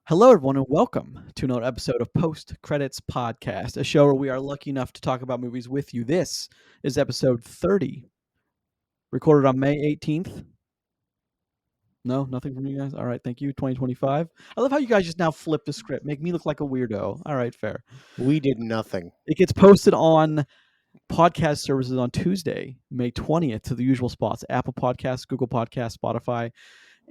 Hello, everyone, and welcome to another episode of Post Credits Podcast, a show where we are lucky enough to talk about movies with you. This is episode 30, recorded on May 18th. No, nothing from you guys? All right, thank you. 2025. I love how you guys just now flip the script, make me look like a weirdo. All right, fair. We did nothing. It gets posted on podcast services on Tuesday, May 20th, to the usual spots: Apple Podcasts, Google Podcasts, Spotify,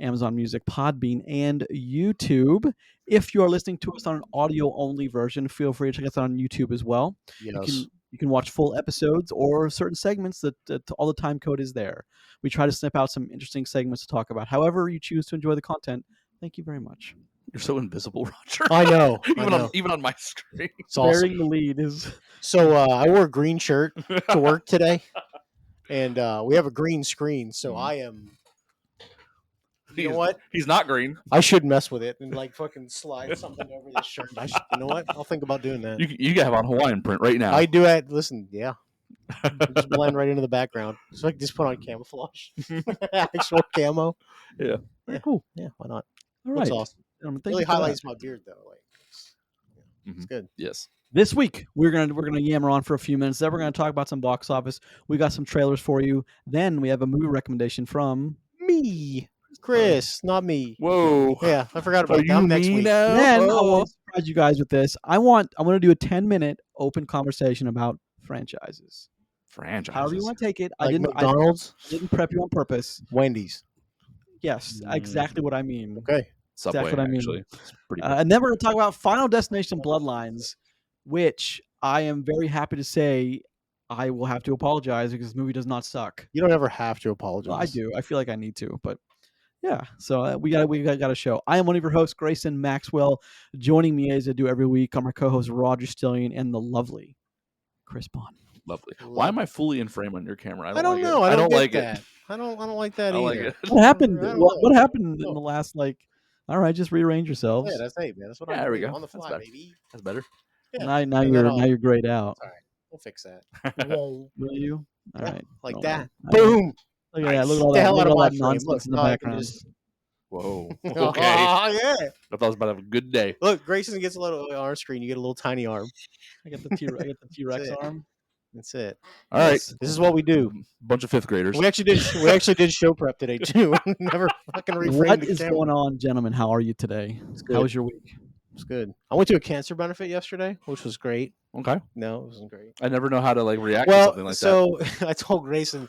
Amazon Music, Podbean, and YouTube. If you are listening to us on an audio-only version, feel free to check us out on YouTube as well. Yes. You can watch full episodes or certain segments that all the time code is there. We try to snip out some interesting segments to talk about. However you choose to enjoy the content, thank you very much. You're so invisible, Roger. I know. even on my screen. It's awesome. Bearing the lead is So I wore a green shirt to work today, and we have a green screen. So I am. You know what? He's not green. I should mess with it and like fucking slide something over this shirt. You know what? I'll think about doing that. You have on Hawaiian print right now. I do it. Listen, yeah. Just blend right into the background. So I can just put on camouflage, actual camo. Yeah. Cool. Yeah, why not? all Looks right. awesome. Thank Really you for that. highlights my beard though. Like, it's good. Yes. This week we're gonna yammer on for a few minutes. Then we're gonna talk about some box office. We got some trailers for you. Then we have a movie recommendation from. Me, Chris, not me. Whoa. Yeah, I forgot Are about that. you I'm next me week. now? Then I Oh. want to surprise you guys with this. I want to do a 10-minute open conversation about franchises. Franchises. However you want to take it. Like I McDonald's, didn't prep you on purpose. Wendy's. Yes, exactly what I mean. Okay. Subway, exactly what I mean. actually. It's pretty And then we're going to talk about Final Destination Bloodlines, which I am very happy to say I will have to apologize because this movie does not suck. You don't ever have to apologize. Well, I do. I feel like I need to, but yeah. So we got a show. I am one of your hosts, Grayson Maxwell. Joining me as I do every week are my co-host Roger Stillion and the lovely Chris Bond. lovely. Why am I fully in frame on your camera? I don't like know. It. I don't like that. it. I don't like that I either. like it. What happened? I don't What know. happened in the last All right, just rearrange yourselves. Yeah, that's man. That's what Yeah, I'm there we doing. go. On the That's fly, better. baby. That's better. Yeah. Now turn that off. you're grayed out. All right, we'll fix that. Will you? All Yeah, right, like Don't that. worry. Boom. Look at that! Nice. Look at all The that! hell Look out at of all my that frame. nonsense Look, in the now I can background. just- Whoa. Oh, Okay. yeah. I thought I was about to have a good day. Look, Grayson gets a little on our screen. You get a little tiny arm. I get the T-Rex it. arm. That's it. All right. Yes. This is what we do. Bunch of fifth graders. We actually did show prep today too. Never fucking reframed What the is camera. going on, gentlemen? How are you today? good. How was your week? It's good. I went to a cancer benefit yesterday, which was great. Okay. No, it wasn't great. I never know how to react to something like that. So I told Grayson,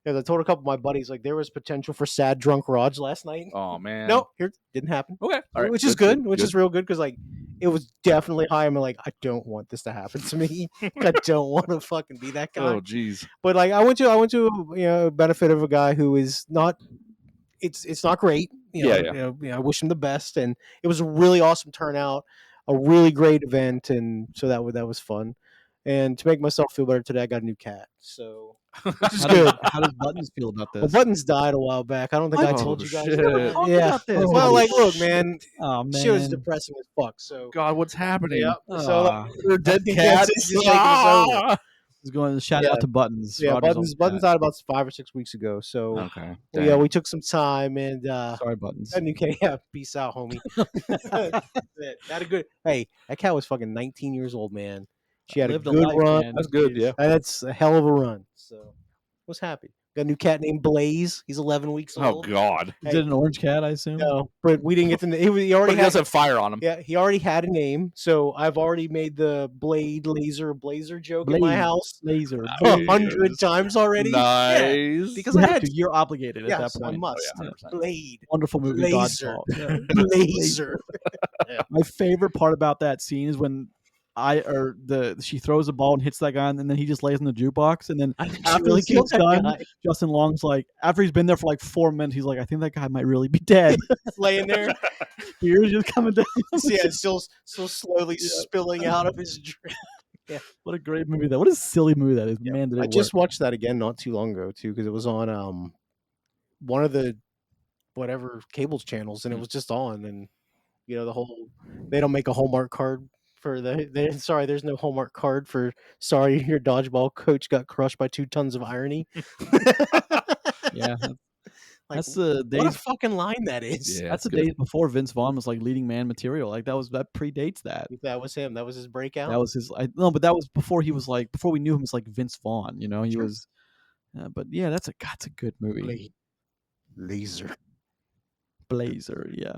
because I told a couple of my buddies, like there was potential for sad drunk Raj last night. Oh man. No, here didn't happen. Okay. All right. Which is good. Which is real good because like it was definitely high. I'm like, I don't want this to happen to me. I don't want to fucking be that guy. Oh jeez. But like I went to a benefit of a guy who is not. It's not great. Yeah. I wish him the best, and it was a really awesome turnout, a really great event, and so that was fun. And to make myself feel better today, I got a new cat. So which is good. How does Buttons feel about Well, this? Buttons died a while back. I don't think I Oh, told you guys. shit. Never talked Yeah. about this. Well, like, look, man, Oh man. shit was depressing as fuck. So God, what's happening? yeah. So like, Ah. You're a dead Yeah, cat. it's just shaking us over. He's going to shout Yeah. out to Buttons. yeah, Roger's Buttons old died about 5 or 6 weeks ago. So Okay. yeah, we took some time and cat. Sorry, Buttons. that new cat. Yeah, peace out, homie. That's it. Had a good. Hey, that cat was fucking 19 years old, man. She had a Lived good life, run. man. That's good. Jeez. Yeah. And that's a hell of a run. So was happy. Got a new cat named Blaze. He's 11 weeks Oh old. God. Is it an orange cat? I assume. No, but we didn't get to. He But already he had. does have fire on him. Yeah, he already had a name, so I've already made the blazer joke in my Blaze. house Laser. 100 times already. Yeah, Nice. because You I have had to. You're obligated at yes, that I point. must. Oh, yeah, 100%. Blade, Wonderful movie, Laser. Dodgeball. Yeah. blazer. My favorite part about that scene is when she throws the ball and hits that guy, and then he just lays in the jukebox, and then I think she after really the scene's killed that done, guy. Justin Long's like, after he's been there for like 4 minutes, he's like, I think that guy might really be dead. Laying there, Tears just coming down. yeah, still slowly spilling out of his drink. What a great movie that. What a silly movie that is. Yeah. Man, did it I just work. watched that again not too long ago too, because it was on one of the whatever cables channels, and it was just on, and the whole they don't make a Hallmark card for sorry, there's no Hallmark card for sorry your dodgeball coach got crushed by 2 tons of irony. Yeah. Like, That's the what a days. fucking line that is. Yeah, That's the it's good. days before Vince Vaughn was like leading man material. Like that predates that. That was him. That was his breakout. That was his. No, but that was before he was like before we knew him as like Vince Vaughn. You know, he Sure. was. But yeah, that's a good movie. Laser. Blazer. Yeah,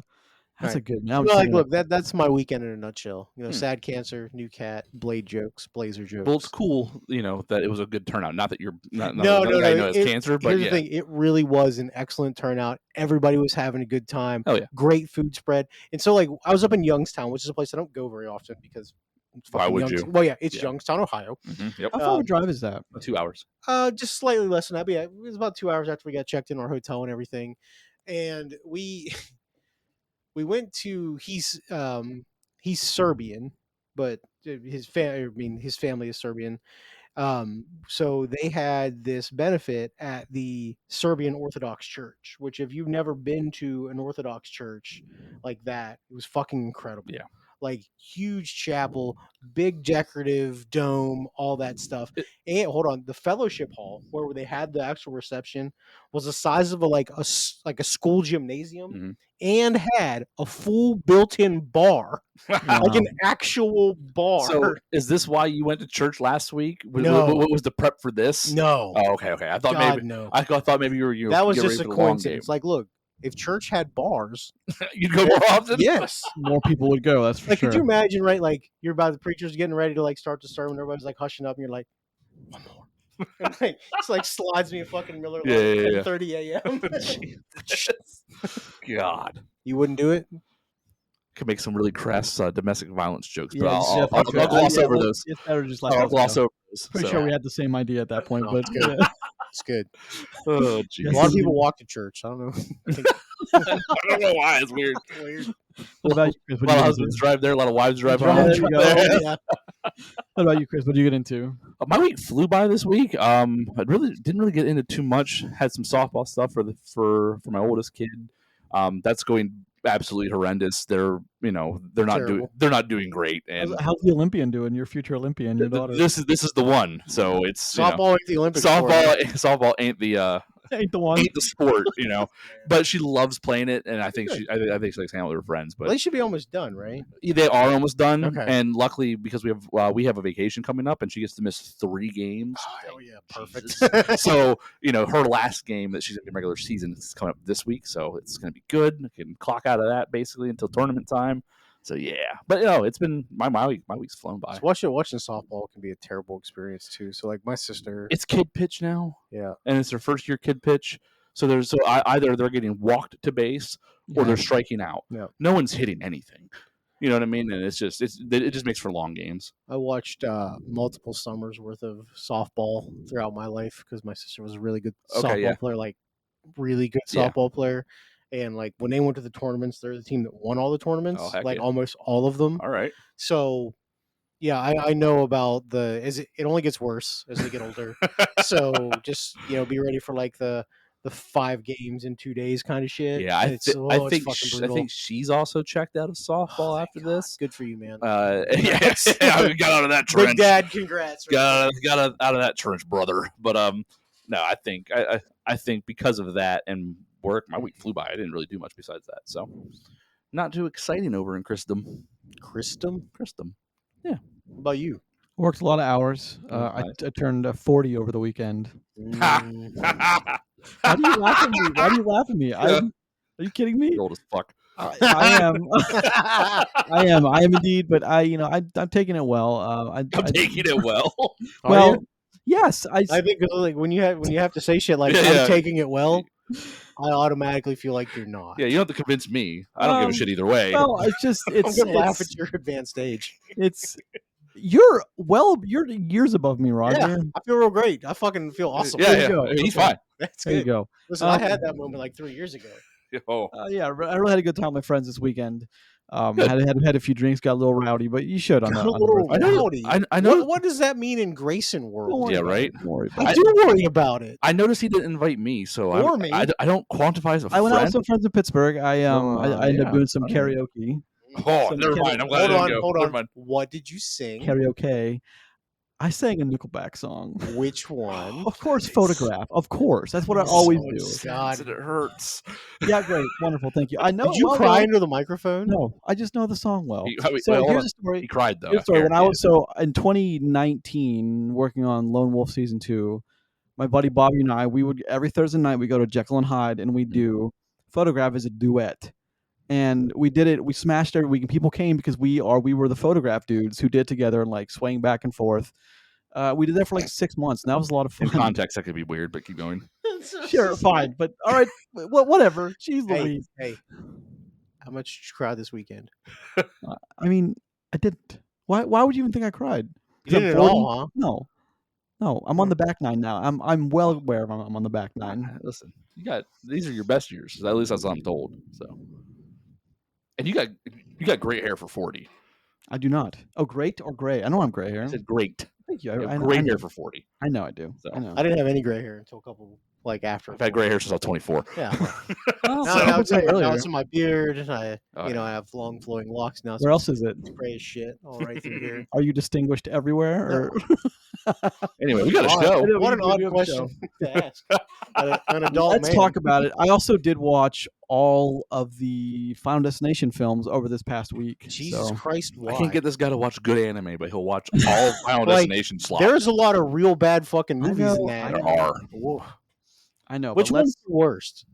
that's Right. a good. Now Well, like, look, that's my weekend in a nutshell. You know, Hmm. sad cancer, new cat, blade jokes, blazer jokes. Well, it's cool, that it was a good turnout. Not that you're not No, another guy no. has cancer, but here's the thing: it really was an excellent turnout. Everybody was having a good time. Hell yeah. Great food spread, and so like I was up in Youngstown, which is a place I don't go very often because. It's Why fucking would you? Well, yeah, it's Yeah. Youngstown, Ohio. Yep. How far of a drive is that? 2 hours. Just slightly less than that. But yeah, it was about 2 hours after we got checked in our hotel and everything, and we went to he's Serbian, but his family is Serbian. So they had this benefit at the Serbian Orthodox Church, which if you've never been to an Orthodox church like that, it was fucking incredible. Yeah. Like huge chapel, big decorative dome, all that stuff. And hold on, the fellowship hall where they had the actual reception was the size of a school gymnasium and had a full built-in bar, like an actual bar. So is this why you went to church last week? No. What was the prep for this? No. Oh, okay. I thought God, maybe no. I thought maybe you were That was getting just a ready for the long coincidence. game. Like, look, if church had bars, You'd go more often. yes. More people would go. That's for Like, sure. could you imagine, right? Like, the preacher's getting ready to like start the sermon, everybody's like hushing up, and you're like, one more. And like, it's like slides me a fucking Miller Lite at 10:30 a.m. God, You wouldn't do it? could make some really crass domestic violence jokes, but Yeah, I'll definitely. gloss over those. It's better just let I'll those gloss go. over those. Pretty so. sure we had the same idea at that point, No, but it's good. It's good. Oh, A geez. lot of people walk to church. I don't know. I don't know why. It's weird. What about you, Chris? A lot of husbands drive there. A lot of wives drive home. There you go. Yeah. What about you, Chris? What do you get into? My week flew by this week. I didn't really get into too much. Had some softball stuff for my oldest kid. That's going absolutely horrendous. They're not doing great. And How's the Olympian doing? Your future Olympian, your daughter. this is the one. So it's Softball ain't the Olympic sport. softball ain't the ain't the one. ain't the sport, But she loves playing it, and I think she likes hanging out with her friends. But They should be almost done, right? they are almost done. Okay. And luckily, because we have a vacation coming up, and she gets to miss 3 games. Oh, hell yeah, perfect. So her last game that she's in the regular season is coming up this week, so it's going to be good. I can clock out of that basically until tournament time. So yeah, but it's been my week's flown by. Watching softball can be a terrible experience too. So like my sister, It's kid pitch now, yeah, and it's their first year kid pitch. So either they're getting walked to base or they're striking out. Yeah. No one's hitting anything. You know what I mean? And it just makes for long games. I watched multiple summers worth of softball throughout my life because my sister was a really good softball player, like really good softball player. And like when they went to the tournaments, they're the team that won all the tournaments, almost all of them. All right. So yeah, I know about it only gets worse as they get older. So just be ready for like the 5 games in 2 days kind of shit. Yeah, I think she's also checked out of softball after this. Good for you, man. We got out of that trench. Big Dad, congrats. Got out of that trench, brother. But no, I think because of that and work, my week flew by. I didn't really do much besides that, so not too exciting over in Christendom. Yeah. What about you? Worked a lot of hours. I turned 40 over the weekend. Why do you laugh at me? Why do you laugh at me? Are you kidding me? You're old as fuck. I am. I am indeed. But I'm taking it well. I'm taking it well. Well, yes. I think like when you have to say shit like I'm taking it well, I automatically feel like you're not. Yeah, you don't have to convince me. I don't give a shit either way. Well, it's I'm gonna laugh at your advanced age. You're years above me, Roger. Yeah, I feel real great. I fucking feel awesome. Yeah. I mean, he's fine. That's there good. You go. Listen, I had that moment like 3 years ago. Yeah, I really had a good time with my friends this weekend. Had a few drinks, got a little rowdy, but you should on the I know. What does that mean in Grayson world? Yeah, right. I do worry about it. I noticed he didn't invite me, so I don't quantify as a friend. I went out with some friends in Pittsburgh. I ended up doing some karaoke. Oh, never mind. I'm glad Hold on. What did you sing? Karaoke. I sang a Nickelback song. Which one? Of course, Photograph. Of course, that's what I always do. God. It hurts. Yeah, great, wonderful, thank you. I know. Did you well, cry though. into the microphone? No, I just know the song well. Wait, So hold here's on. a story. He cried though. Here's a story. When I was in 2019 working on Lone Wolf season 2, my buddy Bobby and I, we would every Thursday night we go to Jekyll and Hyde and we do Photograph as a duet. And we did it. We smashed every week, and people came because we were the Photograph dudes who did it together and like swaying back and forth. We did that for like 6 months, and that was a lot of fun. In context, that could be weird, but keep going. Sure, fine, but all right, whatever. Jeez Louise. Hey, how much did you cry this weekend? I mean, I didn't. Why would you even think I cried? You didn't at all, huh? No. I'm on the back nine now. I'm well aware I'm on the back nine. Listen, these are your best years. At least that's what I'm told. So, and you got great hair for 40. I do not. Oh, great or gray? I know I'm gray hair. I said great. Thank you. You have great hair for 40. I know I do. So. I know. I didn't have any gray hair until a couple after. I've had gray hair since I was 24. Yeah. Oh, now so it's in my beard. I Oh, yeah. I have long flowing locks now. Where else is it? Gray as shit all right through here. Are you distinguished everywhere? Or? Anyway, we got a show. What an odd question to ask. An adult Let's man. talk about it. I also did watch all of the Final Destination films over this past week. Jesus so. Christ, why? I can't get this guy to watch good anime, but he'll watch all of Final Destination slots. There's a lot of real bad fucking movies in that. There are. Whoa. I know. Which one's the worst?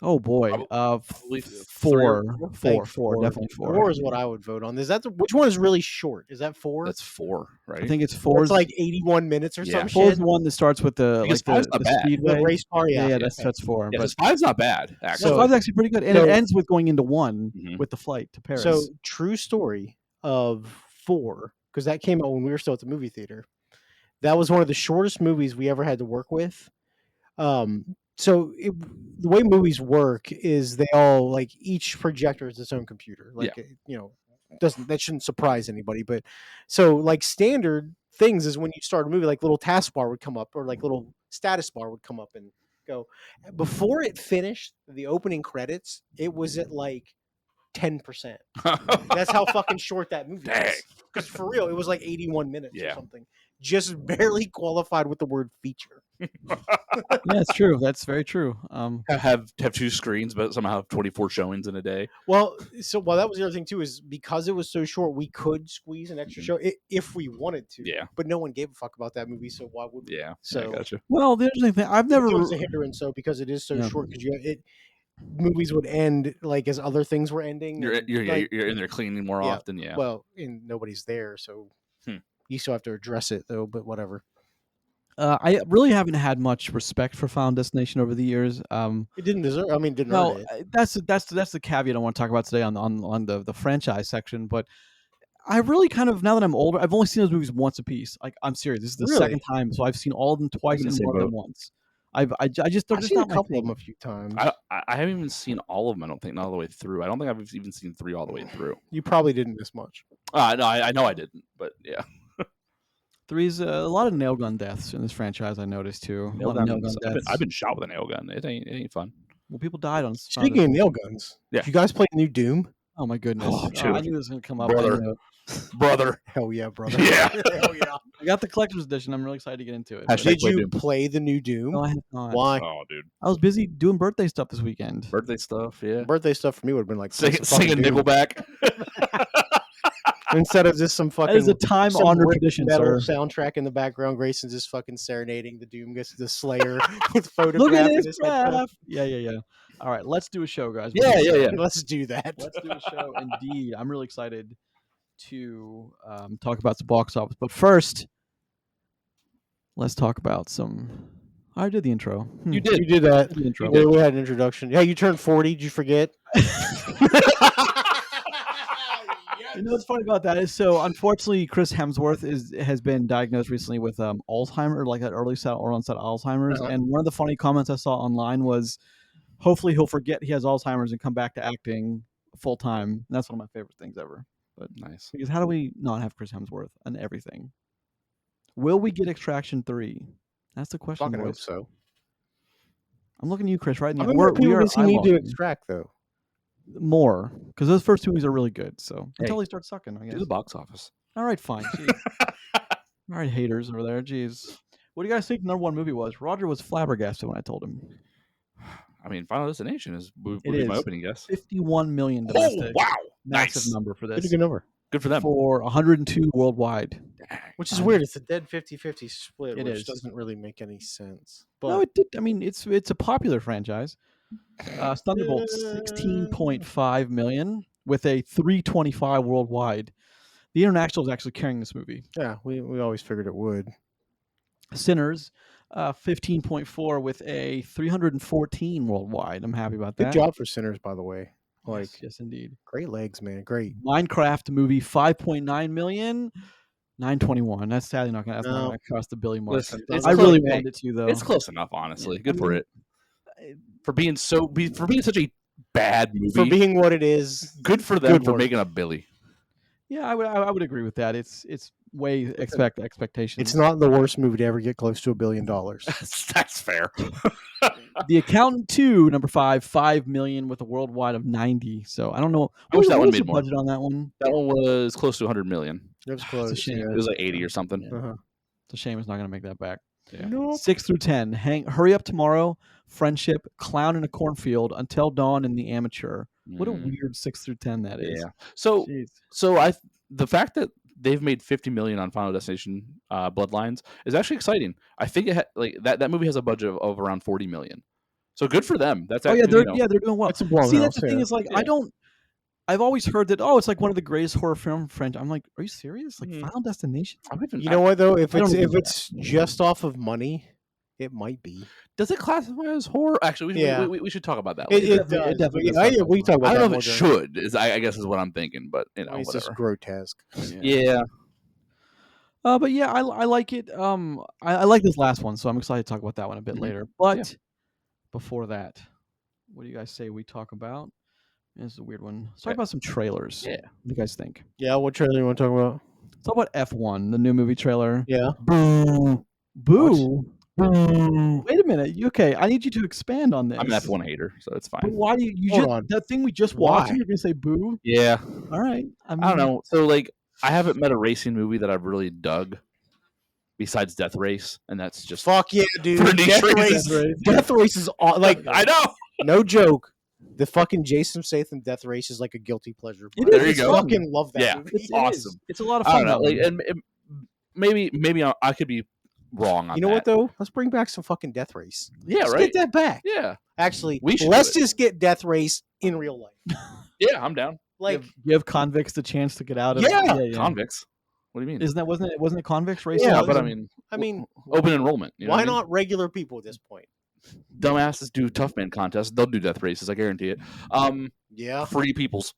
Oh boy, Probably four, Definitely 4. 4 is what I would vote on. Is that which one is really short? Is that 4? That's 4, right? I think it's 4. It's like 81 minutes or some 4 shit. is the one that starts with the Because like 5's not the bad. speedway. The race car, Yeah, that's 4. Yeah, but 5's not bad, actually. so 5's actually pretty good, and so- it ends with going into 1 Mhm. with the flight to Paris. So true story of 4, because that came out when we were still at the movie theater. That was one of the shortest movies we ever had to work with. The way movies work is they all like each projector is its own computer. Like that shouldn't surprise anybody. But so like standard things is when you start a movie, like little taskbar would come up or like little status bar would come up and go. Before it finished the opening credits, it was at like 10%. That's how fucking short that movie is. Because for real, it was like 81 minutes or something. Just barely qualified with the word feature. Yeah, it's true. That's very true. Have 2 screens, but somehow have 24 showings in a day. Well, that was the other thing too, is because it was so short, we could squeeze an extra show if we wanted to. Yeah. But no one gave a fuck about that movie, so why would we? Yeah. So I gotcha. Well, the interesting thing, I've never. It was a hindrance, so because it is so short, because movies would end like as other things were ending. You're like, in there cleaning more often. Yeah. Well, and nobody's there, so you still have to address it though. But whatever. I really haven't had much respect for Final Destination over the years. It didn't deserve. I mean, didn't No, earn it. that's the caveat I want to talk about today on the franchise section. But I really kind of, now that I'm older, I've only seen those movies once a piece. Like, I'm serious. This is the second time, so I've seen all of them twice and more than once. I just I've seen a couple of them a few times. I haven't even seen all of them. I don't think, not all the way through. I don't think I've even seen 3 all the way through. You probably didn't miss much. No, I know I didn't, but yeah. 3's a lot of nail gun deaths in this franchise. I noticed too. A lot of nail gun deaths. I've been shot with a nail gun. It ain't fun. Well, people died on. Speaking of nail guns, did you guys play the new Doom? Oh my goodness! I knew it was going to come up. Brother. Hell yeah, brother. Yeah. Hell yeah. I got the collector's edition. I'm really excited to get into it. Did you play the new Doom? No, I have not. Why? Oh, dude. I was busy doing birthday stuff this weekend. Birthday stuff, yeah. Birthday stuff for me would have been like singing Nickelback. Instead of just some fucking. That is a time-honored tradition, metal sir. soundtrack in the background. Grayson's just fucking serenading the Doom, gets the Slayer with Photograph. Look at in this his graph. Yeah. All right, let's do a show, guys. Yeah. Let's do that. Let's do a show, indeed. I'm really excited to talk about some box office. But first, let's talk about some. I did the intro. You did that. The intro. We had an introduction. Yeah, you turned 40. Did you forget? You know what's funny about that is, so unfortunately, Chris Hemsworth has been diagnosed recently with Alzheimer's, like that early or onset Alzheimer's. And one of the funny comments I saw online was, hopefully he'll forget he has Alzheimer's and come back to acting full time. And that's one of my favorite things ever. But nice. Because how do we not have Chris Hemsworth and everything? Will we get Extraction 3? That's the question. Fucking hope so. I'm looking at you, Chris, right now. How many people does he need to extract, though? More, because those first 2 movies are really good. So until he starts sucking, I guess. Do the box office. All right, fine. All right, haters over there. Jeez. What do you guys think the number one movie was? Roger was flabbergasted when I told him. I mean, Final Destination would It be my is. opening guess. 51 million Oh, domestic. wow. Massive Nice. number for Pretty this. good number. Good for them. For 102 worldwide. Which is weird. It's a dead 50-50 split, It which is. doesn't really make any sense. No, But it did. I mean, it's a popular franchise. Thunderbolt's 16.5 million with a 325 worldwide. The international is actually carrying this movie. yeah, we always figured it would. Sinners, 15.4 with a 314 worldwide. I'm happy about that. Good job for Sinners, by the way. Like, yes, indeed. great legs, man. Great. Minecraft movie, 5.9 million. 921. That's sadly not gonna. That's not No. gonna cross the billion mark. Listen, it's I close. really Hey, wanted it to, though. It's close enough, honestly. Yeah, Good I for mean, it. For being such a bad movie. For being what it is, good for them good for work. making a Billy. Yeah, I would agree with that. It's way expectations. It's not the worst movie to ever get close to $1 billion. That's fair. The Accountant 2, number 5 million with a worldwide of 90. So I don't know. I wish that what one was made the more. budget on that one? That one was close to 100 million. It was It's a close. shame. Yeah. It was like 80 or something. Yeah. Uh-huh. It's a shame it's not going to make that back. Yeah. Nope. 6 through 10. Hurry Up Tomorrow, Friendship, Clown in a Cornfield, Until Dawn, and The Amateur. What a weird 6 through 10 that is. Yeah. So Jeez. the fact that they've made 50 million on Final Destination Bloodlines is actually exciting. I think it that movie has a budget of around 40 million. So good for them. That's Oh yeah, actually, they're doing well. It's a See, that's Blumhouse, the thing yeah. is like Yeah. I've always heard that it's like one of the greatest horror film franchises. I'm like, are you serious? Like Mhm. Final Destination? You know what though? If I don't it's believe just off of money, it might be. does it classify as horror? Actually, Yeah. we should talk about that. It later. does. definitely but does yeah, we talk about I that don't know more if it during- should. I guess is what I'm thinking, but It's whatever. just grotesque. Yeah. But yeah, I like it. I like this last one, so I'm excited to talk about that one a bit Mhm. later. But before that, what do you guys say we talk about? This is a weird one. Let's talk Okay. about some trailers. Yeah. What do you guys think? Yeah, what trailer you want to talk about? Let's talk about F1, the new movie trailer. Yeah. Boo. Boo. Wait a minute. Okay, I need you to expand on this. I'm an F1 hater, so it's But fine. why do you Hold just on. that thing we just watched? Why? You're gonna say boo? Yeah. All right. I don't know. So like, I haven't met a racing movie that I've really dug besides Death Race, and that's just Fuck yeah, dude. For niche Death races. Race. Death Race is like I know. no joke. The fucking Jason Statham Death Race is like a guilty pleasure. It There is. you I go. fucking love that Yeah. movie. It is. Awesome. It's a lot of I fun. don't know. that Like, one. and maybe I could be wrong on You know that. what though? Let's bring back some fucking Death Race. Yeah, Let's right. get that back. Yeah, Actually, We should let's do it. just get Death Race in real life. yeah, I'm down. Like, give convicts the chance to get out of Yeah. Convicts. What do you mean? Wasn't it convicts racing? Yeah, yeah, but I mean, open enrollment. You know why what I mean? not regular people at this point? Dumbasses do tough man contests. They'll do death races. I guarantee it. Yeah. Free peoples.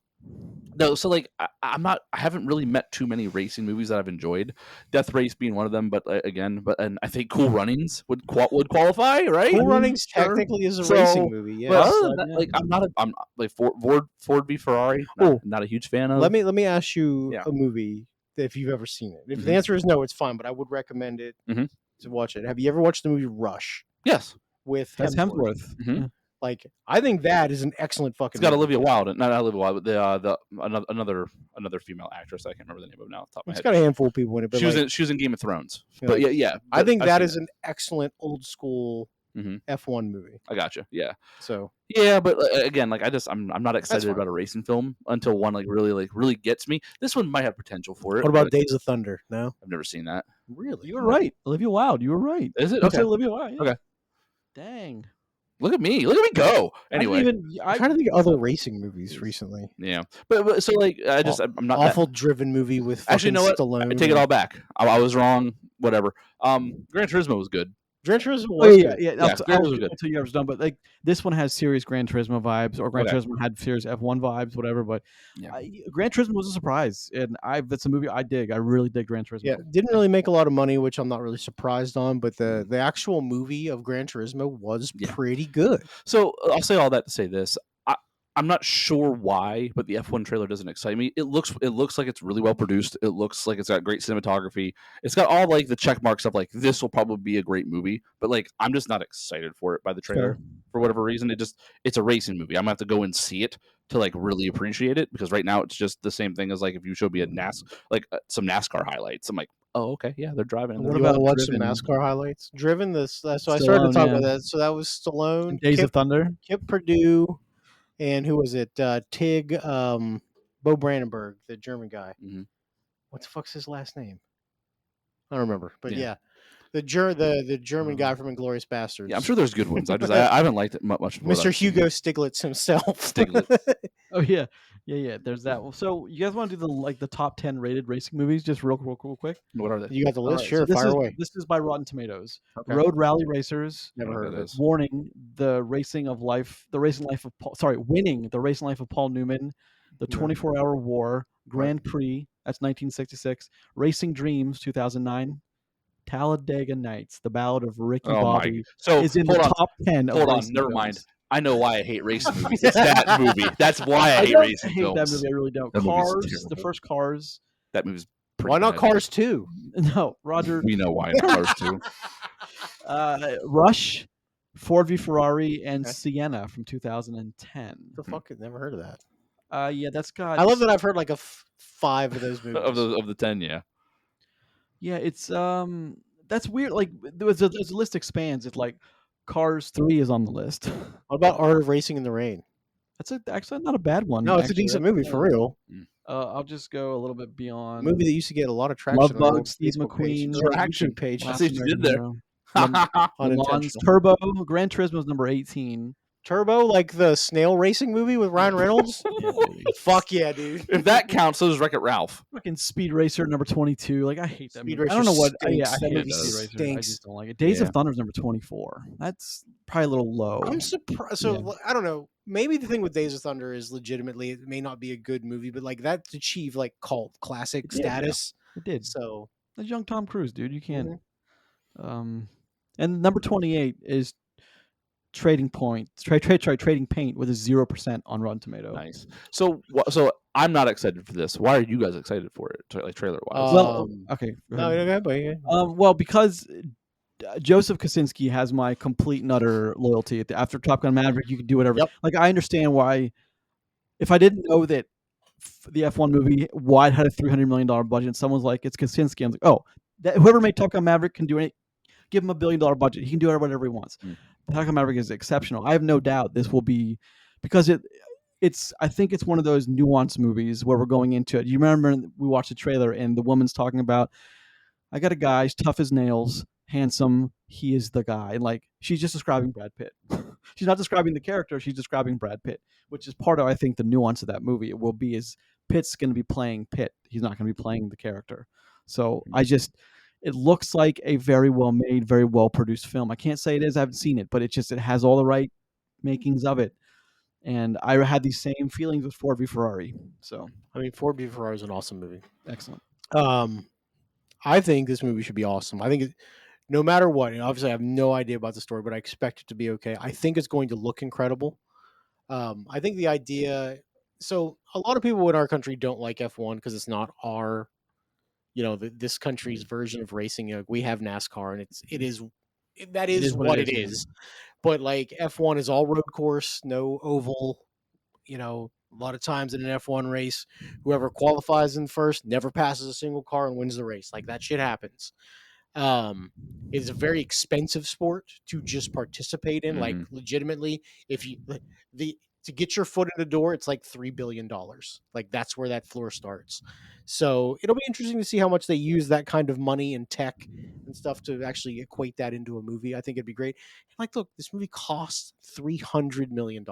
No, so like I haven't really met too many racing movies that I've enjoyed. Death Race being one of them, but and I think Cool Runnings would qualify, right? Cool Runnings Sure. technically is a So, racing movie. Yeah. But other than Yeah. that, like I'm like Ford v Ferrari. Oh. Not a huge fan of. Let me ask you Yeah. a movie if you've ever seen it. If Mhm. the answer is no, it's fine, but I would recommend it Mhm. to watch it. Have you ever watched the movie Rush Yes, with That's Hemsworth? Hemsworth. Mhm. Yeah. Like, I think that is an excellent fucking it's got movie. Olivia Wilde. Not Olivia Wilde, but another female actress. I can't remember the name of it now. Off the top of my It's head. got a handful of people in it, but She was like, in Game of Thrones. Yeah. But yeah. I but think I've that seen is an excellent old school Mhm. F1 movie. I gotcha. Yeah. So Yeah, but again, like I'm not excited fine. about a racing film until one really gets me. This one might have potential for it. what about but Days of Thunder? No, I've never seen that. really. You were right, Olivia Wilde. You were right. Is it? You said Okay. Olivia Wilde. Yeah. Okay. Dang. Look at me go. Anyway, I'm trying to think of other racing movies recently. yeah, but so like I'm not that- Awful driven movie with Actually, you know what? Stallone. I take it all back. I was wrong. Whatever. Gran Turismo was good. Gran Turismo Oh was yeah, good. yeah. Yeah, Gran Turismo was good. Until you was done, but like this one has serious Gran Turismo vibes, or Gran Okay. Turismo had serious F1 vibes, whatever. But Yeah. Gran Turismo was a surprise, and that's a movie I dig. I really dig Gran Turismo. Yeah, didn't really make a lot of money, which I'm not really surprised on. But the actual movie of Gran Turismo was Yeah. pretty good. So I'll say all that to say this. I'm not sure why, but the F1 trailer doesn't excite me. It looks like it's really well produced. It looks like it's got great cinematography. It's got all like the check marks of like this will probably be a great movie, but like I'm just not excited for it by the trailer for whatever reason. It's a racing movie. I'm gonna have to go and see it to like really appreciate it, because right now it's just the same thing as like if you showed me some NASCAR highlights. I'm like, Oh, okay, yeah, they're driving. What You about want to watch Driven? some NASCAR highlights? Driven. So I started to Stallone, talk yeah. about that. So that was Stallone, And Days of Thunder? Kip Purdue, and who was it? Tig, Bo Brandenburg, the German guy. Mhm. What the fuck's his last name? I don't remember, but Yeah. the German guy from Inglourious Bastards. Yeah, I'm sure there's good ones. I haven't liked it much. Mr. Hugo Stiglitz himself. Stiglitz. Oh yeah, yeah. There's that. So you guys want to do the top 10 rated racing movies, just real quick? What are they? You got the All list? right, Sure, so fire away. This is by Rotten Tomatoes. Okay. Road Rally Racers. Never What heard of that it. is. Warning: the racing life of Paul. Sorry, winning the racing life of Paul Newman. The 24-Hour War. Grand Prix. That's 1966. Racing Dreams 2009. Talladega Nights, the Ballad of Ricky Oh my! Bobby, So is in hold the on, top 10 of hold on. racing Never films. mind. I know why I hate racing movies. It's that movie. That's why I hate don't racing hate films. that movie. I really don't. That movie's Cars, the terrible. first Cars. That movie's pretty Why not bad. Cars 2? No, Roger. We know why in Cars too. Rush, Ford v Ferrari, and Okay. Sienna from 2010. The fuck? Never heard of that. Yeah, that's got. I love that I've heard like 5 of those movies. of the 10, yeah. Yeah, it's that's weird. Like as the list expands, it's like Cars 3 is on the list. What about Art of Racing in the Rain? That's actually not a bad one. No, it's actually. a decent That's, movie for real. I'll just go a little bit A beyond. movie that used to get a lot of traction. Love on the old Bug, Steve Facebook page. McQueen, Or Traction. YouTube page. I see what you did there. Le Mans Unintentional. Turbo, Gran Turismo is number 18. Turbo, like the snail racing movie with Ryan Reynolds? Yeah, baby. Fuck yeah, dude. If that counts, so does Wreck-It Ralph. Fucking Speed Racer number 22. Like I hate that Speed movie. I Racer don't know what. stinks. I That hate movie Speed Racer. I stinks. just don't like it. Days Yeah. of Thunder is number 24. That's probably a little low. I'm surprised. So I don't know. Maybe the thing with Days of Thunder is legitimately it may not be a good movie, but like that's achieved like cult classic It did, yeah. status. It did. So That's young Tom Cruise, dude. You can't. Mm-hmm. And number 28 is Trading Paint with a 0% on Rotten Tomatoes. Nice. So I'm not excited for this. Why are you guys excited for it? Like trailer wise. Well, okay. No, go ahead, buddy. Well, because Joseph Kosinski has my complete and utter loyalty. After Top Gun Maverick, you can do whatever. Yep. Like I understand why. If I didn't know that the F1 movie why it had a $300 million budget, and someone's like, "It's Kosinski," I'm like, "Oh, whoever made Top Gun Maverick can do it. Give him $1 billion budget. He can do whatever he wants." Top Gun Maverick is exceptional. I have no doubt this will be because it's. I think it's one of those nuanced movies where we're going into it. You remember we watched the trailer and the woman's talking about, "I got a guy, he's tough as nails, handsome. He is the guy." And like she's just describing Brad Pitt. She's not describing the character. She's describing Brad Pitt, which is part of I think the nuance of that movie. It will be is Pitt's going to be playing Pitt. He's not going to be playing the character. So it looks like a very well made, very well produced film. I can't say it is. I haven't seen it, but it has all the right makings of it. And I had these same feelings with Ford v Ferrari. So I mean, Ford v Ferrari is an awesome movie. excellent. I think this movie should be awesome. I think no matter what, and obviously I have no idea about the story, but I expect it to be okay. I think it's going to look incredible. I think the idea. So a lot of people in our country don't like F1 because it's not our, this country's version of racing. We have NASCAR, and that is what it is. But like F1 is all road course, no oval. A lot of times in an F1 race, whoever qualifies in first never passes a single car and wins the race. Like that shit happens. It's a very expensive sport to just participate in. Like legitimately, if you to get your foot in the door, it's like $3 billion. Like that's where that floor starts. So it'll be interesting to see how much they use that kind of money and tech and stuff to actually equate that into a movie. I think it'd be great. And like, look, this movie costs $300 million.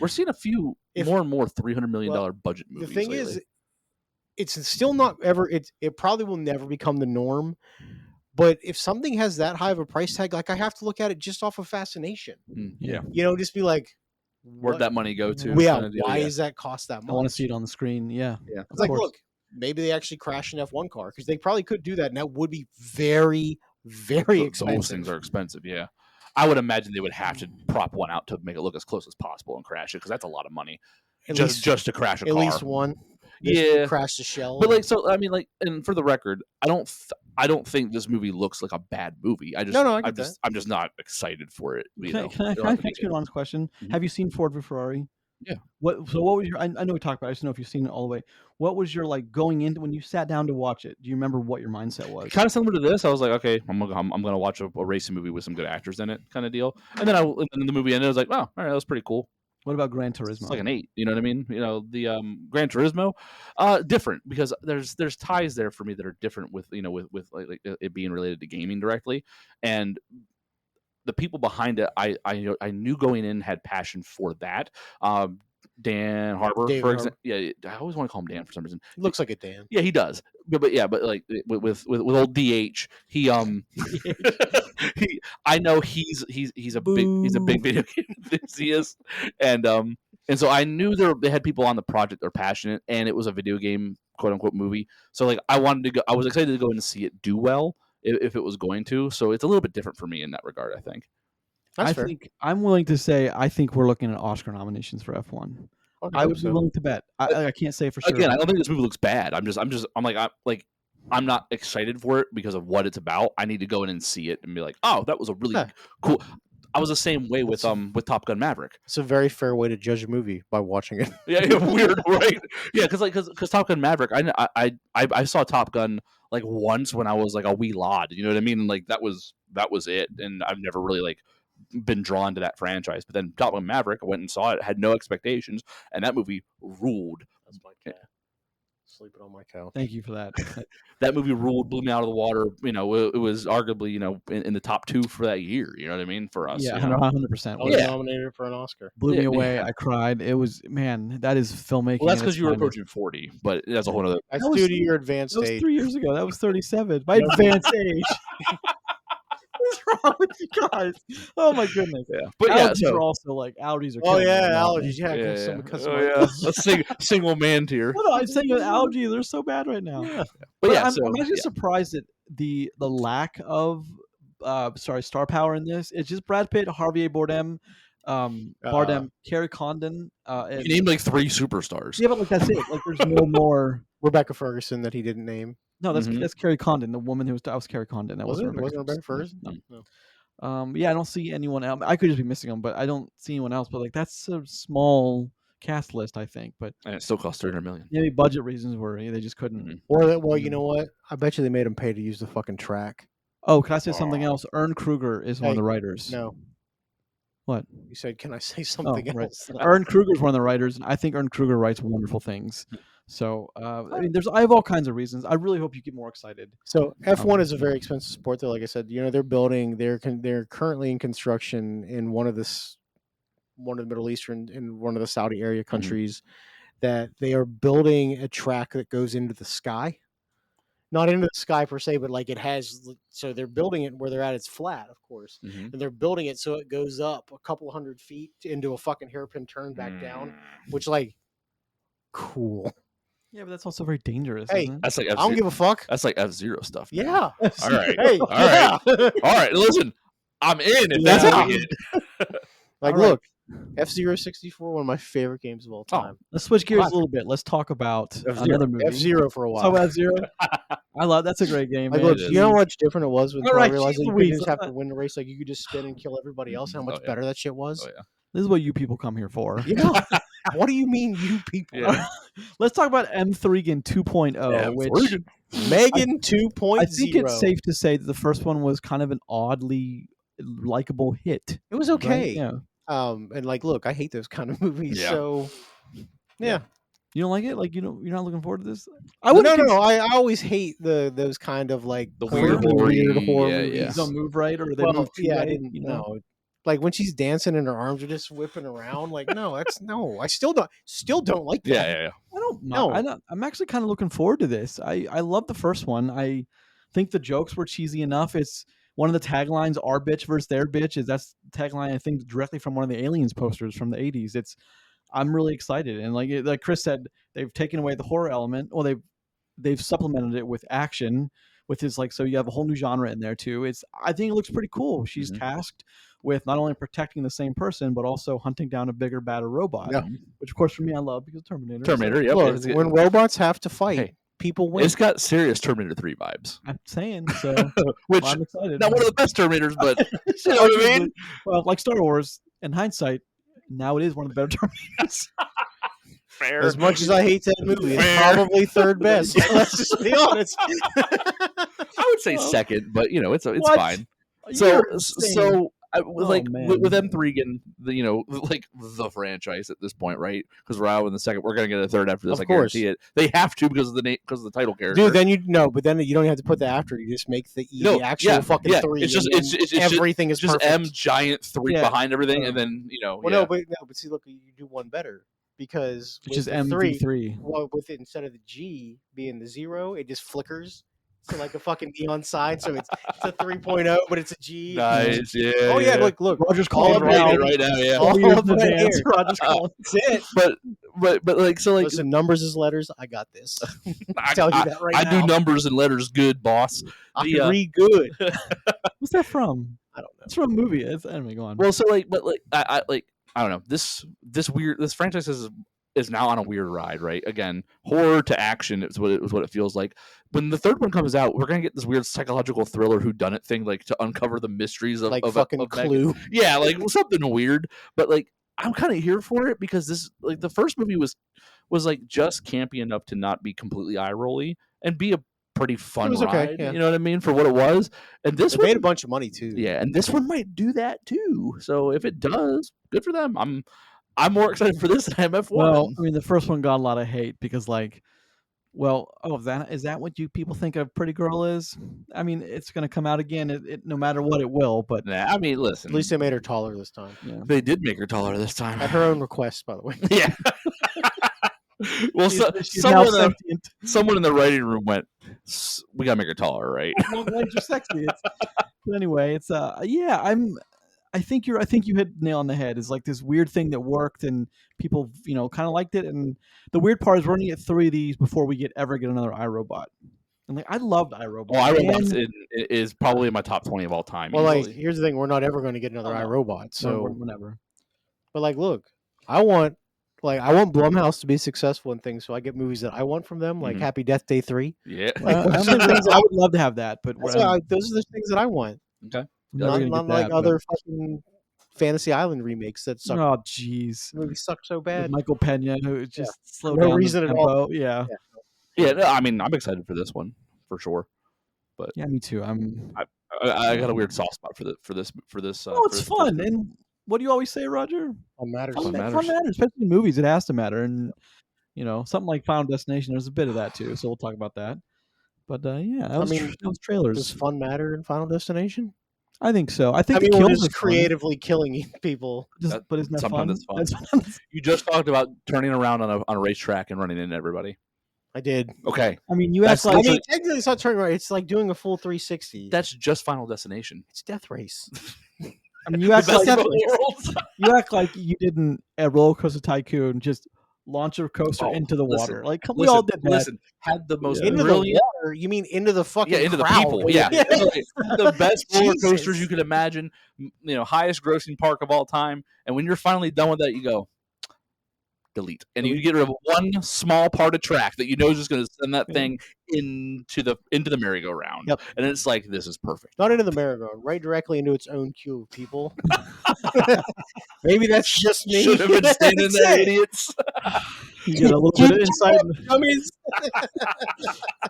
We're seeing a few more and more $300 million budget movies. The thing lately. is, it's still not ever. It probably will never become the norm. But if something has that high of a price tag, like I have to look at it just off of fascination. Yeah. Just be like, where'd that money go to? Yeah, why is that cost that much? I want to see it on the screen. Yeah. It's like, look, maybe they actually crash an F1 car because they probably could do that, and that would be very, very expensive. Those things are expensive, yeah. I would imagine they would have to prop one out to make it look as close as possible and crash it because that's a lot of money just to crash a car. At least one. Crash the shell. But and for the record, I don't think this movie looks like a bad movie. I'm just not excited for it. Can I ask you an honest question? Have you seen Ford v Ferrari? Yeah. What was your? I know we talked about it. I just don't know if you've seen it all the way. What was your like going into when you sat down to watch it? Do you remember what your mindset was? Kind of similar to this. I was like, okay, I'm gonna watch a racing movie with some good actors in it, kind of deal. And then the movie ended. I was like, oh, all right, that was pretty cool. What about Gran It's Turismo? like an 8. You know what I mean? You know, the Gran Turismo, different because there's ties there for me that are different with with like it being related to gaming directly, and the people behind it, I knew going in had passion for that. Dan Harbour, David for Harbour. example, yeah, I always want to call him Dan for some reason. He looks like a Dan. Yeah, he does. But like with old DH, he I know he's a big video game enthusiast, and so I knew they had people on the project that are passionate, and it was a video game quote unquote movie. So like I was excited to go in and see it do well if it was going to. So it's a little bit different for me in that regard, I think. That's I fair. think I'm willing to say I think we're looking at Oscar nominations for F1. Okay, I would be willing to bet. I can't say for sure. Again, I don't think this movie looks bad. I'm not excited for it because of what it's about. I need to go in and see it and be like, oh, that was a really cool. I was the same way with Top Gun Maverick. It's a very fair way to judge a movie by watching it. Yeah, weird, right? Yeah, because Top Gun Maverick, I saw Top Gun like once when I was like a wee lad. You know what I mean? And, like that was it, and I've never really like been drawn to that franchise. But then Top Gun Maverick, I went and saw it, had no expectations, and that movie ruled. That's my cat sleeping on my couch. Thank you for that. That movie ruled, blew me out of the water. You know, it was arguably in the top 2 for that year. You know what I mean? For us, Yeah, you know? 100%. I was nominated for an Oscar. Blew me away. I cried. It was that is filmmaking. Well, that's because you were approaching 40, but that's a whole other. That's due to your advanced That was age. 3 years ago. That was 37. My advanced age. What's wrong with you guys? Oh my goodness. Yeah, but yeah, allergies are also like allergies are. Oh killing yeah, me now. allergies. Yeah, because a single man tier. No, I'm saying allergies. They're so bad right now. Yeah. But yeah, I'm actually surprised at the lack of star power in this. It's just Brad Pitt, Javier Bardem, Carrie Condon. You named like 3 superstars. Yeah, but like that's it. Like there's no more. Rebecca Ferguson that he didn't name. No, that's Carrie Condon, the woman who was Carrie Condon. That wasn't Rebecca Ferguson. No. Yeah, I don't see anyone else. I could just be missing them, but I don't see anyone else. But like that's a small cast list, I think. But and it still cost $300 million. Maybe budget reasons were they just couldn't. Well, you know what? I bet you they made him pay to use the fucking track. Oh, can I say something else? Ern Kruger is one of the writers. No. What? You said, can I say something else? Right. Ern Kruger is one of the writers, and I think Ern Kruger writes wonderful things. So, I mean, I have all kinds of reasons. I really hope you get more excited. So F1 is a very expensive sport, though. Like I said, they're currently in construction in one of the Middle Eastern, in one of the Saudi area countries, that they are building a track that goes into the sky. Not into the sky per se, but like it has. So they're building it where they're at. It's flat, of course, and they're building it so it goes up a couple hundred feet into a fucking hairpin turn back down, which cool. Yeah, but that's also very dangerous. Hey, isn't it? That's like I don't give a fuck. That's like F-Zero stuff. Man. Yeah. All right. Hey. All right. All right. Listen, I'm in if that's what we get. Look, F-Zero 64, one of my favorite games of all time. Let's switch gears a little bit. Let's talk about another movie. F-Zero for a while. Talk about F-Zero. I love that's a great game. Look, you know how much different it was when I realized that you could just have to win the race. Like you could just spin and kill everybody else. How much better that shit was. Oh yeah. This is what you people come here for. Yeah. What do you mean, you people? Yeah. Let's talk about M3gan 2.0, which Megan 2.0. I think it's safe to say that the first one was kind of an oddly likable hit. It was okay. Right? Yeah. And look, I hate those kind of movies. Yeah. So, yeah. You don't like it? Like you're not looking forward to this? No. I always hate those kind of like the weird horror movies. Yeah. Don't move right, or they move too right. I didn't know. Like when she's dancing and her arms are just whipping around, like I still don't like that. Yeah. I don't know. I'm actually kind of looking forward to this. I love the first one. I think the jokes were cheesy enough. It's one of the taglines, "Our bitch versus their bitch," that's the tagline I think directly from one of the Aliens posters from the 80s. I'm really excited, and like Chris said, they've taken away the horror element. Well, they've supplemented it with action, with his so you have a whole new genre in there too. I think it looks pretty cool. She's tasked with not only protecting the same person, but also hunting down a bigger, badder robot. Yeah. Which, of course, for me, I love because Terminator. Yep. Look, when robots have to fight, people win. It's got serious Terminator 3 vibes. I'm saying so. Which I'm excited. Not one of the best Terminators, but you know what I mean. Well, like Star Wars, in hindsight, Now it is one of the better Terminators. Fair. As much as I hate that movie, it's Fair. probably third best. Let's just be honest. I would say second, but it's What? fine. You're insane. With M3 getting the franchise at this point, right? Because we're out in the second, we're gonna get a third after this. Of I guarantee course. it. They have to because of the name, because of the title character. Dude, then you don't have to put the after. You just make the actual fucking 3. It's just everything is just perfect. M giant 3 behind everything, and then But see, look, you do one better because Which is with the 3, MV3. well, with it, instead of the G being the 0, it just flickers to like a fucking neon sign. So it's a 3.0, but it's a G. Nice, yeah. Oh yeah, look, Roger's all calling up right now, yeah. All all years up in right advance. here. Roger's calling. That's it. But Listen, numbers is letters. I got this. I tell you that right I now. do numbers and letters good, boss. I can read good. What's that from? I don't know. It's from a movie. Anyway, go on. Well, so I don't know. This franchise is now on a weird ride, right? Again, horror to action is what it feels like. When the third one comes out, we're gonna get this weird psychological thriller whodunit thing, like to uncover the mysteries of fucking of Clue. Yeah, like something weird. But I'm kind of here for it because this the first movie was just campy enough to not be completely eye rolly and be a pretty fun ride. Okay, yeah. You know what I mean, for what it was. And this one made a bunch of money too. Yeah, and this one might do that too. So if it does, good for them. I'm more excited for this than I am F1. Well, I mean, the first one got a lot of hate because, is that what you people think a pretty girl is? I mean, it's going to come out again, no matter what it will. But nah, I mean, listen. At least they made her taller this time. yeah. They did make her taller this time. At her own request, by the way. Yeah. Well, She's now someone sentient. someone in the writing room went, "We gotta make her taller, right?" Long legs are sexy. But anyway, it's I think you hit the nail on the head. It's like this weird thing that worked and people kind of liked it. And the weird part is we're gonna get 3 of these before we ever get another iRobot. And I loved iRobot. Well, iRobot is probably in my top 20 of all time. Well, easily. here's the thing: we're not ever going to get another iRobot. So whenever. But look, I want Blumhouse to be successful in things, so I get movies that I want from them, like Happy Death Day 3. Yeah, those are things I would love to have that, but those are the things that I want. Okay, not like other fucking Fantasy Island remakes that suck. Oh, jeez, the movie sucked so bad. With Michael Pena, who just slowed no down reason the at tempo. all. Yeah. No, I mean, I'm excited for this one for sure. But yeah, me too. I got a weird soft spot for this. Oh, it's fun. And what do you always say, Roger? Fun matters. Fun matters, especially in movies. It has to matter. And something like Final Destination, there's a bit of that too. So we'll talk about that. But yeah, that was trailers. Does fun matter in Final Destination? I think so. I think we're just creatively killing people. But isn't that sometimes fun? It's fun. You just talked about turning around on a racetrack and running into everybody. I did. Okay. I mean, technically it's not turning right. It's like doing a full 360. That's just Final Destination. It's Death Race. I mean, you act like you didn't at Roller Coaster Tycoon just launch a coaster into the water. We all did that. Listen, had the most into brilliant... the water. You mean into the fucking into crowd. the people. Yeah, the best roller coasters you could imagine. Highest grossing park of all time. And when you're finally done with that, you go delete, and you get rid of one small part of track that you know is just going to send that thing into the merry-go-round. Yep. And it's like, this is perfect. Not into the merry-go-round, right directly into its own queue of people. Maybe that's just me. Should have been standing there, idiots. You get a little bit of insight.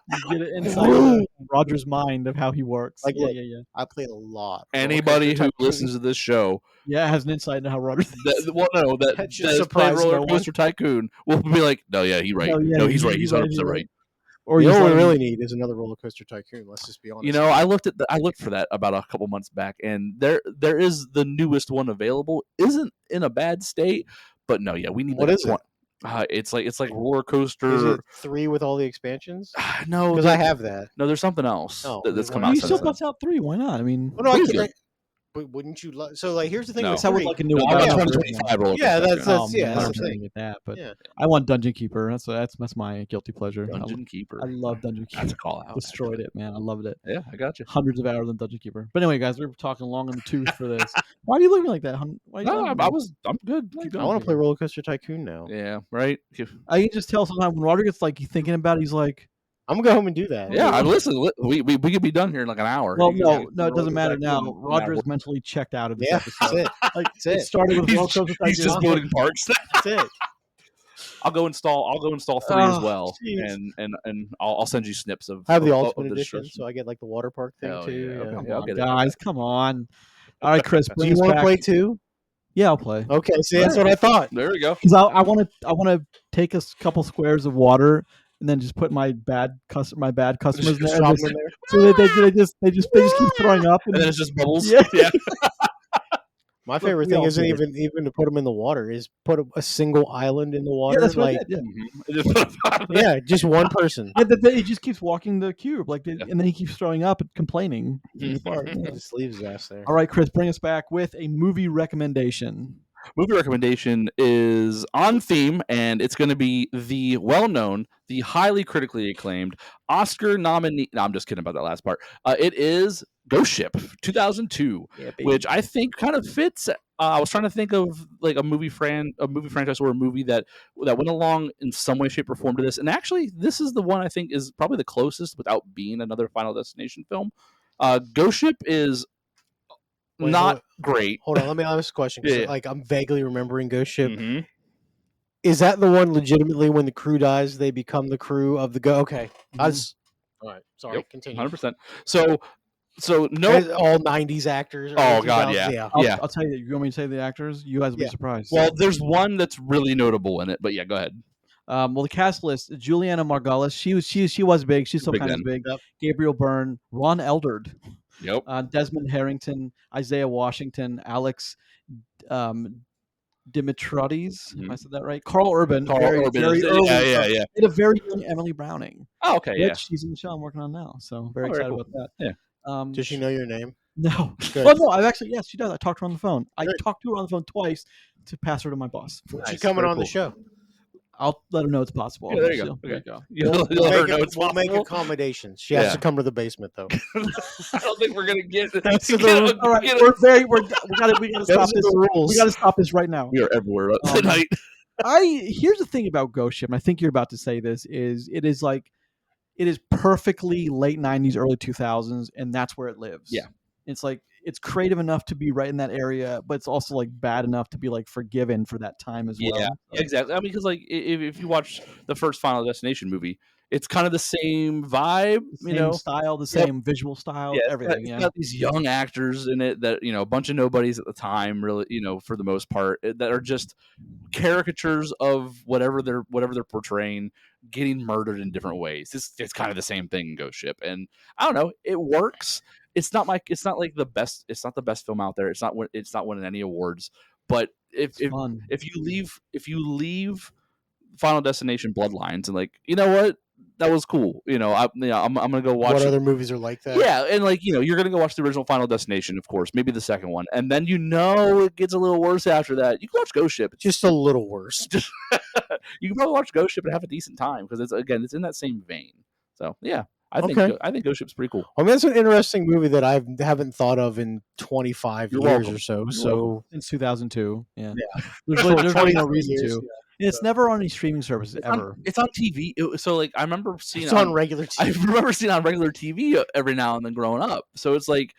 You get an insight into Roger's mind of how he works. Yeah. I played a lot. Anybody who listens to this show, has an insight into how Roger thinks. That has played Roller Coaster Tycoon will be like, no, yeah, he's right. No, he's right. He's 100% right. Or what we really need is another Roller Coaster Tycoon. Let's just be honest. I looked for that about a couple months back, and there is the newest one available. Isn't in a bad state, but no, yeah, we need. What is it? It's like Roller Coaster. Is it 3 with all the expansions? No, because I have that. No, there's something else that's come out. You still bust out 3. Why not? I mean, but wouldn't you? So here's the thing. No. With I would like a new. I want 2025 Roller Coaster. Yeah, that's the thing with that. But I want Dungeon Keeper. That's my guilty pleasure. Dungeon Keeper. I love Dungeon Keeper. That's a call out. Destroyed it, man. I loved it. Yeah, I got you. Hundreds of hours on Dungeon Keeper. But anyway, guys, we're talking long in the tooth for this. Why are you looking like that? I'm good. I want to play Roller Coaster Tycoon now. Yeah, right. I can just tell sometimes when Roger gets thinking about it, he's like, I'm gonna go home and do that. Yeah, listen, we could be done here in like an hour. Well, You no, it doesn't matter now. Roger is hour. mentally checked out of this Yeah, episode. that's it. Like That's it it. started with He's, Roll Coaster he's just Tycoon. building parks. That's it. I'll go install 3 as well, and I'll send you snips of. I have the of ultimate the edition, destruction. so I get like the water park thing Hell too. yeah, okay. Come I'll on, get it. guys, come on. All right, Chris, Do bring you us want to back. play too? Yeah, I'll play. Okay, see, that's what I thought. There we go. Because I want to take a couple squares of water and then just put my bad customers in there, Drop and them in there. so they just keep throwing up, And then it's just bubbles. Yeah. Yeah. My favorite we thing all isn't did even to put them in the water. Is put a single island in the water. yeah, that's what like, I did. yeah, just one person. Yeah, he just keeps walking the cube, and then he keeps throwing up and complaining. Just leaves his ass there. All right, Chris, bring us back with a movie recommendation. Movie recommendation is on theme, and it's going to be the well-known, the highly critically acclaimed Oscar nominee. No, I'm just kidding about that last part. It is Ghost Ship 2002, which I think kind of fits. I was trying to think of like a movie franchise or a movie that went along in some way, shape, or form to this. And actually, this is the one I think is probably the closest without being another Final Destination film. Ghost Ship is not great. Hold on, let me ask a question. 'Cause, Yeah. like, I'm vaguely remembering Ghost Ship. Mm-hmm. Is that the one legitimately when the crew dies, they become the crew of the go? Okay, all right. Sorry, Yep, continue. 100%. So no. As all '90s actors. Oh, early God, 2000s, yeah. I'll tell you. You want me to say the actors? You guys will Yeah. be surprised. Well, there's one that's really notable in it, but yeah, go ahead. Well, the cast list: Juliana Margulies. She was big. She's still Big kind of then. big. Yep. Gabriel Byrne, Ron Eldard, Yep. Desmond Harrington, Isaiah Washington, Alex Dimitriades. If I said that right. Carl Urban. Very early. Yeah. And a very young Emily Browning. Oh, okay, yeah. Which she's in the show I'm working on now. So very very excited cool. about that. Yeah. Does she know your name? No. Good. Well, no. I've actually yes, she does. I talked to her on the phone. I Good. talked to her on the phone twice to pass her to my boss. She's coming very on the cool. show. I'll let her know it's possible. Yeah, there you go. There you go. You'll We'll let her make, know it's we'll make possible. accommodations. She has Yeah. to come to the basement though. I don't think we're gonna get. All right, we gotta stop this. the rules. We gotta stop this right now. We are everywhere tonight. Here's the thing about Ghost Ship, and I think you're about to say this, is it is perfectly late 90s, early 2000s, and that's where it lives. Yeah. It's like it's creative enough to be right in that area, but it's also like bad enough to be like forgiven for that time as well. Yeah, exactly. I mean, because like if you watch the first Final Destination movie, it's kind of the same vibe, Same style, the same visual style, everything. It's got these young actors in it that a bunch of nobodies at the time, really, for the most part, that are just caricatures of whatever they're portraying, getting murdered in different ways. It's kind of the same thing in Ghost Ship, and I don't know, it works. It's not like the best. It's not the best film out there. It's not winning any awards. But if you leave Final Destination Bloodlines and like, you know what, that was cool. I'm gonna go watch. What other movies are like that? Yeah, and like you're gonna go watch the original Final Destination, of course, maybe the second one, and then it gets a little worse after that. You can watch Ghost Ship. It's Just a little worse. you can probably watch Ghost Ship and have a decent time because it's in that same vein. So yeah. I think Ghost Ship's pretty cool. I mean, that's an interesting movie that I haven't thought of in 25 You're years welcome. or so. So since 2002, yeah. There's really no reason years, to. And it's never on any streaming services ever. It's on TV. So like I remember seeing It's on regular TV. I remember seeing on regular TV every now and then growing up. So it's like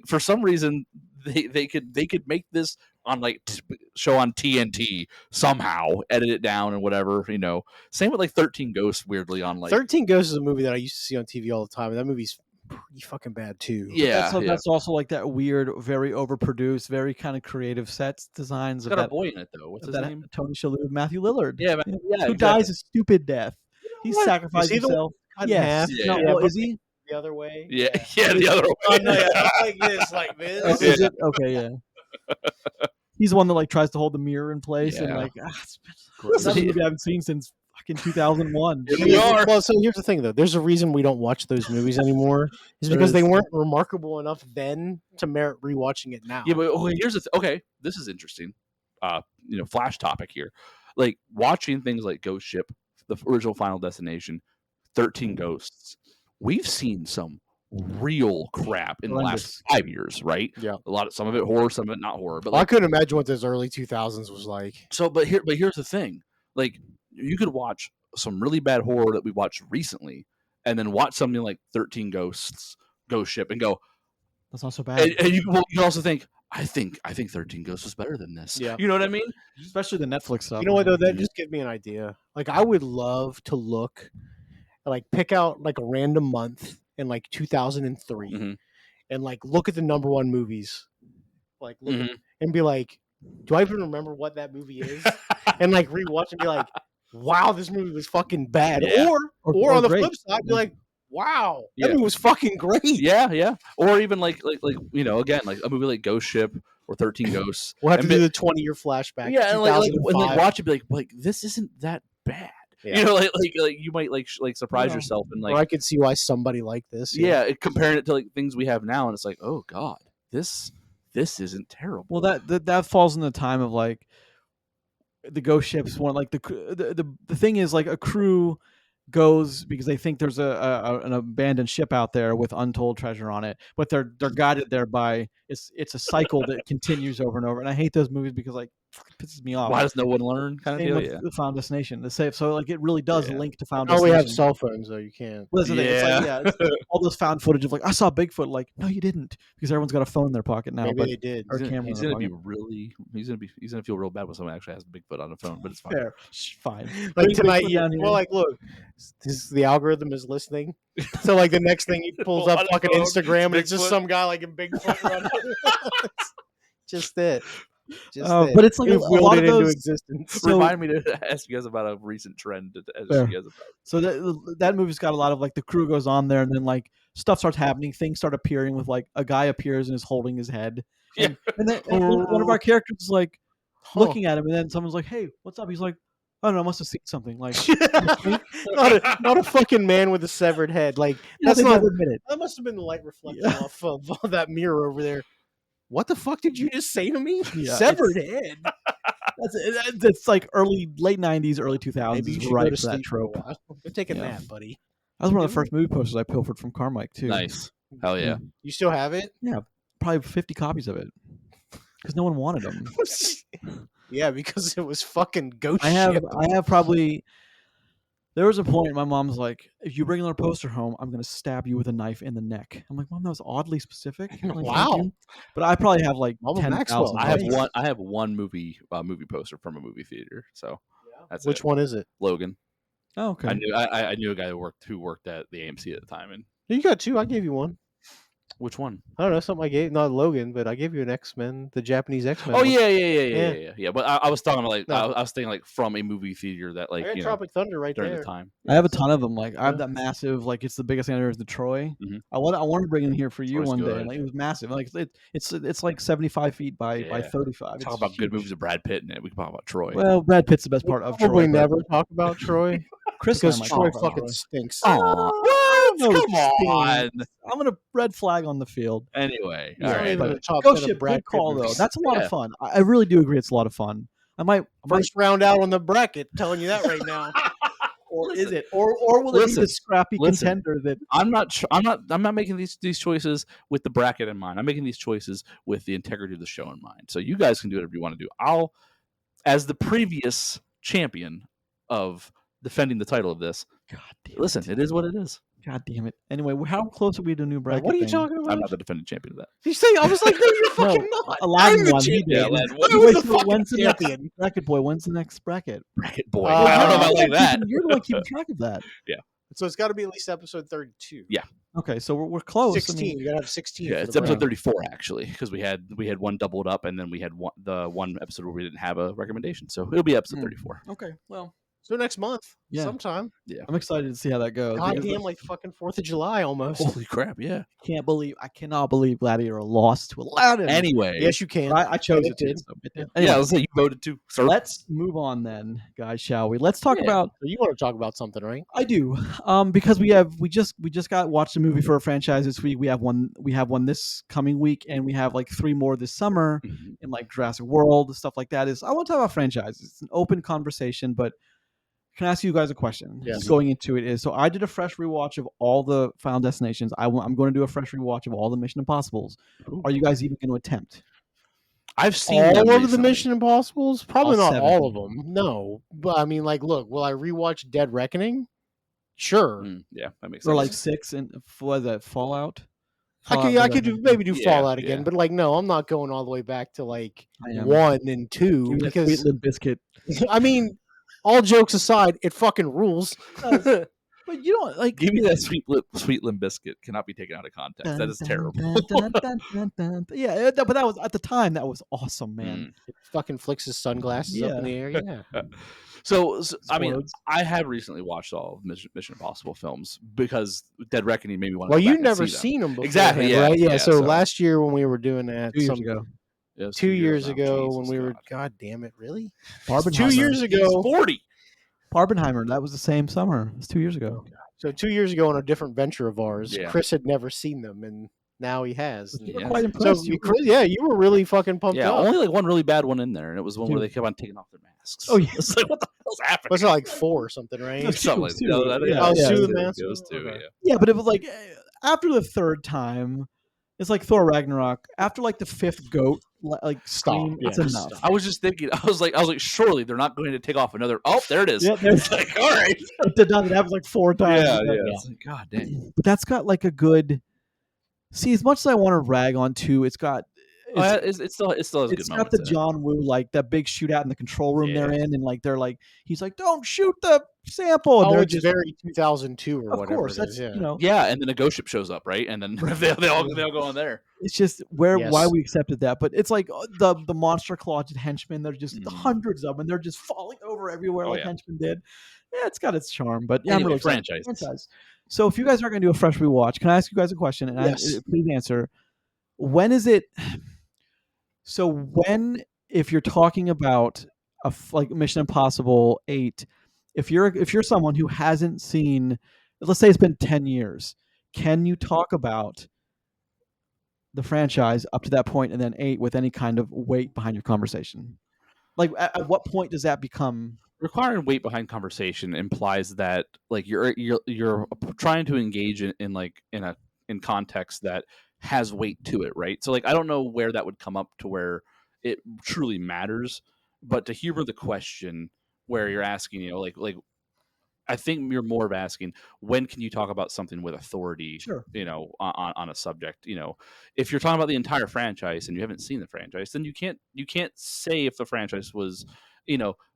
for some reason they could make this on like show on TNT somehow, edit it down and whatever, Same with like 13 Ghosts, weirdly on like 13 Ghosts is a movie that I used to see on TV all the time, and that movie's pretty fucking bad too. Yeah, that's also like that weird, very overproduced, very kind of creative sets designs. It's got a boy in it though. What's his name? Tony Shalhoub, Matthew Lillard. Yeah, who dies a stupid death. He sacrificed himself. Yes. Yeah. Well, is he? The other way? Yeah, the other way. Oh, no, yeah, not like this, like this. Oh, is it? Okay, yeah. He's the one that like tries to hold the mirror in place and like it's a movie I haven't seen since fucking 2001. Well, so here's the thing though. There's a reason we don't watch those movies anymore. Is because they weren't remarkable enough then to merit rewatching it now. Yeah, but here's the okay. This is interesting. Flash topic here. Like watching things like Ghost Ship, the original Final Destination, 13 Ghosts. We've seen some real crap in the last 5 years, right? Yeah, some of it horror, some of it not horror. But I couldn't imagine what those early 2000s was like. So, but here's the thing: like you could watch some really bad horror that we watched recently, and then watch something like 13 Ghosts, Ghost Ship, and go, That's not so bad. and you can also think, I think 13 Ghosts was better than this. Yeah. You know what I mean? Especially the Netflix stuff. You know what though? That just gives me an idea. Like I would love to look, like pick out like a random month in like 2003, Mhm. and like look at the #1 movies, like look Mhm. and be like, do I even remember what that movie is? And like rewatch and be like, wow, this movie was fucking bad. Yeah. Or on the great. flip side, be like, wow, Yeah. that movie was fucking great. Yeah. Or even like again, like a movie like Ghost Ship or 13 Ghosts. We'll have to And do the 20-year flashback. Yeah, and like 2005. watch it, be like this isn't that bad. Yeah. You know, like you might like surprise yourself and or I could see why somebody liked this. comparing it to like things we have now, and it's like, oh god, this isn't terrible. Well, that falls in the time of like the ghost ships. One like the thing is like a crew goes because they think there's an abandoned ship out there with untold treasure on it, but they're guided there by it's a cycle that continues over and over. And I hate those movies because like it pisses me off. Why does no one learn? Kind of Same deal. with Yeah. the Found Destination. The same, so like it really does link to Found Oh, we Destination. have cell phones though. You can't. Well, that's the thing. It's like, Yeah. it's like all this found footage of like I saw Bigfoot. Like no, you didn't, because everyone's got a phone in their pocket now. Maybe but they did. or He's camera. gonna, he's in their gonna be pocket. really. He's gonna feel real bad when someone actually has Bigfoot on the phone. But it's fine. Fair, fine. Like Bring tonight, Bigfoot down here. well, like look, the algorithm is listening. So like the next thing he pulls up On his fucking phone, Instagram, and it's just Bigfoot. some guy like in Bigfoot running. Just it. Just it. But it's like We've a willed lot it of into those. existence. So- Remind me to ask you guys about a recent trend to ask Fair. you guys about. So that movie's got a lot of like the crew goes on there, and then like stuff starts happening. Things start appearing with like a guy appears and is holding his head. And then one of our characters is like looking at him, and then someone's like, "Hey, what's up?" He's like, "I don't know, I must have seen something." Like, not a fucking man with a severed head. Like that's that's not. never admit it. That must have been the light reflecting off of that mirror over there. What the fuck did you just say to me? Yeah, Severed head. It's like late '90s, early 2000s. Maybe you is should right go to for that sleep for a trope. while. Go take a Yeah. nap, buddy. That was one of the first movie posters I pilfered from Carmike too. Nice. Hell yeah. You still have it? Probably 50 copies of it because no one wanted them. Yeah, because it was fucking ghost I have ship. probably. There was a point my mom's like, "If you bring another poster home, I'm gonna stab you with a knife in the neck." I'm like, "Mom, that was oddly specific." Like, thank Wow. you. But I probably have like Mama 10,000. Maxwell. I have Nice. one movie poster from a movie theater. So that's Which it. one is it? Logan. Oh, okay. I knew a guy who worked at the AMC at the time. And You got two. I gave you one. which one? I don't know, something I gave, not Logan, but I gave you an X-Men, the Japanese X-Men. Oh one. yeah. But I was talking about like No. I was thinking like from a movie theater that I like got Tropic Thunder right during there. the time. I have a ton of them. Like I have that massive, like it's the biggest thing there is the Troy. Mhm. I wanted to bring it in here for you Troy's one day. good. Like it was massive. Like it's like 75 feet by Yeah. 35. Talk It's about good huge. movies with Brad Pitt in it. We can talk about Troy. Well, Brad Pitt's the best part of Probably Troy. but never talk about Troy Chris and I because might Troy talk about fucking Troy. stinks. Aw, No, come it on. I'm gonna red flag on the field. Anyway, He's all not right. even in but the top Go 10 of ship, Brad good call Pitt though. movies. That's a lot Yeah. of fun. I really do agree. It's a lot of fun. I might First round out on the bracket. Telling you that right now. or Listen. is it? Or will it be Listen. the scrappy Listen. contender that I'm not making these choices with the bracket in mind. I'm making these choices with the integrity of the show in mind. So you guys can do whatever you want to do. I'll, as the previous champion of defending the title of this, God damn listen, it is what it is. God damn it. Anyway, how close are we to a new bracket? What are you thing? talking about? I'm not the defending champion of that. You say I was like, no, you're fucking not. Aladdin I'm the won. He champion. did. Aladdin won. I Wait, was the so fucking when's the next champion. bracket, boy? When's the next bracket? Bracket boy. Uh, I don't know about like that. You're the one keeping track of that. So it's got to be at least episode 32. Yeah. Okay, so we're close. 16. I mean, You got to have 16. Yeah, for it's the episode round. 34 actually, because we had one doubled up, and then we had the one episode where we didn't have a recommendation. So it'll be episode 34. okay, well, So next month. Yeah. Sometime. I'm excited to see how that goes. God because damn, like fucking 4th of July almost. Holy crap! Yeah. I cannot believe Gladiator lost to Aladdin. Anyway, Yes, you can. I chose It it. Too, did. so it did. yeah, Anyway, let's say you voted too. So let's move on then, guys. Shall we? Let's talk Yeah. about. You want to talk about something, right? I do, because we just watched a movie for a franchise this week. We have one this coming week, and we have like 3 more this summer, Mhm. in like Jurassic World stuff like that. I want to talk about franchises. It's an open conversation, but can I ask you guys a question? Yes. Just going into it is so I did a fresh rewatch of all the Final Destinations. I'm going to do a fresh rewatch of all the Mission Impossibles. Ooh. Are you guys even going to attempt? I've seen All them of the recently. Mission Impossibles? Probably All not 7. all of them. No. But I mean, like, look, will I rewatch Dead Reckoning? Sure. Yeah, that makes Or sense. like 6 and was that Fallout? I could maybe do Yeah, Fallout again, yeah. but like no, I'm not going all the way back to like I am. 1 and 2 Give me that because Sweet Limp Biscuit. I mean, all jokes aside, it fucking rules. But you don't like. Give me that sweet limb biscuit. Cannot be taken out of context. That is terrible. Yeah, but that was at the time. That was awesome, man. It fucking flicks his sunglasses up in the air. Yeah. So I mean, Explodes. I have recently watched all of Mission Impossible films because Dead Reckoning made me want to. Well, go you back and never see them. seen them before, Exactly, yeah, right? Yeah. yeah, So so- last year when we were doing that, 2 years ago. It was 2 years now. ago when Jesus we were, God. God damn it, really? Barbenheimer. 2 years He's ago. 40. Barbenheimer. That was the same summer. It was 2 years ago. So 2 years ago on a different venture of ours, Yeah. Chris had never seen them, and now he has. You were Yes. quite So impressed. Chris, yeah, you were really fucking pumped Yeah, up. only like one really bad one in there, and it was the one where Dude. they kept on taking off their masks. Oh, yeah. It's like, what the hell's happening? Was it like 4 or something, right? It was Something like two, that. I think yeah, it was yeah. two. the mask It was one? 2, Okay. yeah. Yeah, but it was like after the third time, it's like Thor Ragnarok. After like the 5th goat, like scream, Yeah, it's just enough. stop. I was just thinking. I was like, surely they're not going to take off another. Oh, there it is. Yeah, there's It's like, all right. it did not happen like 4 times. Yeah. yeah. It's like, God dang. But that's got like a good. See, as much as I want to rag on 2, it's got. It still has good It's got moments. the in it. John Woo, like that big shootout in the control room they're Yeah. in, and like they're like, he's like, "Don't shoot the sample." And Oh, they're it's just, very 2002 or of whatever course, it that's is. Yeah. you know, Yeah, and then a ghost ship shows up, right? And then they all go on there. it's just why Yes. we accepted that. But it's like the monster clawed henchmen. They're just the Mhm. hundreds of them. They're just falling over everywhere Oh, like yeah. henchmen did. Yeah, it's got its charm. But yeah, Anyway, I'm really excited. franchise. So if you guys are going to do a fresh rewatch, can I ask you guys a question? And Yes. please answer. When is it? So when, if you're talking about like Mission Impossible 8, if you're someone who hasn't seen, let's say it's been 10 years, can you talk about the franchise up to that point and then 8 with any kind of weight behind your conversation? Like at what point does that become? Requiring weight behind conversation implies that like you're trying to engage in context that has weight to it, right? So like I don't know where that would come up to where it truly matters, but to humor the question where you're asking, like I think you're more of asking when can you talk about something with authority, Sure. on a subject. If you're talking about the entire franchise and you haven't seen the franchise, then you can't say if the franchise was,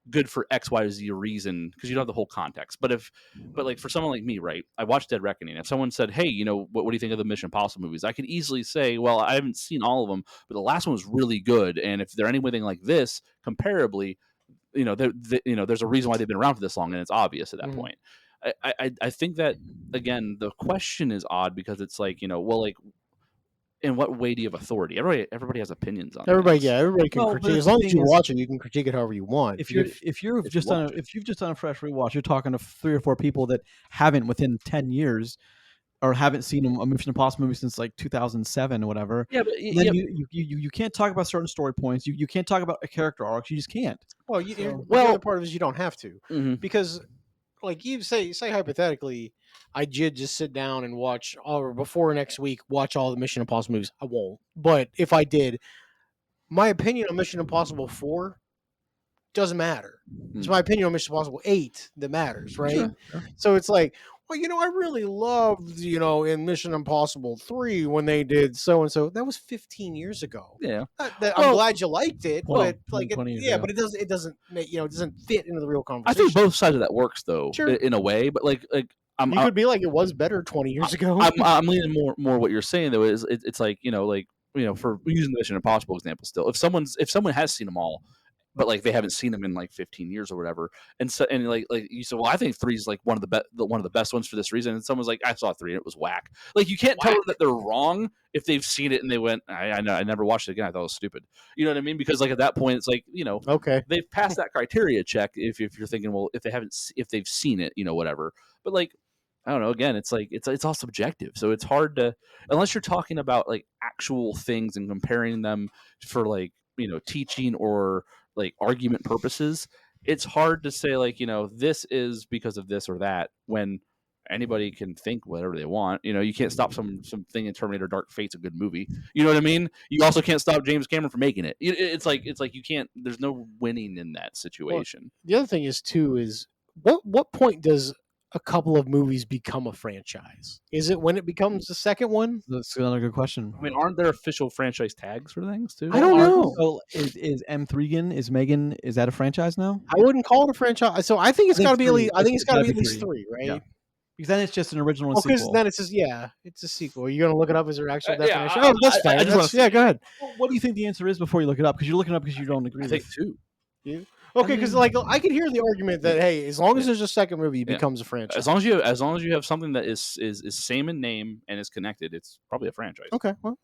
good for X, Y, or Z reason because you don't have the whole context. But like for someone like me, right? I watched Dead Reckoning. If someone said, "Hey, what do you think of the Mission Impossible movies?" I could easily say, "Well, I haven't seen all of them, but the last one was really good, and if they're anything like this, comparably." There's a reason why they've been around for this long, and it's obvious at that point. I think that again, the question is odd because it's like, well, like, in what way do you have authority? Everybody has opinions on Everybody things. can Well, but critique. As the long as thing you is- watch it, you can critique it however you want. If you've if just you done watch it. if you've just done a fresh rewatch, you're talking to 3 or 4 people that haven't within 10 years or haven't seen a Mission Impossible movie since like 2007 or whatever. Yeah, but Then you can't talk about certain story points. You can't talk about a character arcs. You just can't. Well, So- the other part of it is you don't have to Mhm. because, like you say hypothetically, I did just sit down and watch, or before next week, watch all the Mission Impossible movies. I won't, but if I did, my opinion on Mission Impossible 4 doesn't matter. It's my opinion on Mission Impossible 8 that matters, right? Sure. So it's like, well, I really loved, in Mission Impossible 3 when they did so and so. That was 15 years ago. Yeah. I'm Well, glad you liked it, well, but like, 20 years yeah, ago. but it doesn't make, it doesn't fit into the real I conversation. think both sides of that works though, Sure. in a way. But like You could be like, it was better 20 years ago. I'm leaning more what you're saying though is it's like for using the Mission Impossible example still, if someone has seen them all, but like they haven't seen them in like 15 years or whatever, and like you said, well, I think 3 is like one of the best ones for this reason, and someone's like, I saw 3 and it was whack. Like you can't tell them that they're wrong if they've seen it and they went, I never watched it again. I thought it was stupid. You know what I mean? Because like at that point, it's like Okay. they've passed that criteria check. If you're thinking, well, if they've seen it, whatever. But like I don't know. Again, it's like it's all subjective, so it's hard to, unless you're talking about like actual things and comparing them for like teaching or like argument purposes. It's hard to say like this is because of this or that when anybody can think whatever they want. You can't stop something in Terminator Dark Fate's a good movie. You know what I mean? You also can't stop James Cameron from making it. It's like you can't. There's no winning in that situation. The other thing is too is what point does a couple of movies become a franchise? Is it when it becomes the second one? That's another good question. I mean, aren't there official franchise tags for things too? I don't know. So is M3 is Megan, is that a franchise now? I wouldn't call it a franchise. So I think it's I think got to be at three. least. I think it's got to be at gotta be least three. 3, right? Yeah. Because then it's just an original and Because sequel. then it says, it's a sequel. You're gonna look it up as their actual yeah, definition. Oh, that's fine. I just wanna Yeah, go ahead. Well, what do you think the answer is before you look it up? Because you're looking up because you don't agree I think with. 2. Okay, because like I can hear the argument that hey, as long as there's a second movie, it becomes a franchise. As long as you have something that is same in name and is connected, it's probably a franchise. Okay, well,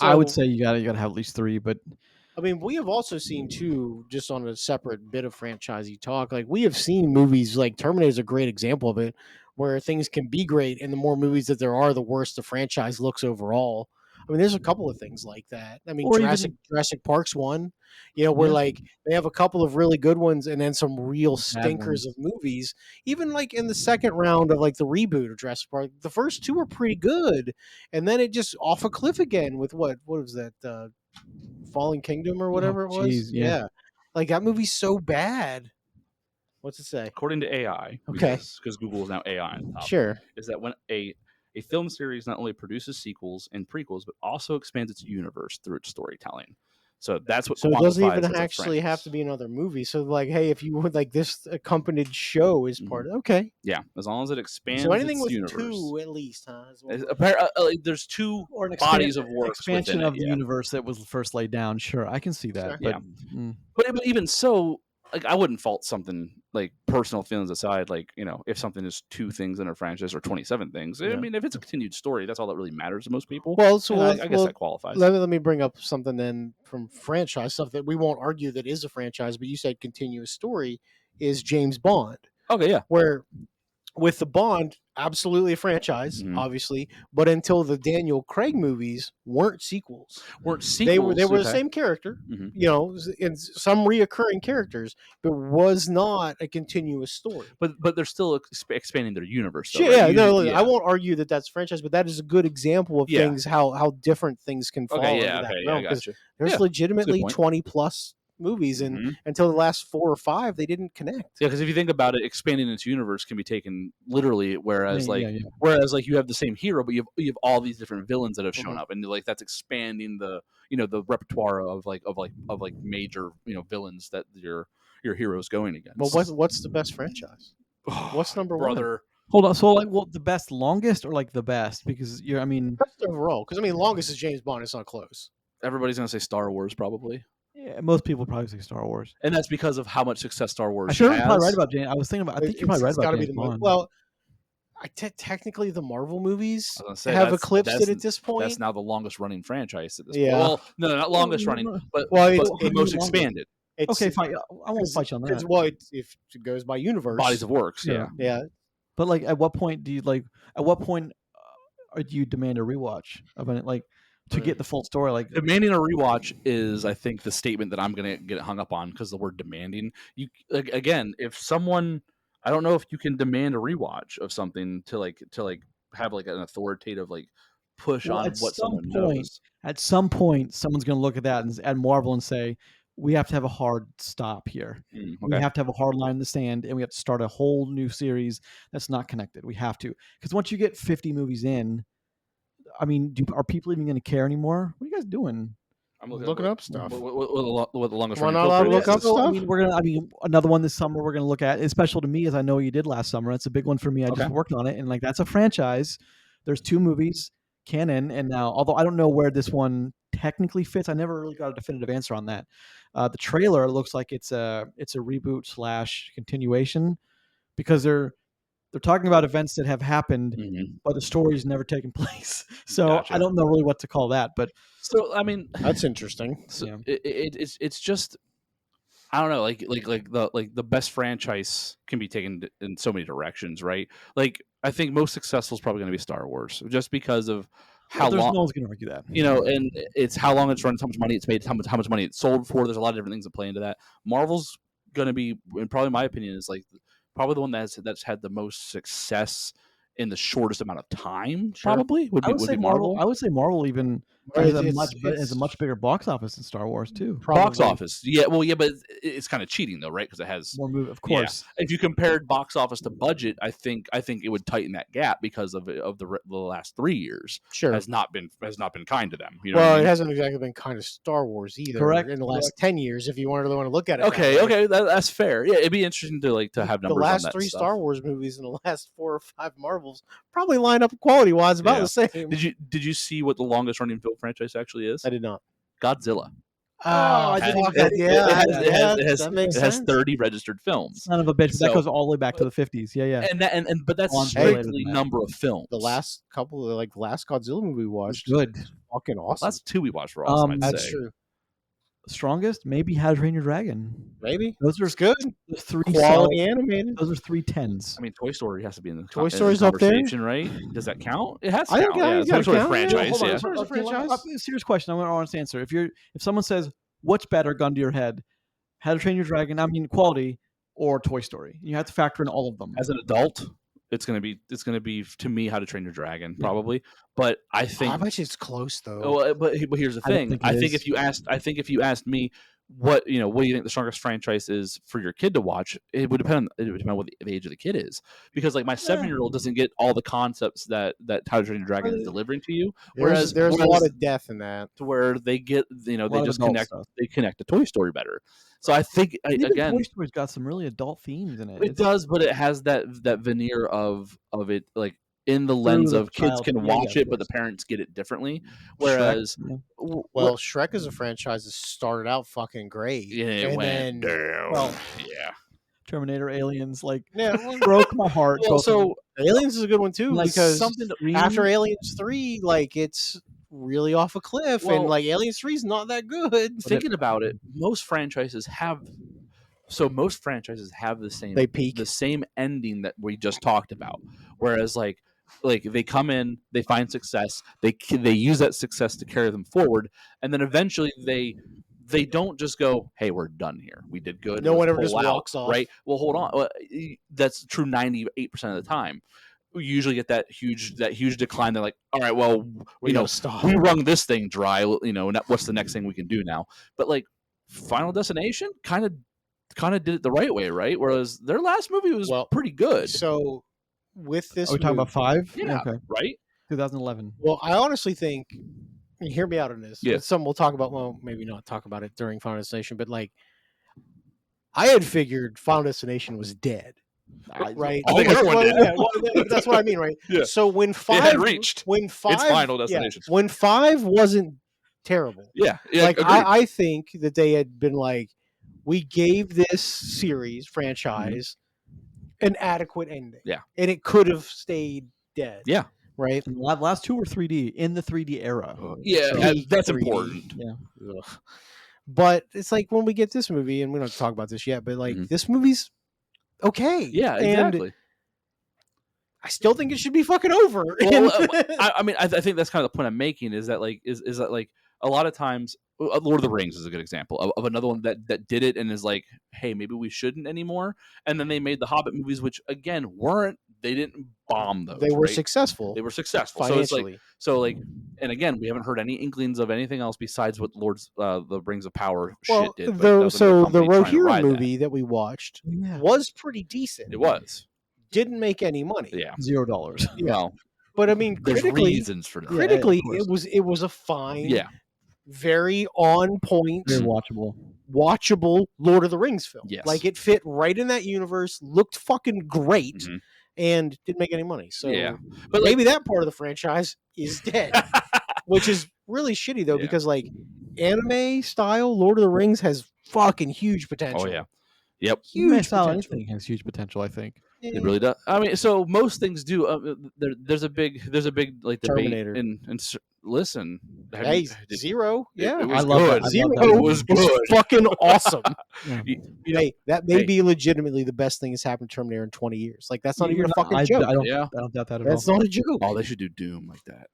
I would say you gotta have at least 3, but I mean, we have also seen too, just on a separate bit of franchisey talk. Like we have seen movies like Terminator is a great example of it, where things can be great, and the more movies that there are, the worse the franchise looks overall. I mean, there's a couple of things like that. I mean, Or Jurassic Park's one, where Yeah. like they have a couple of really good ones, and then some real Bad stinkers ones. of movies. Even like in the second round of like the reboot of Jurassic Park, the first 2 are pretty good, and then it just off a cliff again with what was that? Fallen Kingdom or whatever it was. Jeez, yeah. Like that movie's so bad. What's it say? According to AI, Okay. because Google is now AI on top, Sure. is that when a film series not only produces sequels and prequels, but also expands its universe through its storytelling. So that's what. So it doesn't qualifies even as a actually have franchise. to be another movie. So like, hey, if you would like this accompanied show is part of okay. Yeah, as long as it expands So anything its with universe. 2 at least, huh? is what Is- we're- There's 2 or an bodies of works expansion within of it, the yeah. universe that was first laid down. Sure, I can see that. Sure. But Yeah. But even so, like I wouldn't fault something like personal feelings aside. Like if something is 2 things in a franchise or 27 things. I Yeah. mean, if it's a continued story, that's all that really matters to most people. Well, so And I guess that qualifies. let me bring up something then from franchise stuff that we won't argue that is a franchise, but you said continuous story is James Bond. Okay, yeah. Where with the Bond, absolutely a franchise, Mhm. obviously, but until the Daniel Craig movies weren't sequels. Weren't They sequels. were the okay. same character, Mhm. and some reoccurring characters, but was not a continuous story. But they're still expanding their universe. Though, Sure, right? I won't argue that that's franchise, but that is a good example of things how different things can fall into that realm. I Because gotcha. there's Yeah, legitimately point. 20 plus movies, and Mhm. until the last 4 or 5, they didn't connect. Yeah, because if you think about it, expanding its universe can be taken literally. Whereas, Yeah. whereas you have the same hero, but you have all these different villains that have shown Mhm. up, and like that's expanding the the repertoire of major villains that your hero's going against. Well, what's the best franchise? What's number one? brother? Hold on. So like, the best, longest, or like the best? Because Best overall, because longest is James Bond. It's not close. Everybody's gonna say Star Wars probably, yeah, most people probably say Star Wars. and that's because of how much success Star Wars I sure has. you're probably right about James. I was thinking about. I think you're probably right It's about gotta be James the most. Bond. Well, technically the Marvel movies I was gonna say, have that's- eclipsed that's- it at this point. That's now the longest running franchise at this Yeah. point. Well, no, not longest running, but Well, but it's- the most it's- expanded Okay, fine. I won't fight you on that. Well, if it goes by universe, bodies of works. Yeah. Yeah. yeah. But like, at what point do you At what point do you demand a rewatch of it? Like to get the full story? Like Demanding a rewatch is, I think, the statement that I'm gonna get hung up on because the word demanding. You again, if someone, I don't know if you can demand a rewatch of something to have like an authoritative push on at what some someone point, knows. at some point, someone's going to look at that and Marvel and say, we have to have a hard stop here. We Okay. have to have a hard line in the sand, and we have to start a whole new series that's not connected. We have to, because once you get 50 movies in, I mean, are people even going to care anymore? What are you guys doing? I'm Looking up stuff. What the longest Am I running not film allowed to look franchise up is. I stuff? mean, another one this summer we're gonna look at. It's special to me, as I know you did last summer. It's a big one for me. I Okay. just worked on it, and that's a franchise. There's 2 movies, canon, and now, although I don't know where this one technically fits, I never really got a definitive answer on that. The trailer looks like it's a reboot / continuation, because they're talking about events that have happened, Mhm. but the story's never taken place. So Gotcha. I don't know really what to call that, but So I mean, That's interesting. so Yeah. it's just, I don't know, like the best franchise can be taken in so many directions, right? Like I think most successful is probably going to be Star Wars, just because of how no long, one's gonna argue that. and it's how long it's run, how much money it's made, how much money it's sold for. There's a lot of different things that play into that. Marvel's going to be, and probably my opinion is probably the one that's had the most success in the shortest amount of time. Sure. Probably would be I would say Marvel. I would say Marvel even. It has a much bigger box office than Star Wars too. Box office, yeah. Well, yeah, but it's kind of cheating though, right? Because it has more movie, of course. Yeah. If you compared box office to budget, I think it would tighten that gap because of the last 3 years. Sure, has not been kind to them. You know well, what I mean? it hasn't exactly been kind of Star Wars either. Correct. In the last 10 years, if you really want to look at it. Okay, that's fair. Yeah, it'd be interesting to have numbers. The last on that 3 stuff. Star Wars movies and the last 4 or 5 Marvels probably line up quality wise about the same. Did you see what the longest running film franchise actually is? I did not. Godzilla. I didn't even It has 30 registered films. Son of a bitch. That goes all the way back to the 50s. Yeah. But that's strictly number of films. The last couple of last Godzilla movie we watched, good, fucking awesome. Last 2 we watched were awesome. That's true. Strongest, maybe How to Train Your Dragon. Maybe those are good. 3 quality animated. Those are 3 10s. I mean, Toy Story has to be in the Toy Story's up there, right? Does that count? It has to count. Yeah, Toy Story franchise. Yeah. Serious question. I want to answer. If someone says, "What's better?" Gun to your head, How to Train Your Dragon. I mean, quality or Toy Story. You have to factor in all of them. As an adult, it's gonna be to me How to Train Your Dragon probably. But I think I bet you it's close though. Oh, but here's the thing. I think if you asked me what do you think the strongest franchise is for your kid to watch, it would depend on what the age of the kid is. Because like my 7-year-old doesn't get all the concepts that How to Train Your Dragon is delivering to you. There's a lot of death in that. To where they get they just connect to Toy Story better. So I think again Toy Story's got some really adult themes in it. It does, but it has that veneer of it like in the lens of kids can watch it, but the parents get it differently. Whereas, Shrek as a franchise has started out fucking great. Yeah, it went down. Well, Terminator, Aliens, broke my heart. Well, so Aliens is a good one too, because after Aliens 3, it's really off a cliff, and Aliens 3 is not that good. Thinking about it, most franchises have the same ending that we just talked about. Whereas they come in, they find success, they use that success to carry them forward, and then eventually they don't just go, "Hey, we're done here. We did good." No one ever just walks off, right? Well, hold on. That's true 98% of the time. We usually get that huge decline. They're like, "All right, well, we wrung this thing dry. What's the next thing we can do now?" But Final Destination kind of did it the right way, right? Whereas their last movie was pretty good. So with this, are we talking about 5? Yeah, okay. Right. 2011. Well, I honestly think, hear me out on this. Yeah. It's something we'll talk about. Well, maybe not talk about it during Final Destination, but I had figured Final Destination was dead. Right. I think everyone did. That's what I mean, right? Yeah. So when 5 its Final Destination. When 5 wasn't terrible. Yeah. I think that they had been we gave this series franchise an adequate ending. Yeah. And it could have stayed dead. Yeah. Right. And the last 2 were 3D in the 3D era. That's 3D. important. Yeah. Ugh. But it's when we get this movie, and we don't talk about this yet, but this movie's okay. Yeah, exactly. And I still think it should be fucking over. Well, I think that's kind of the point I'm making is that is that a lot of times Lord of the Rings is a good example of another one that did it and is hey, maybe we shouldn't anymore. And then they made the Hobbit movies, which again they didn't bomb those. They were successful. They were successful financially. And again, we haven't heard any inklings of anything else besides what the Rings of Power shit did. The Rohirrim movie that we watched was pretty decent. It was. Didn't make any money. Yeah, $0. Well, but I mean, there's reasons for that. Critically, it was a fine. Yeah. Very on point, very watchable Lord of the Rings film. Yes. It fit right in that universe, looked fucking great, and didn't make any money. So but maybe that part of the franchise is dead, which is really shitty though, because anime style Lord of the Rings has fucking huge potential. Oh yeah, yep. Huge potential. Anything has huge potential, I think. It really does. I mean, so most things do. There's a big debate Terminator. and listen. Hey, Zero. Yeah, it was good. Zero was good. Fucking awesome. Hey, that may be legitimately the best thing that's happened to Terminator in 20 years. That's not even a fucking joke. I don't doubt that at all. That's not a joke. Oh, they should do Doom like that.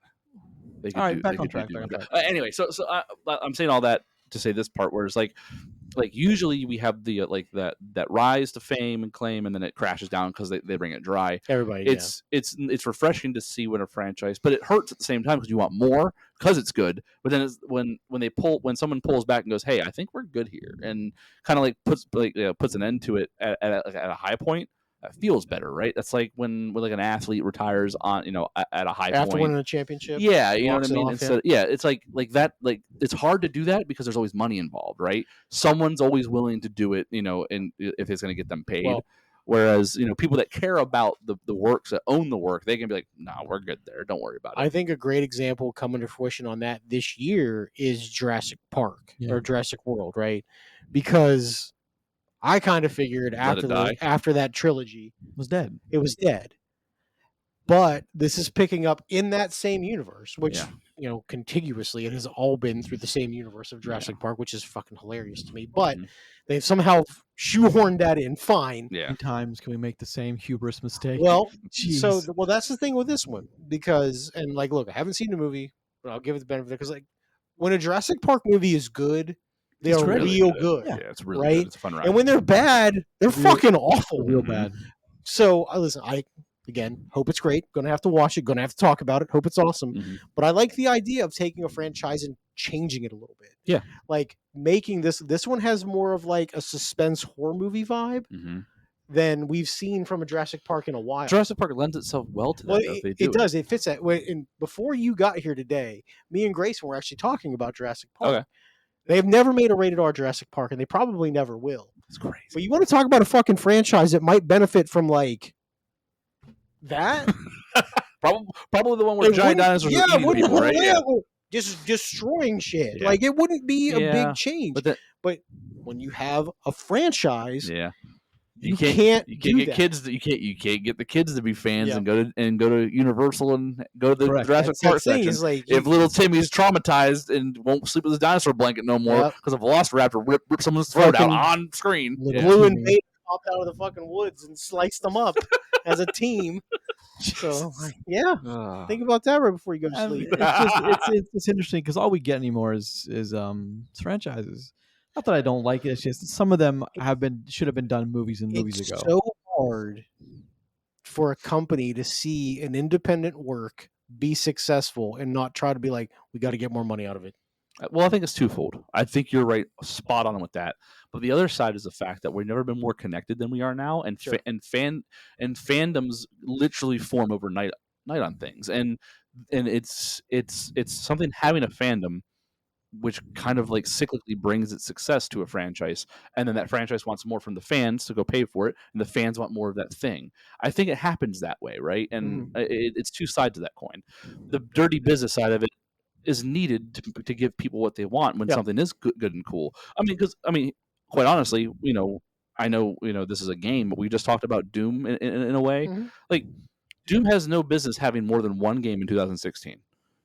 They could all right, back on track. Anyway, so I'm saying all that to say this part where it's like usually we have the like that rise to fame and claim, and then it crashes down because they bring it dry. Everybody, It's refreshing to see when a franchise, but it hurts at the same time because you want more because it's good. But then it's, when someone pulls back and goes, "Hey, I think we're good here," and kind of like puts an end to it at a high point. That feels better, right? That's like when like an athlete retires on at a high after point. winning a championship. Yeah, you know what walks I it mean. off, Instead, it's like that. Like it's hard to do that because there's always money involved, right? Someone's always willing to do it, and if it's going to get them paid. Well, Whereas people that care about the works, that own the work, they can be like, "Nah, we're good there. Don't worry about it." I think a great example coming to fruition on that this year is Jurassic Park or Jurassic World, right? Because I kind of figured after that trilogy It was dead. it was dead. But this is picking up in that same universe, which contiguously it has all been through the same universe of Jurassic Park, which is fucking hilarious to me. But they've somehow shoehorned that in. Fine. Yeah. How many times can we make the same hubris mistake? Well, Jeez. well, that's the thing with this one because, and like, look, I haven't seen the movie, but I'll give it the benefit because, like, when a Jurassic Park movie is good, they are real good. Yeah, it's really good. It's a fun ride. And when they're bad, they're fucking awful, real bad. So, listen, again, hope it's great. Gonna have to watch it. Gonna have to talk about it. Hope it's awesome. But I like the idea of taking a franchise and changing it a little bit. Yeah, like making this one has more of like a suspense horror movie vibe than we've seen from a Jurassic Park in a while. Jurassic Park lends itself well to that. Well, it does. It fits that. And before you got here today, me and Grayson were actually talking about Jurassic Park. Okay. They've never made a rated R Jurassic Park, and they probably never will. It's crazy. But you want to talk about a fucking franchise that might benefit from like that? probably the one where giant dinosaurs are eating people, right? Yeah. Just destroying shit. Yeah. Like it wouldn't be a big change. But when you have a franchise, you can't get kids that you can't get the kids to be fans and go to Universal and go to the Jurassic Park section. Like, if little Timmy's traumatized and won't sleep with his dinosaur blanket no more because a Velociraptor ripped someone's throat out on screen, Blue and Beta popped out of the fucking woods and sliced them up as a team. So think about that right before you go to sleep. It's interesting because all we get anymore is franchises. Not that I don't like it. It's just some of them should have been done movies ago. It's so hard for a company to see an independent work be successful and not try to be like, we got to get more money out of it. Well, I think it's twofold. I think you're right, spot on with that. But the other side is the fact that we've never been more connected than we are now, and fandoms literally form overnight on things, and it's something having a fandom, which kind of like cyclically brings its success to a franchise, and then that franchise wants more from the fans to go pay for it, and the fans want more of that thing. I think it happens that way, right? And it's two sides of that coin. The dirty business side of it is needed to give people what they want when something is good and cool. I mean, quite honestly, I know this is a game, but we just talked about Doom in a way. Like, Doom has no business having more than one game in 2016.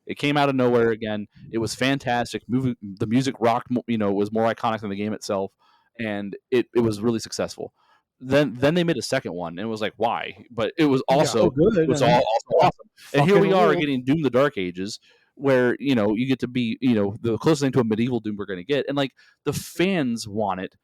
It came out of nowhere again. It was fantastic. The music rocked, was more iconic than the game itself, and it was really successful. Then they made a second one, and it was like, why? But it was also good. It was also awesome. And here we are getting Doom: The Dark Ages, where you get to be the closest thing to a medieval Doom we're going to get, and like the fans want it.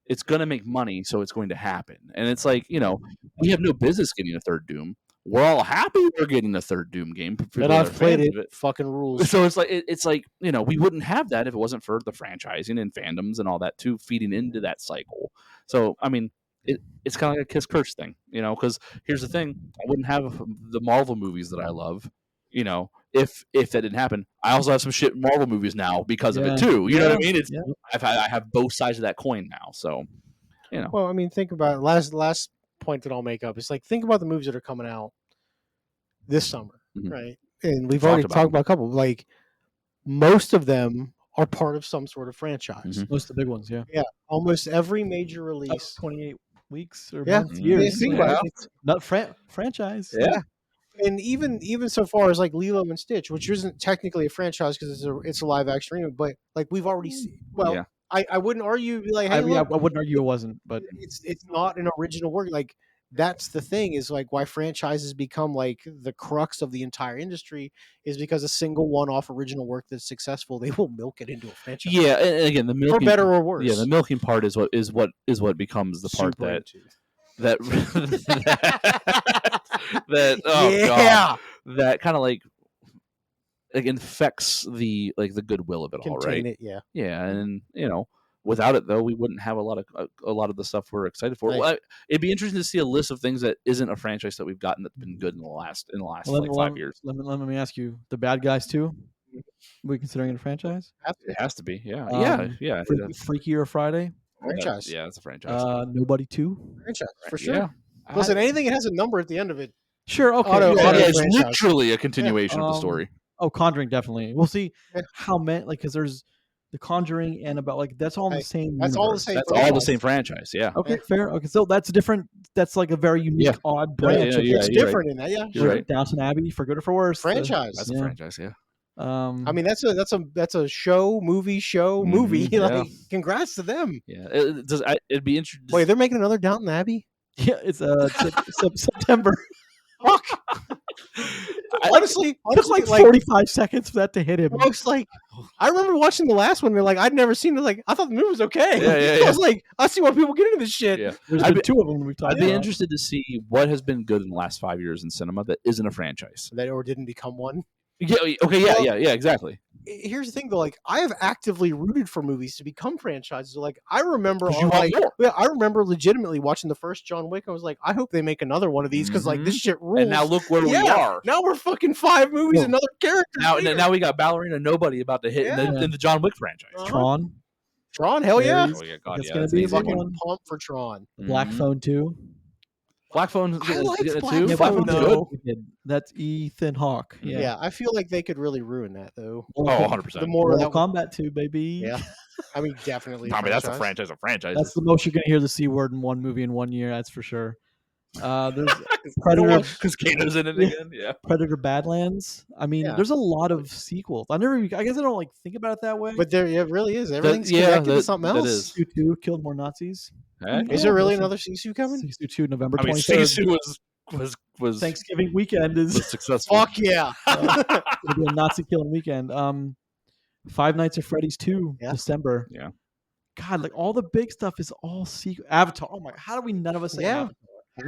It's going to make money, so it's going to happen. And it's like we have no business getting a third Doom. We're all happy we're getting a third Doom game. And I've played it. Fucking rules. So it's like we wouldn't have that if it wasn't for the franchising and fandoms and all that too feeding into that cycle. So I mean, it's kind of like a kiss curse thing, because here's the thing: I wouldn't have the Marvel movies that I love, if that didn't happen. I also have some shit Marvel movies now because of it too. You know what I mean? I have both sides of that coin now. So Well, I mean, think about it. Last point that I'll make up is like think about the movies that are coming out this summer, right? And we've already talked about a couple. Like most of them are part of some sort of franchise. Most of the big ones, yeah. Almost every major release, 28 weeks or months, years. Think about it. Not franchise. Yeah. And even so far as like Lilo and Stitch, which isn't technically a franchise because it's a live action remake, but like we've already seen. Well, I wouldn't argue like, hey, look, I wouldn't argue it wasn't, but it's not an original work. Like that's the thing, is like why franchises become like the crux of the entire industry is because a single one-off original work that's successful, they will milk it into a franchise. Yeah, and again, the For milking, better or worse. Yeah, the milking part is what becomes the part Super that into. that Yeah. that kind of like infects the goodwill of it all, right? Contain it, yeah. Yeah, and without it though, we wouldn't have a lot of the stuff we're excited for. Right. Well, it'd be interesting to see a list of things that isn't a franchise that we've gotten that's been good in the last Well, like 5 years. Let me ask you: The Bad Guys 2? Are we considering it a franchise? It has to be, yeah, yeah. I think that's Freakier Friday? Franchise. yeah, it's a franchise. Nobody 2? Franchise, for sure. Yeah. Listen, anything that has a number at the end of it. Sure, okay. Auto- Yeah, auto it's franchise. literally a continuation of the story. Oh, Conjuring, definitely. We'll see Yeah. how many, like, because there's The Conjuring and about, like, that's all in the same That's all the universe. same That's franchise. all the same franchise. Yeah. Okay, fair. Okay, so that's different. That's like a very unique, Yeah. odd branch. yeah, It's you're different in that, yeah. You're right. Downton Abbey, for good or for worse. Franchise. That's a franchise. Yeah. I mean, that's a movie. yeah. Like, congrats to them. Yeah. It'd be interesting. Wait, they're making another Downton Abbey? yeah, it's September. Fuck. Honestly, It took like 45 seconds for that to hit him. I was like, I remember watching the last one. They're like, I'd never seen it. Like, I thought the movie was okay. Yeah. I was like, I see why people get into this shit. Yeah. There's been 2 of them we've talked I'd be about. interested to see what has been good in the last 5 years in cinema that isn't a franchise. That or didn't become one. Yeah. Okay. Well, Yeah. Exactly. Here's the thing, though. Like, I have actively rooted for movies to become franchises. Like, I remember, 'Cause you want more. yeah, I remember legitimately watching the first John Wick. I was like, I hope they make another one of these because, like, this shit rules. And now look where we Yeah, are. Now we're fucking 5 movies, Yeah. another character. Now we got Ballerina Nobody about to hit in the John Wick franchise. Tron. Tron, hell yeah. There's- Oh, yeah, God, It's yeah, gonna that's be easy. Fucking one. pumped for Tron. Black Mhm. Phone 2. Black Phone. I liked too. Black Yeah, Phone, Black Phone though. 2. That's Ethan Hawke. Yeah. I feel like they could really ruin that, though. Oh, 100%. The more Mortal that, Kombat 2, baby. yeah, I mean, definitely. I mean, that's a franchise of franchises. That's the most you're gonna hear the C word in one movie in 1 year. That's for sure. There's Predator. Because Kano's in it again. Yeah. Predator Badlands. I mean, Yeah. there's a lot of sequels. I guess I don't like think about it that way. But there, it really is. Everything's yeah, connected to that- something that else. is. Sisu 2 killed more Nazis. Heck, Is Yeah, there really listen. another Sisu coming? Sisu 2, November I mean, 23rd. Sisu was Thanksgiving weekend is was successful. Fuck yeah! it'll be a Nazi killing weekend. Five Nights at Freddy's 2, Yeah. December. Yeah. God, like all the big stuff is all sequel. Avatar. Oh my! How do we none of us say Yeah.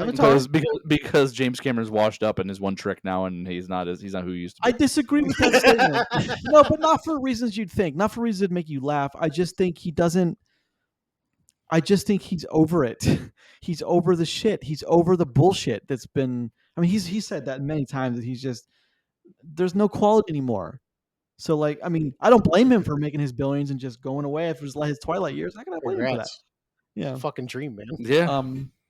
Avatar? Because James Cameron's washed up and is one trick now, and he's not who he used to I be. disagree with that statement. No, but not for reasons you'd think. Not for reasons that make you laugh. I just think he doesn't. I just think he's over it. He's over the shit. He's over the bullshit that's been. I mean, he said that many times that he's just. There's no quality anymore. So, like, I mean, I don't blame him for making his billions and just going away after his Twilight years. How can I blame him for that? Congrats. Yeah. Fucking dream, man. Yeah.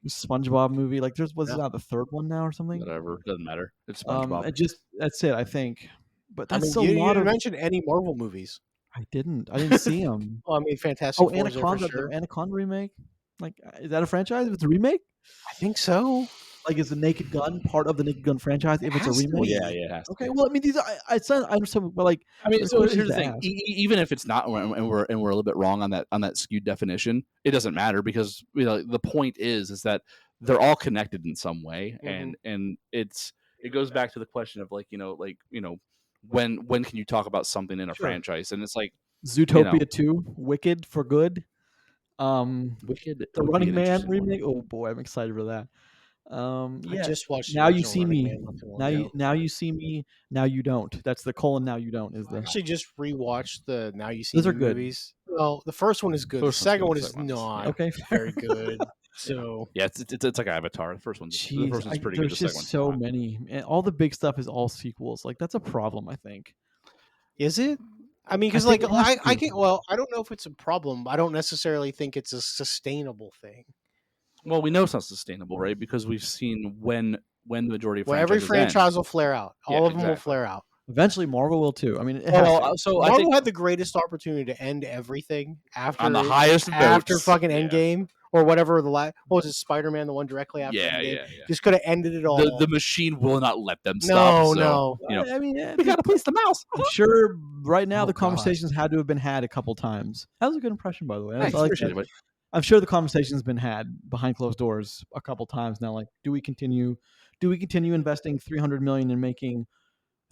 SpongeBob movie. Like, was Yeah. it not the third one now or something? Whatever. Doesn't matter. It's SpongeBob. That's it. I think. But I that's mean, you a lot didn't of. mention any Marvel movies. I didn't see them. Well, I mean, Fantastic Oh, Four is there for Anaconda, sure. the Anaconda remake. Like, is that a franchise? If it's a remake, I think so. like, is the Naked Gun part of the Naked Gun franchise? If it's a Has to remake, be. yeah, it has to Okay, be. well, I mean, these are, I understand, but like, I mean, there's so questions here's the to thing: ask. even if it's not, and we're a little bit wrong on that skewed definition, it doesn't matter because the point is that they're all connected in some way, Mhm. and it goes back to the question of when can you talk about something in a Sure. franchise, and it's like Zootopia 2, Wicked for Good, Wicked, the would be Running an Man interesting one. remake. Oh boy, I'm excited for that. I Yeah. just watched. the Now you original see Running me. Man not too long ago. Now you see me. Now you don't. That's the colon. Now you don't is I the. actually just rewatched the Now You See Those Me are good. movies. Well, the first one is good. The First one's second good, one the is second one's- not Okay. very good. So Yeah, it's like Avatar. The first one's Jeez, pretty good. there's The just second so one's not. many, and all the big stuff is all sequels. Like that's a problem, I think. is it? I mean, because think like it has I to. can't. Well, I don't know if it's a problem. I don't necessarily think it's a sustainable thing. Well, we know it's not sustainable, right? Because we've seen when the majority of Well, every franchises franchise end. will flare out. Yeah, All of them will exactly. flare out. Eventually, Marvel will too. I mean, it has Well, to. so I Marvel think had the greatest opportunity to end everything after on the highest of after notes, fucking yeah. Endgame or whatever what was it, Spider-Man, the one directly after Yeah, Endgame. yeah. Just could have ended it all. The machine will not let them no, stop. So, no. you know, I mean, yeah, we gotta please the mouse. I'm sure right now Oh, the God. conversations had to have been had a couple times. That was a good impression, by the way. Thanks, I like appreciate that. it. I'm sure the conversation's been had behind closed doors a couple times now. Like, do we continue investing $300 million and making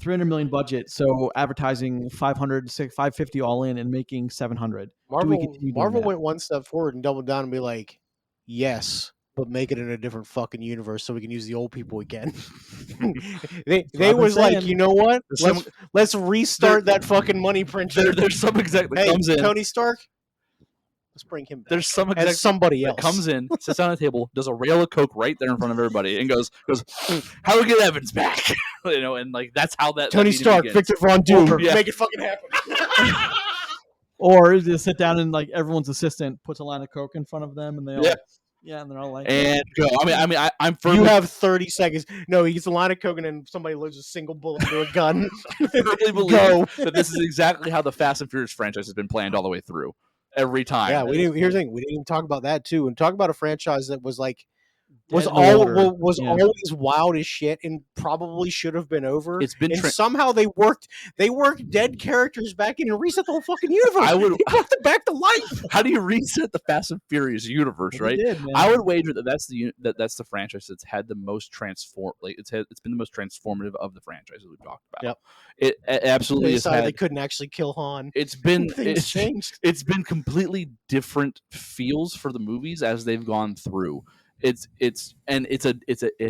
$300 million budget, so advertising 550 all in and making 700? Do we continue doing Marvel that? went one step forward and doubled down and be like, yes, but make it in a different fucking universe so we can use the old people again. they was like, you know what? Let's restart that fucking money printer. There's some exec that comes in. Tony Stark. Let's bring him back. There's some exec as somebody else that comes in, sits down at the table, does a rail of coke right there in front of everybody, and goes, "How do we get Evans back?" And like that's how that Tony Stark, begins. Victor Von Doom, make it fucking happen. Or just sit down and like everyone's assistant puts a line of coke in front of them, and they all and they're all like, and go. I'm firmly. You have 30 seconds. No, he gets a line of coke and then somebody loads a single bullet into a gun. I firmly believe that this is exactly how the Fast and Furious franchise has been planned all the way through. Every time. Yeah, here's the thing. We didn't even talk about that too, and talk about a franchise that was like always wild as shit and probably should have been over. It's been somehow they worked dead characters back in and reset the whole fucking universe. He brought them back to life. How do you reset the Fast and Furious universe, right? I would wager that that's the franchise that's had the most it's been the most transformative of the franchises we've talked about. Yep. It absolutely has had. They couldn't actually kill Han. It's been changed. It's been completely different feels for the movies as they've gone through. It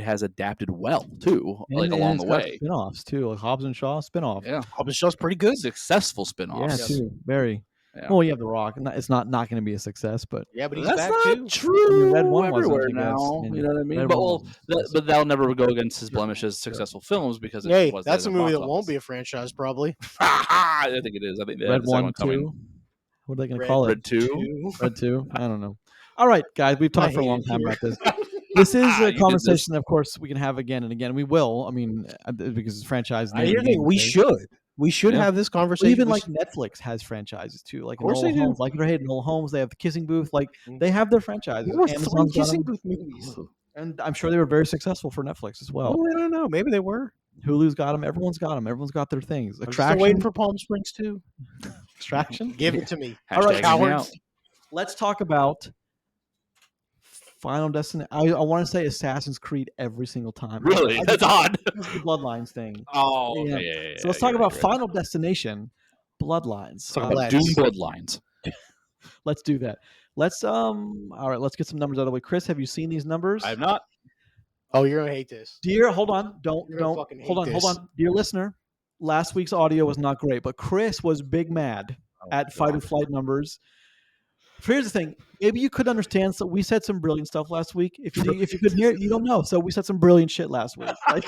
has adapted well too, along the way. Spinoffs too, like Hobbs and Shaw spinoff. Yeah, Hobbs and Shaw's pretty good. Successful spinoffs. Yeah, too. Very. Yeah. Well, you have The Rock, and it's not going to be a success, but but he's that's back not too. True. Red One everywhere now. You know what I mean? But that'll never go against his blemishes. Successful films because that's a movie that won't be a franchise, probably. I think it is. I think Red 1, 2. What are they going to call it? Red 2. Red 2. I don't know. All right, guys, we've talked for a long time about this. This is a conversation, of course, we can have again and again. We will. I mean, because it's franchise. We should have this conversation. Even like Netflix has franchises too. Like Enola Holmes, like they're hating Enola Holmes. They have the Kissing Booth. Like they have their franchises. Amazon's Kissing Booth movies, and I'm sure they were very successful for Netflix as well. Oh, I don't know. Maybe they were. Hulu's got them. Everyone's got them. Everyone's got their things. Extraction. Still waiting for Palm Springs too. Extraction. Give it to me. All right, cowards. Let's talk about Final Destination. I want to say Assassin's Creed every single time. Really? That's odd. The Bloodlines thing. Oh, yeah. So let's talk about Final Destination, Bloodlines. Talk about Doom Bloodlines. Let's do that. Let's all right, let's get some numbers out of the way. Chris, have you seen these numbers? I have not. Oh, you're gonna hate this. Hold on. Hold on. Dear listener, last week's audio was not great, but Chris was big mad at Fight or Flight numbers. Here's the thing. Maybe you could understand. So we said some brilliant stuff last week. If you couldn't hear it, you don't know. So we said some brilliant shit last week. Right?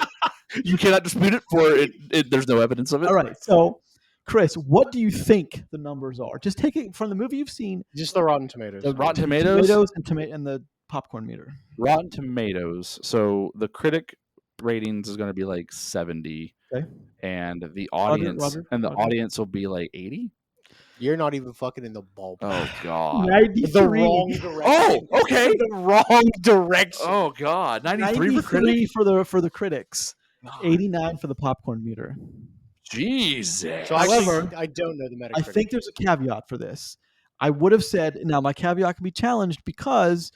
You cannot dispute it. There's no evidence of it. All right. So, Chris, what do you think the numbers are? Just take it from the movie you've seen. Just the Rotten Tomatoes. The Rotten Tomatoes and the popcorn meter. Rotten Tomatoes. So the critic ratings is going to be like 70, and the audience audience will be like 80. You're not even fucking in the ballpark. Oh God! 93. The wrong direction. Oh, okay. The wrong direction. Oh God! 93 for the critics. 89 for the popcorn meter. Jesus. So however, I don't know the Metacritic. I think there's a caveat for this. I would have said now my caveat can be challenged because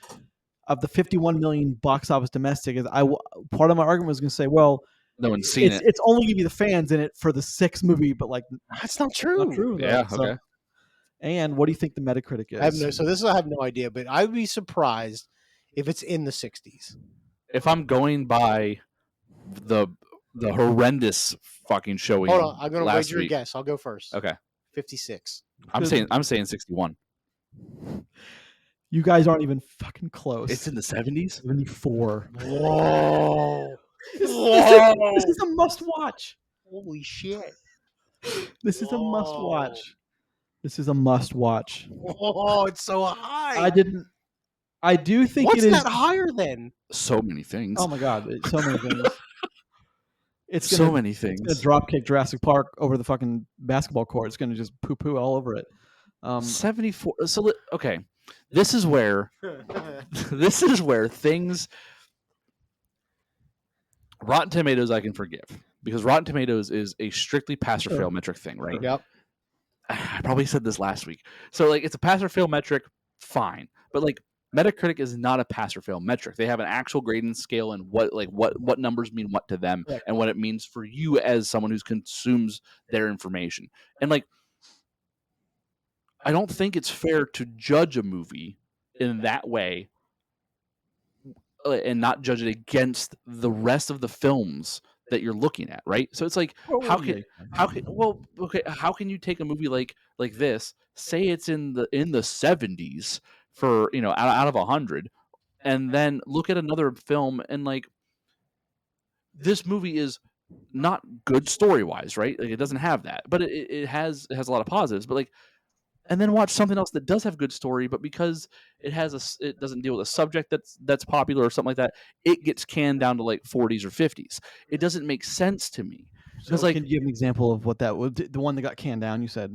of the 51 million box office domestic. Part of my argument was going to say, well, no one's seen it. It's only going to be the fans in it for the sixth movie, but like that's not true. Not true. Yeah. Okay. And what do you think the Metacritic is? I have no idea, but I would be surprised if it's in the 60s. If I'm going by the horrendous fucking showing. Hold on, I'm going to wager a guess. I'll go first. Okay. 56. I'm saying 61. You guys aren't even fucking close. It's in the 70s? 74. Whoa. This is a must watch. Holy shit. This is a must watch. This is a must watch. Oh, it's so high. I do think What's it is. What's that higher than? So many things. Oh my God. So many things. It's many things. It's gonna dropkick Jurassic Park over the fucking basketball court. It's gonna just poo all over it. 74. So okay, this is where things. Rotten Tomatoes I can forgive because Rotten Tomatoes is a strictly pass or fail metric thing, right? Yep. I probably said this last week. So like it's a pass or fail metric, fine. but like Metacritic is not a pass or fail metric. They have an actual grading scale and what numbers mean what to them and what it means for you as someone who consumes their information. And like, I don't think it's fair to judge a movie in that way and not judge it against the rest of the films that you're looking at, right? So it's like, how can you take a movie like this, say it's in the 70s for out of 100, and then look at another film and like, this movie is not good story wise, right? Like, it doesn't have that, but it has a lot of positives, but like, and then watch something else that does have good story, but because it doesn't deal with a subject that's popular or something like that, it gets canned down to like 40s or 50s. It doesn't make sense to me. Because can you give an example of what that was? The one that got canned down, you said?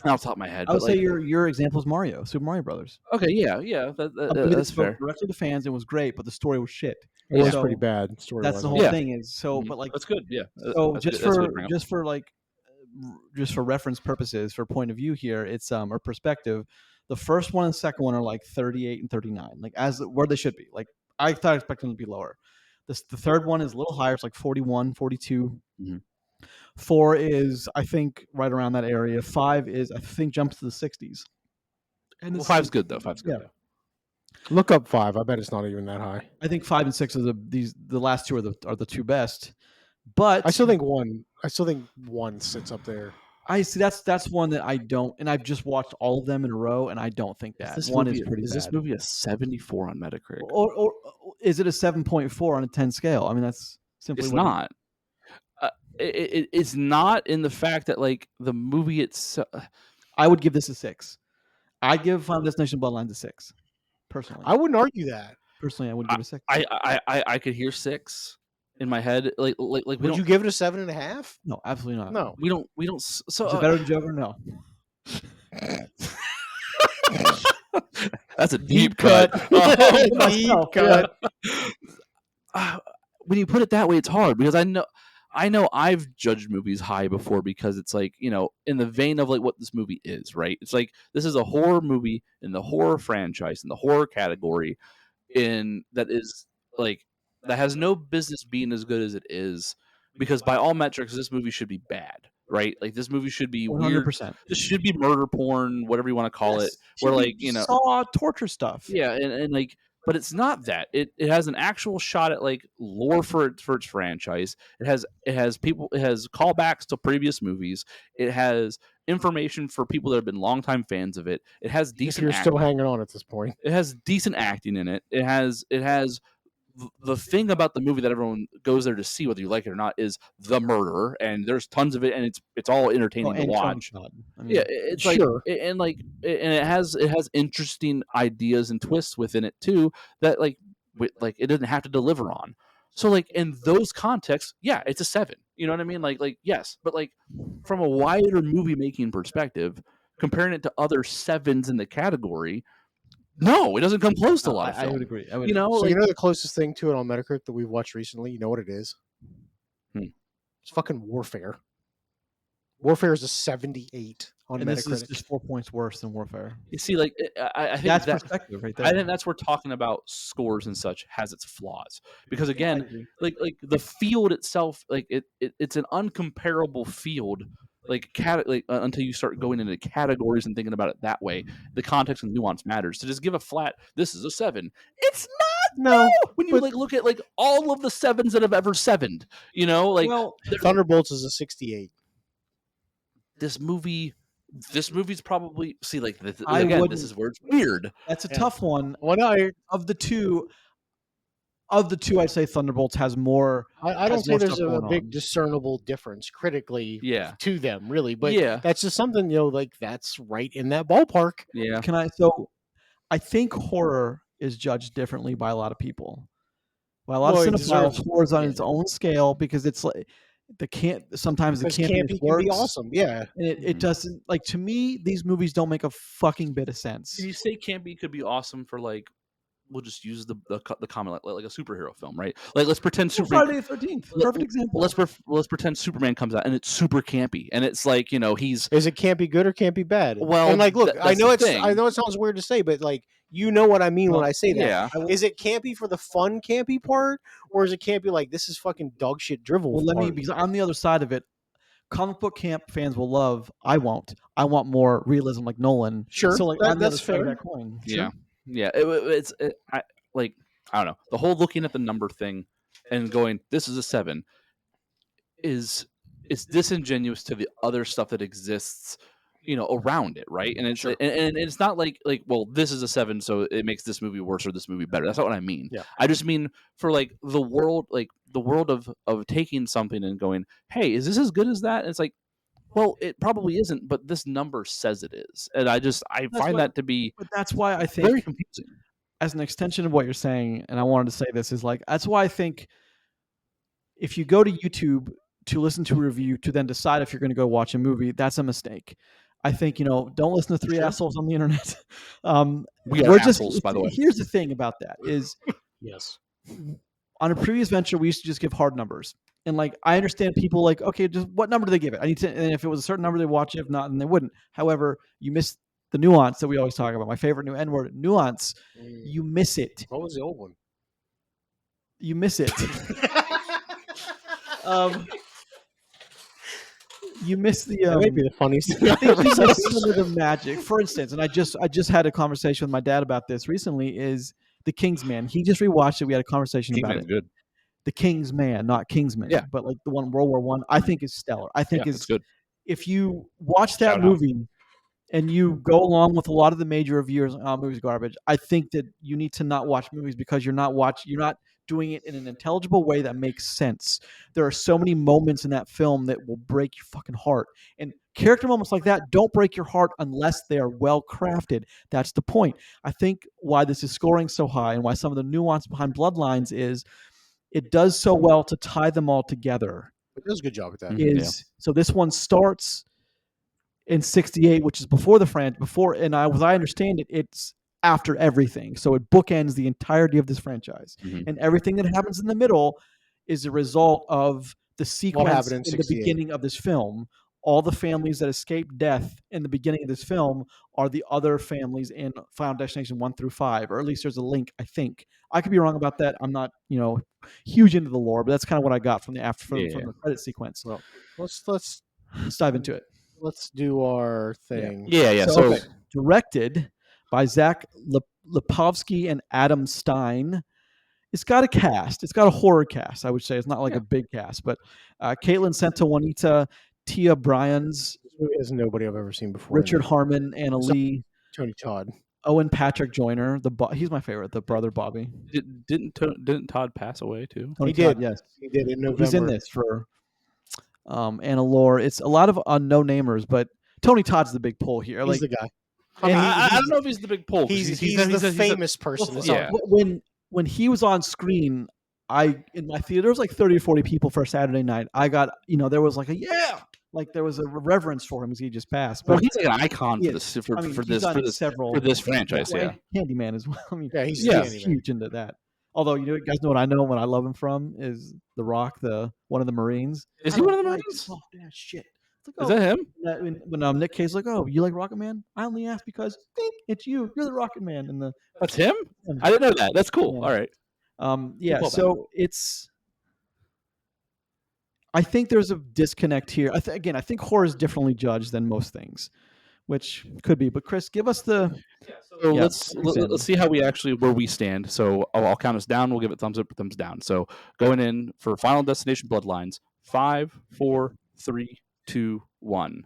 Off the top of my head. I would say your example is Mario, Super Mario Brothers. Okay, yeah, that's fair. Directly to fans, it was great, but the story was shit. It was pretty bad. Story. That's the whole thing. Is so, but like that's good. Yeah. So just for reference purposes, for point of view here, it's or perspective. The first one and second one are like 38 and 39, like as where they should be. Like I thought I expected them to be lower. The third one is a little higher. It's like 41, 42. Mm-hmm. 4 is, I think, right around that area. 5 is, I think, jumps to the 60s. And 5's good though. 5's good. Yeah. Look up 5. I bet it's not even that high. I think 5 and 6 are the last two are the two best. But I still think 1 sits up there. I see that's one that I don't, and I've just watched all of them in a row, and I don't think that one is pretty bad. Is this movie a 74 on Metacritic, or is it a 7.4 on a 10 scale? I mean, that's simply it's not. It's not in the fact that like the movie itself. I would give this a 6. I'd give Final Destination Bloodlines a 6. Personally, I wouldn't argue that. Personally, I would give it a 6. I could hear 6 in my head. Like would you give it a 7.5? No, absolutely not. No, we don't. So is it better than Joker? No. That's a deep cut. Deep cut. When you put it that way, it's hard because I know I've judged movies high before because it's like, in the vein of like what this movie is, right? It's like, this is a horror movie in the horror franchise, in the horror category, that is like, that has no business being as good as it is, because by all metrics, this movie should be bad, right? Like, this movie should be 100%. Weird. This should be murder porn, whatever you want to call it. Where like, saw torture stuff. Yeah, and like, but it's not that. It has an actual shot at like lore for its franchise. It has callbacks to previous movies. It has information for people that have been longtime fans of it. It has decent. You're still hanging on at this point. It has decent acting in it. It has the thing about the movie that everyone goes there to see, whether you like it or not, is the murder, and there's tons of it, and it's all entertaining to watch. I mean, yeah, it's sure. And it has interesting ideas and twists within it too that like it doesn't have to deliver on. So like in those contexts, yeah, it's a 7. You know what I mean? Like yes, but like from a wider movie making perspective, comparing it to other 7s in the category. No, it doesn't come close to a lot of film. I would agree. So the closest thing to it on Metacritic that we've watched recently, you know what it is? It's fucking Warfare. Warfare is a 78 on Metacritic. This is just 4 points worse than Warfare. You see, like I think that's perspective right there. I think that's where talking about scores and such has its flaws, because again, like the field itself, like it's an uncomparable field. Until you start going into categories and thinking about it that way, the context and nuance matters. To just give a flat, this is a 7, it's not. No, when you look at like all of the 7s that have ever 7'd, Thunderbolts is a 68. This movie's probably this is where it's weird. That's a tough one. Of the two, I'd say Thunderbolts has more. I don't say there's a big discernible difference critically to them, really. But that's just something, that's right in that ballpark. Yeah. I think horror is judged differently by a lot of people. By a lot of cinephiles, horror is on its own scale because it's like sometimes the campy can be awesome. Yeah. And it doesn't, like, to me, these movies don't make a fucking bit of sense. You say campy could be awesome for like, we'll just use the comment like a superhero film, right? Like, let's pretend Friday the 13th, perfect example. Let's pretend Superman comes out and it's super campy, and it's like, is it campy good or campy bad? Well, and like, look, I know it sounds weird to say, but like, You know what I mean Well, when I say that. Yeah. Is it campy for the fun campy part, or is it campy like this is fucking dog shit drivel? Well, part? because on the other side of it, comic book camp fans will love. I won't. I want more realism like Nolan. Sure, So like on the other that's side of fair. that coin. Yeah. Yeah. I don't know. The whole looking at the number thing and going, this is a 7 is disingenuous to the other stuff that exists, around it, right? And it's Sure. and it's not like well, this is a 7, so it makes this movie worse or this movie better. That's not what I mean. Yeah. I just mean for like the world of taking something and going, hey, is this as good as that? And it's like, well, it probably isn't, but this number says it is, and I find that to be But that's why I think, very confusing. as an extension of what you're saying, and I wanted to say this, is like that's why I think if you go to YouTube to listen to a review to then decide if you're going to go watch a movie, that's a mistake. I think don't listen to three Sure. assholes on the internet. We are we're assholes, by the way. Here's the thing about that is, Yes. on a previous venture, we used to just give hard numbers. And like, I understand people like, okay, just what number do they give it? I need to, and if it was a certain number, they watch it. If not, then they wouldn't. However, you miss the nuance that we always talk about. My favorite new N word, nuance. You miss it. What was the old one? You miss it. You miss the. That may be the funniest thing I I've think ever you said. miss some of the magic. For instance, and I just had a conversation with my dad about this recently. Is the Kingsman? He just rewatched it. We had a conversation about Kingman's it. good. The Kingsman, not Kingsman, Yeah. but like the one World War I, I think is stellar. I think It's good. if you watch that Shout out. movie and you go along with a lot of the major reviewers, movies garbage, I think that you need to not watch movies because you're not doing it in an intelligible way that makes sense. There are so many moments in that film that will break your fucking heart. And character moments like that don't break your heart unless they are well crafted. That's the point. I think why this is scoring so high and why some of the nuance behind Bloodlines is it does so well to tie them all together. It does a good job at that. So this one starts in 68, which is before the and as I understand it, it's after everything. So it bookends the entirety of this franchise. Mhm. And everything that happens in the middle is a result of the sequence happened in in the 68? beginning of this film. All the families that escape death in the beginning of this film are the other families in Final Destination 1 through 5, or at least there's a link, I think. I could be wrong about that. I'm not, huge into the lore, but that's kind of what I got from the from the credit sequence. Well, let's dive into it. Let's do our thing. Yeah. So directed by Zach Lipovsky and Adam Stein. It's got a cast. It's got a horror cast, I would say. It's not like a big cast, but Caitlin Santajuanita, Tia Bryans, This movie has nobody I've ever seen before. Richard Harmon, Anna Lee, Tony Todd. Owen Patrick Joyner. He's my favorite, the brother Bobby. Didn't Todd pass away too? Tony He Todd, did. yes. He did in November. He's in this for Anna Lore. It's a lot of unknown namers, but Tony Todd's the big pull here. He's the guy. And I don't know if he's the big pull. He's the famous person. Well, It's all- when he was on screen, in my theater, there was like 30 or 40 people for a Saturday night. I got, there was like there was a reverence for him as he just passed. But he's like an icon for this for this franchise. Yeah, Candyman as well. I mean, he's huge into that. Although you guys know what I know when I love him from is The Rock, one of the Marines. Is he one of the Marines? Soft ass shit. Is that him? When Nick Cage's like, "Oh, you like Rocket Man?" I only asked because it's you. You're the Rocket Man. And that's him. I didn't know that. That's cool. Yeah. All right. So I think there's a disconnect here. I think horror is differently judged than most things, which could be. But Chris, give us the. So let's see how where we stand. So I'll count us down. We'll give it thumbs up or thumbs down. So going in for Final Destination Bloodlines, 5, 4, 3, 2, 1.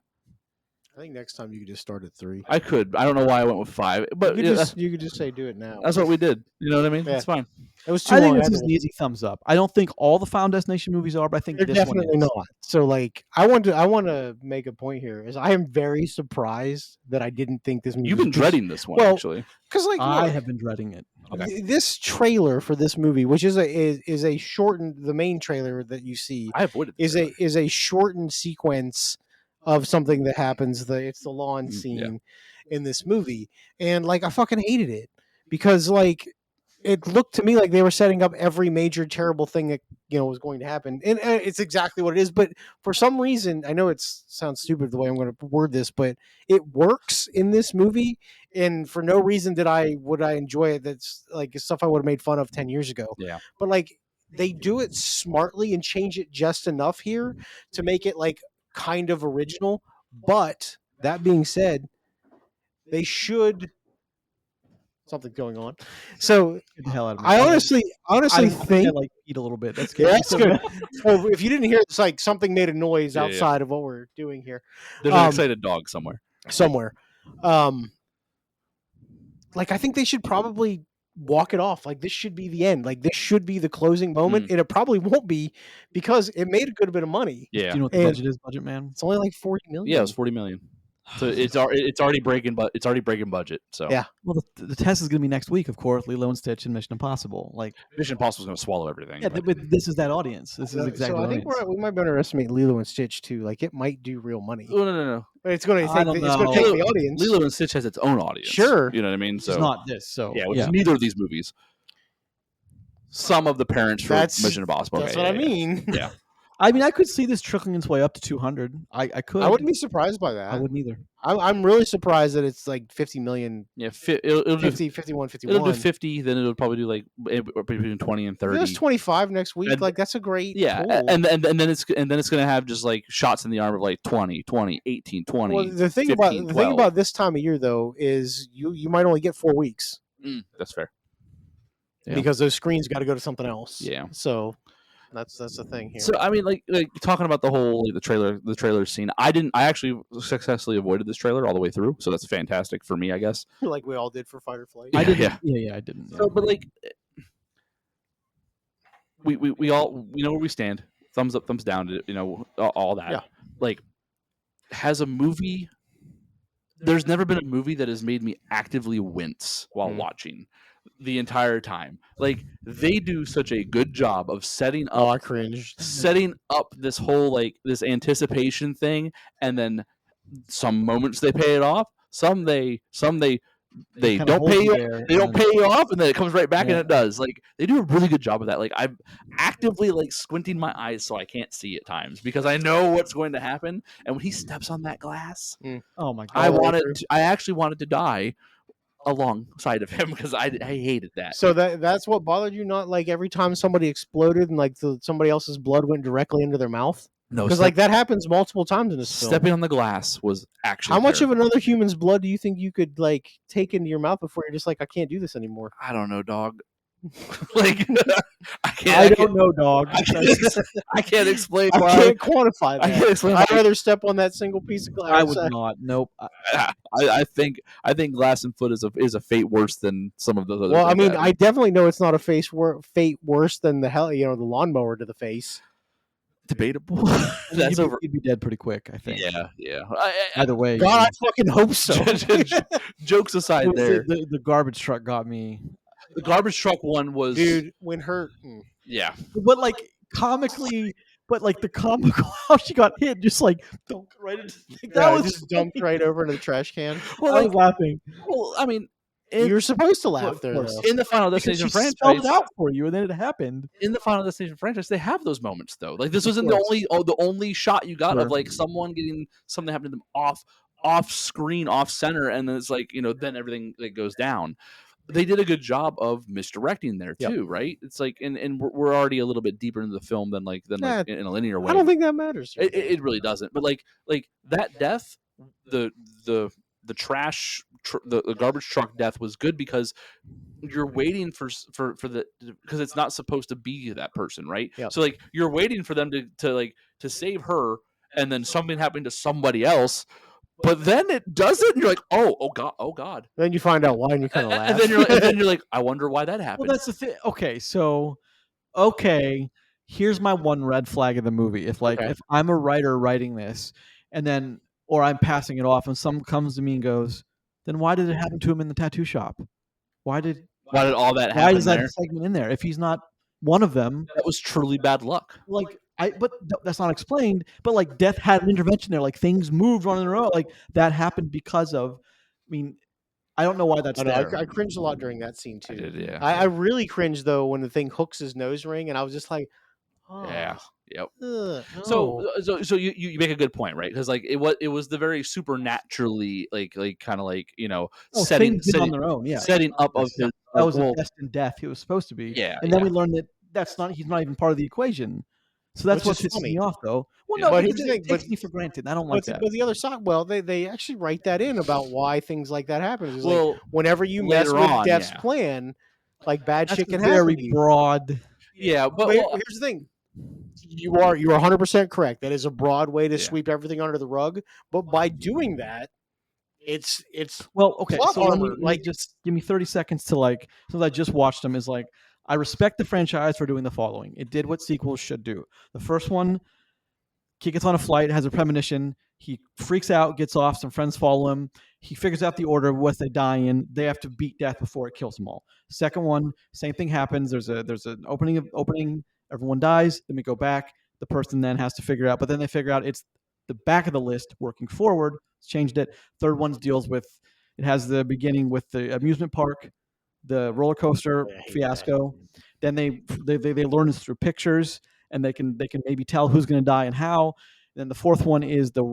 I think next time you could just start at 3. I could. I don't know why I went with 5, but you could just say do it now. That's what we did. You know what I mean? Yeah. It's fine. It was too I long. think this is an easy thumbs up. I don't think all the Final Destination movies are, but I think They're this definitely one is. not. So I want to make a point here. Is I am very surprised that I didn't think this movie. You've been dreading this one actually. Because I have been dreading it. Okay. This trailer for this movie, which is a shortened, the main trailer that you see I avoided is a shortened sequence of something that happens. It's the lawn scene in this movie, and I fucking hated it because it looked to me like they were setting up every major terrible thing that was going to happen, and it's exactly what it is. But for some reason, I know it sounds stupid the way I'm going to word this, but it works in this movie, and for no reason would I enjoy it. That's like stuff I would have made fun of 10 years ago. Yeah. But like they do it smartly and change it just enough here to make it like kind of original. But that being said, they should. Something's going on. So Get the hell out of me. I honestly I think like eat a little bit. That's yeah, good. that's good. Well, if you didn't hear, it's like something made a noise Yeah, outside of what we're doing here. There's an excited dog somewhere. Like I think they should probably walk it off. Like this should be the end. Like this should be the closing moment, and it probably won't be because it made a good bit of money. Yeah. Do you know what the budget is, budget man? It's only like 40 million. Yeah, it was 40 million. So it's already breaking, but it's already breaking budget. So yeah. Well, the test is going to be next week, of course. Lilo and Stitch and Mission Impossible. Like Mission Impossible is going to swallow everything. yeah, but this is that audience. This is exactly. So I think we might underestimate Lilo and Stitch too. Like it might do real money. No. But it's going to I take don't it's going to know. take the audience. Lilo and Stitch has its own audience. Sure. You know what I mean? So it's not this. So yeah, which is neither of these movies. Some of the parents for Mission Impossible. That's what I mean. Yeah. I mean, I could see this trickling its way up to 200. I could. I wouldn't be surprised by that. I wouldn't either. I'm really surprised that it's like 50 million. Yeah, it'll 50, 51, 51. It'll do 50, then it'll probably do like between 20 and 30. If it's 25 next week, like that's a great yeah, tool. and then it's going to have just like shots in the arm of like 20, 18, 20. Well, the thing 15, about this time of year though is you might only get 4 weeks. That's fair. Yeah. Because those screens got to go to something else. Yeah. So that's the thing here. So I mean, like talking about the whole the trailer scene. I actually successfully avoided this trailer all the way through, so that's fantastic for me, I guess. Like we all did for Fight or Flight. I didn't. Yeah. Yeah, I didn't. So, but like, we all know where we stand. Thumbs up, thumbs down. All that. Yeah. Like, has a movie? There's never been a movie that has made me actively wince while watching the entire time. Like they do such a good job of setting up. I cringed. Setting up this whole like this anticipation thing, and then some moments they pay it off. Some they don't pay you. They don't pay you off, and then it comes right back, and it does. Like they do a really good job of that. Like I'm actively like squinting my eyes so I can't see at times because I know what's going to happen. And when he steps on that glass, oh my god, I actually wanted to die alongside of him because I hated that. So that's what bothered you, not like every time somebody exploded and like somebody else's blood went directly into their mouth? No, because like that happens multiple times in this film. Stepping on the glass was actually how much of another human's blood do you think you could like take into your mouth before you're just like I can't do this anymore? I don't know, dog. Like I don't know, dog. I can't explain. I can't quantify that. I can't explain. I'd rather step on that single piece of glass. I would not. Nope. I think glass and foot is a fate worse than some of those other. Well, I mean, I definitely know it's not a fate worse than the the lawnmower to the face. Debatable. That's over. You'd be dead pretty quick, I think. Yeah. Either way. God, I fucking hope so. Jokes aside, there. The garbage truck got me. The garbage truck one was, dude, when her. Yeah. But like comically, the comical how she got hit, just like dumped right into. That was just dumped right over into the trash can. Well, I was laughing. Well, I mean. You're supposed to laugh there, though. In the Final Destination franchise, spelled it out for you, and then it happened. In the Final Destination franchise, they have those moments, though. Like this wasn't the only shot you got of like someone getting something happening to them off screen, off center, and then it's like then everything like goes down. They did a good job of misdirecting there too, right? It's like, and we're already a little bit deeper into the film than in a linear way. I don't think that matters. It really doesn't. But like that death, the garbage truck death was good because you're waiting for the because it's not supposed to be that person, right? Yep. So like you're waiting for them to save her, and then something happened to somebody else. But then it doesn't. And you're like, oh god. Then you find out why, and you kind of laugh. And then you're like, I wonder why that happened. Well, that's the thing. Okay, so here's my one red flag of the movie. If I'm a writer writing this, and then or I'm passing it off, and someone comes to me and goes, then why did it happen to him in the tattoo shop? Why did all that happen? Why is that segment in there? If he's not one of them, that was truly bad luck. But that's not explained. But like death had an intervention there. Like things moved on their own. Like that happened because of. I mean, I don't know why that's I know. there. I cringed a lot during that scene I too. did, yeah. I really cringed though when the thing hooks his nose ring, and I was just like, oh, Yeah. Yep. no. So you make a good point, right? Because like it was the very supernaturally like kind of like Things did on their own. Yeah, setting up of that his was a destined death. He was supposed to be. Yeah, and then we learned that that's not. He's not even part of the equation. So that's Which what is pisses me funny. off, though. Well, Yeah. no, But because here's the it thing, takes me for granted. I don't like that. But the other side, well, they actually write that in about why things like that happen. It's Well, like whenever you mess later with on, Death's yeah. plan, like bad That's shit can very happen to you. broad. Yeah, but But here's the thing. You're 100% correct. That is a broad way to sweep everything under the rug. But by doing that, it's Well, okay. plot So let armor. me just give me 30 seconds to like, since I just watched them, is like, I respect the franchise for doing the following. It did what sequels should do. The first one, kid gets on a flight, has a premonition. He freaks out, gets off. Some friends follow him. He figures out the order of what they die in. They have to beat death before it kills them all. Second one, same thing happens. There's an opening. Everyone dies. Then we go back. The person then has to figure out. But then they figure out it's the back of the list working forward. Changed it. Third one deals with. It has the beginning with the amusement park, the roller coaster fiasco. Then they learn this through pictures, and they can maybe tell who's going to die and how. Then the fourth one is the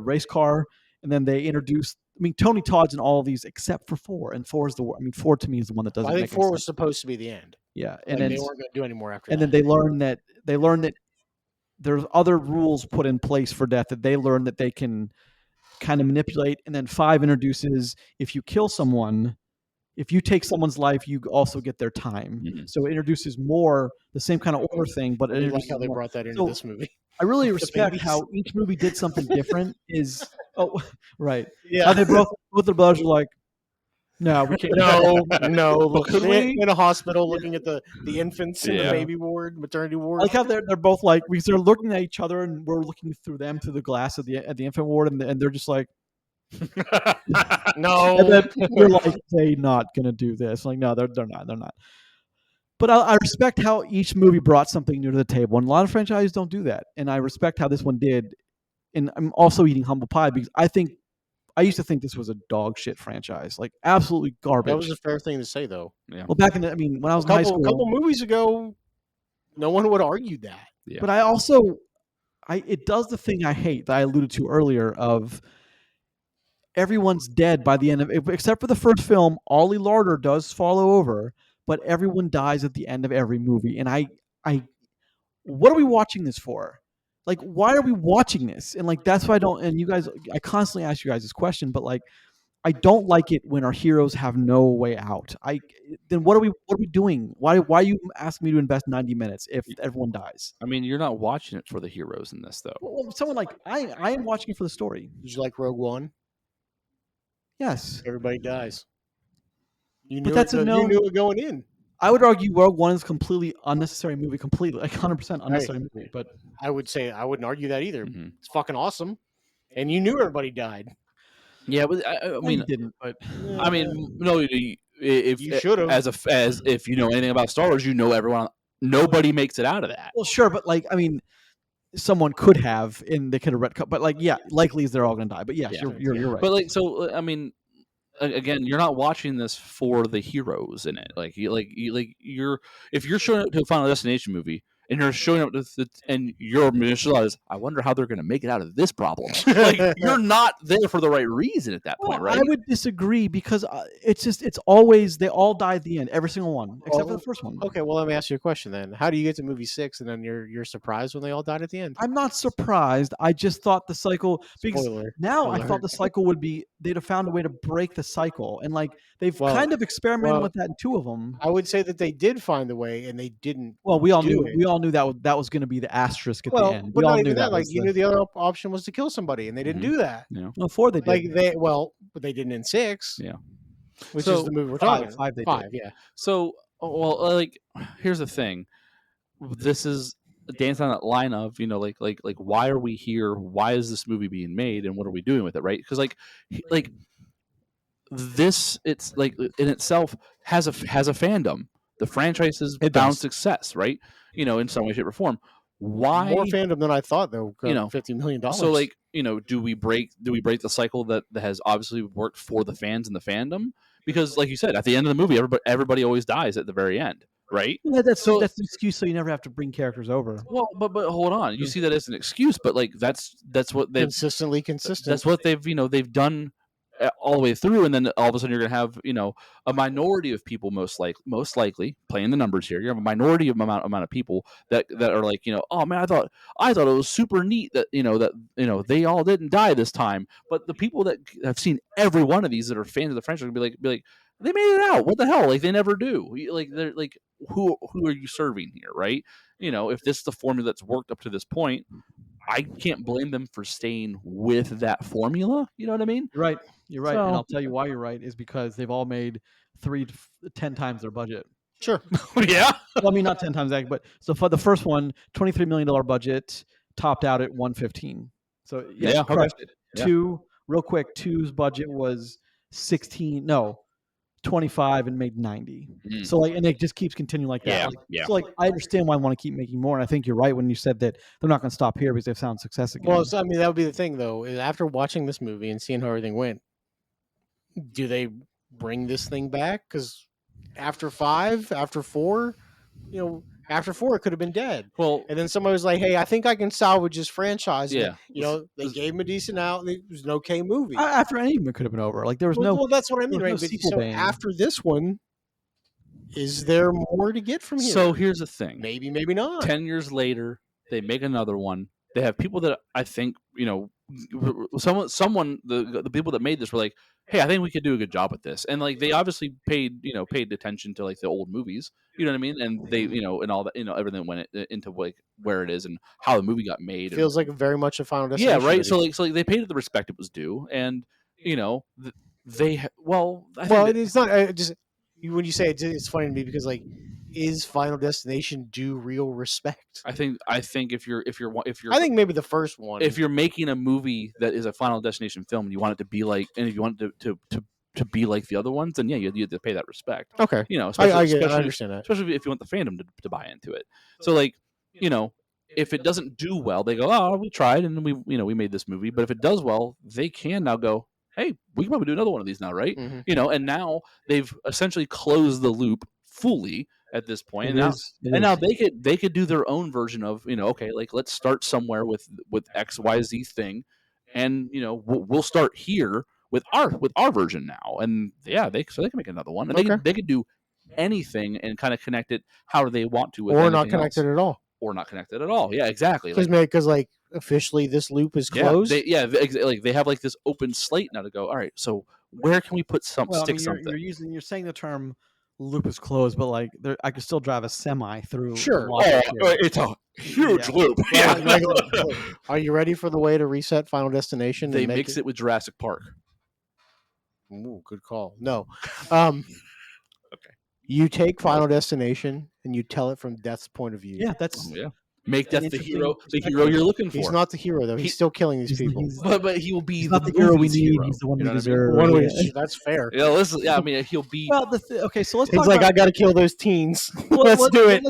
race car, and then they introduce. I mean, Tony Todd's in all of these except for 4, and 4 is the. I mean, 4 to me is the one that doesn't. I think make 4 sense. was supposed to be the end. Yeah, and then they weren't going to do any more after. And then they learn that there's other rules put in place for death that they learn that they can kind of manipulate. And then 5 introduces if you kill someone. If you take someone's life, you also get their time. Mm-hmm. So it introduces more the same kind of order thing, but I like how they brought that into this movie. I really respect how each movie did something different. Right? Yeah, how they both the brothers are like, no, we can't. No. Look, in a hospital, looking at the infants in the Yeah. baby ward, maternity ward. I like how they're both like they're looking at each other, and we're looking through them through the glass at the infant ward, and they're just like, No. And then you're like, they not gonna do this. Like, no, they're not. But I respect how each movie brought something new to the table, and a lot of franchises don't do that. And I respect how this one did. And I'm also eating humble pie because I used to think this was a dog shit franchise, like absolutely garbage. That was a fair thing to say, though. Yeah. Well, back in when I was in high school, a couple movies ago, no one would argue that. Yeah. But I also, it does the thing I hate that I alluded to earlier of everyone's dead by the end of it, except for the first film. Ollie Larder does follow over, but everyone dies at the end of every movie. And I, what are we watching this for? Like, why are we watching this? And like, that's why I don't. And you guys, I constantly ask you guys this question, but like, I don't like it when our heroes have no way out. Then what are we doing? Why you ask me to invest 90 minutes if everyone dies? I mean, you're not watching it for the heroes in this, though. Well, someone like I am watching it for the story. Did you like Rogue One? Yes. Everybody dies. You But knew that's it, a known- you knew it going in. I would argue Rogue One is a completely unnecessary movie, completely like 100% unnecessary movie. But I wouldn't argue that either. Mhm. It's fucking awesome, and you knew everybody died. Yeah, but I mean, you didn't. But I mean, no. If You should've. as if you know anything about Star Wars, you know everyone. Nobody makes it out of that. well, sure. But like, I mean, someone could have, and they could have retconned. But like, yeah, likely is they're all going to die. But yes, Yeah. you're right. But like, so I mean, again, you're not watching this for the heroes in it. Like you're if you're showing up to a Final Destination movie and you're showing up to and your initial thought is, I wonder how they're going to make it out of this problem. Like, you're not there for the right reason at that point, right? I would disagree because it's always they all die at the end, every single one except for the first one. Okay, well, let me ask you a question then. How do you get to movie 6 and then you're surprised when they all died at the end? I'm not surprised. I just thought the cycle because Spoiler. now I Spoiler. thought the cycle would be they'd have found a way to break the cycle, and like they've Well- kind of experimented well- with that in 2 of them. I would say that they did find a way, and they didn't. Well, we all do knew it. that was going to be the asterisk at Well, the end. but We all not knew even that. Like, was you knew the other option was to kill somebody, and they didn't Mhm. do that. Yeah. before they did. Like but they didn't in 6. Yeah. Which So, is the movie we're five- talking. five they did. 5, yeah. So, well, like, here's the thing. This is dancing on that line of, like, why are we here? Why is this movie being made, and what are we doing with it, right? Because, like this, it's like in itself has a fandom. The franchise has It found does. success, right? In some way, shape, or form. why more fandom than I thought though. $50 million. So like, do we break the cycle that has obviously worked for the fans and the fandom? Because like you said, at the end of the movie, everybody always dies at the very end, right? Yeah, that's So the excuse, so you never have to bring characters over. well, but hold on, you see that as an excuse, but like that's what they've consistent. That's what they've done all the way through, and then all of a sudden you're going to have a minority of people most likely playing the numbers here. You have a minority of amount of people that are like oh man, I thought it was super neat that they all didn't die this time, but the people that have seen every one of these that are fans of the franchise will be like they made it out. What the hell? Like they never do. Like they're like who are you serving here, right? If this is the formula that's worked up to this point, I can't blame them for staying with that formula. You know what I mean? You're right. You're right. So- And I'll tell you why you're right is because they've all made 3 to 10 times their budget. Sure. Yeah. Well, I mean, not 10 times that, but so for the first one, $23 million budget, topped out at 115. So Yeah, okay. crushed it. Yeah. 2, real quick, 2's budget was 25 and made 90. Mm. So like, and it just keeps continuing like that. Yeah, Like, yeah. So like, I understand why I want to keep making more, and I think you're right when you said that they're not going to stop here because they've found success again. Well, so, I mean, that would be the thing, though. Is after watching this movie and seeing how everything went, do they bring this thing back? Because after 5, after 4, after 4, it could have been dead. Well, And then somebody was like, "Hey, I think I can salvage this franchise." Yeah. And, they gave him a decent out. It was an okay movie. After any of them, it could have been over. Like there was Well, that's what I mean, there right? was no But sequel so bang. after this one, is there more to get from here? so here's the thing. maybe not. 10 years later, they make another one. They have people that I think, someone the people that made this were like, hey, I think we could do a good job with this. And like they obviously paid attention to like the old movies, you know what I mean? And they, and all that, everything went into like where it is and how the movie got made. Feels like very much a Final Destination. Yeah, right. movie. So they paid it the respect it was due, and they Well, it's not just when you say it's funny to me because like, is Final Destination due real respect? I think if you're I think maybe the first one. if you're making a movie that is a Final Destination film and you want it to be like, and if you want it to be like the other ones, then yeah, you have to pay that respect. okay, Especially, I especially, understand that. especially if you want the fandom to buy into it. So like, if it doesn't do well, they go, oh, we tried and we made this movie. But if it does well, they can now go, hey, we can probably do another one of these now, right? Mhm. And now they've essentially closed the loop fully at this point. It And is. now they could do their own version of, okay, like let's start somewhere with XYZ thing, and we'll start here with our version now. And yeah, they can make another one, and they could do anything and kind of connect it however they want to, with or not anything connected else. at all. Or not connected at all. Yeah, exactly. Because like officially this loop is closed. They have like this open slate now to go. All right, so where can we put Well, stick you're something? you're saying the term loop is closed, but like I could still drive a semi through. Sure. the logic here. It's a huge Yeah. loop. Well, Yeah. like, are you ready for the way to reset Final Destination? They and make mix it with Jurassic Park. Ooh, good call. No. Okay. You take Final Destination and you tell it from Death's point of view. Yeah, that's Yeah. Make Death the interesting hero perspective. you're looking for. He's not the hero though. He's still killing these people. but he will be he's the not the hero we movie's need. hero. He's the one You we know what I mean? deserve. One way Yeah. that's fair. Yeah, listen. Yeah, I mean, he'll be. Well, okay, so let's He's talk like, about, I got to kill those teens. well, Let's do it.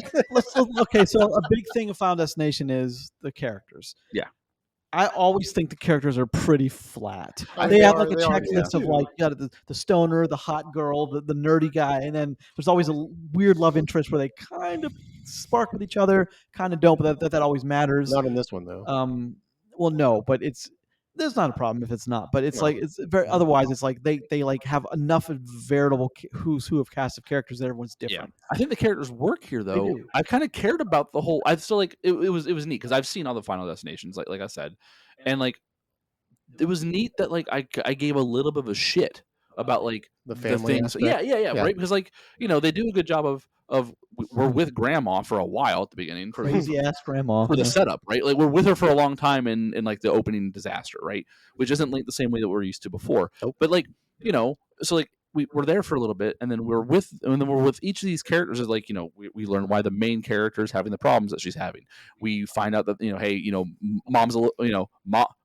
Okay, so a big thing of Final Destination is the characters. Yeah. I always think the characters are pretty flat. I They think have they like a are, they are, checklist yeah. of like the stoner, the hot girl, the nerdy guy, and then there's always a weird love interest where they kind of spark with each other, kind of don't, but that always matters. Not in this one though. Well, no, but there's not a problem if it's not, but it's No. like it's very otherwise. It's like they like have enough of veritable who's who of cast of characters that everyone's different. I think the characters work here though. do. I kind of cared about the whole. I still like it was neat because I've seen all the Final Destinations, like I said, and like it was neat that like I gave a little bit of a shit about like The family things. aspect. Yeah, right. Because like they do a good job of we're with Grandma for a while at the beginning for Crazy ass grandma. for the setup, right? Like we're with her for a long time in like the opening disaster, right? Which isn't like the same way that we're used to before. Nope. But like so like we're there for a little bit, and then we're with each of these characters. Is like we learn why the main character is having the problems that she's having. We find out that hey mom's a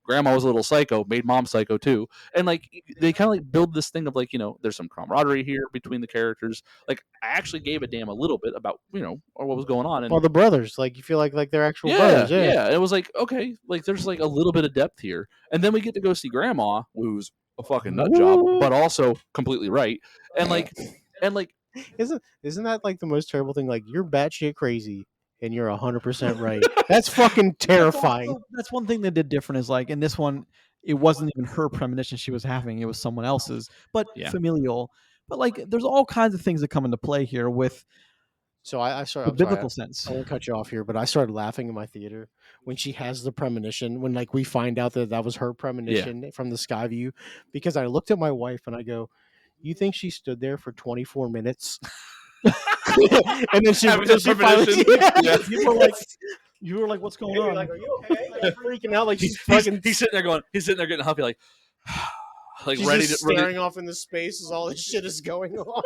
grandma was a little psycho, made mom psycho too. And like they kind of like build this thing of like, there's some camaraderie here between the characters. Like I actually gave a damn a little bit about, or what was going on. And Well, the brothers, like you feel like they're actual yeah, brothers. yeah. It was like, okay, like there's like a little bit of depth here. And then we get to go see grandma, who's a fucking nut job, but also completely right. And like isn't that like the most terrible thing? Like you're batshit crazy and you're 100% right. That's fucking terrifying. That's one thing they did different is like in this one, it wasn't even her premonition she was having; it was someone else's, but familial. But like, there's all kinds of things that come into play here with. So I started the biblical sense. I won't cut you off here, but I started laughing in my theater when she has the premonition. When like we find out that was her premonition from the sky view, because I looked at my wife and I go, "You think she stood there for 24 minutes?" And then she finally, you were like, "What's going on?" Like, are you okay? Like, freaking out, like he's sitting there getting huffy, like she's ready just to staring off into space as all this shit is going on.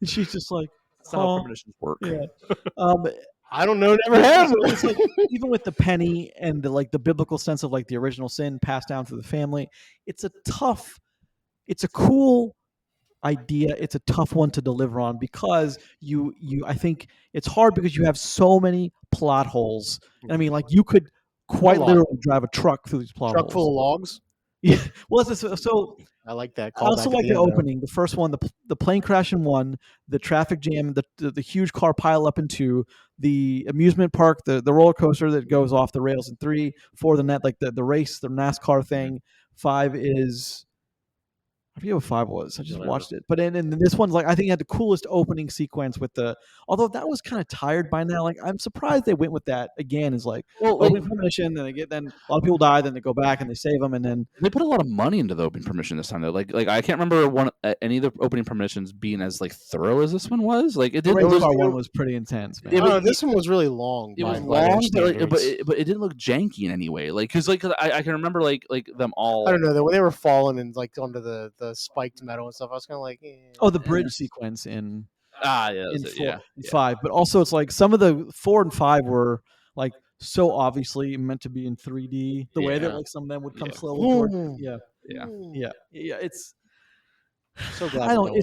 And she's just like, that's not how premonitions work. Yeah. I don't know, never have. It's like, even with the penny and the biblical sense of like the original sin passed down through the family, it's a cool idea. It's a tough one to deliver on because I think it's hard because you have so many plot holes. I mean, like you could quite literally drive a truck through these plot holes. Truck full of logs. Yeah. Well, so I like that. I also like the opening. The first one, the plane crash in 1, the traffic jam, the huge car pile up in 2, the amusement park, the roller coaster that goes off the rails in 3, 4 the net, like the race, the NASCAR thing. 5 is, I forget what 5 was. I just watched it. But and this one's like, I think it had the coolest opening sequence with although that was kind of tired by now. Like I'm surprised they went with that again. Is like, opening permission, and then a lot of people die, then they go back and they save them, and then they put a lot of money into the opening permission this time though. Like I can't remember any of the opening permissions being as like thorough as this one was. Like it did. One was pretty intense, man. Yeah, this one was really long. It was long, but it didn't look janky in any way. Like because I can remember like them all. I don't know when they were falling and like onto the spiked metal and stuff. I was kind of like, the bridge sequence in 5, but also it's like some of the 4 and 5 were like so obviously meant to be in 3D. The way that like some of them would come slowly. It's so glad. I don't.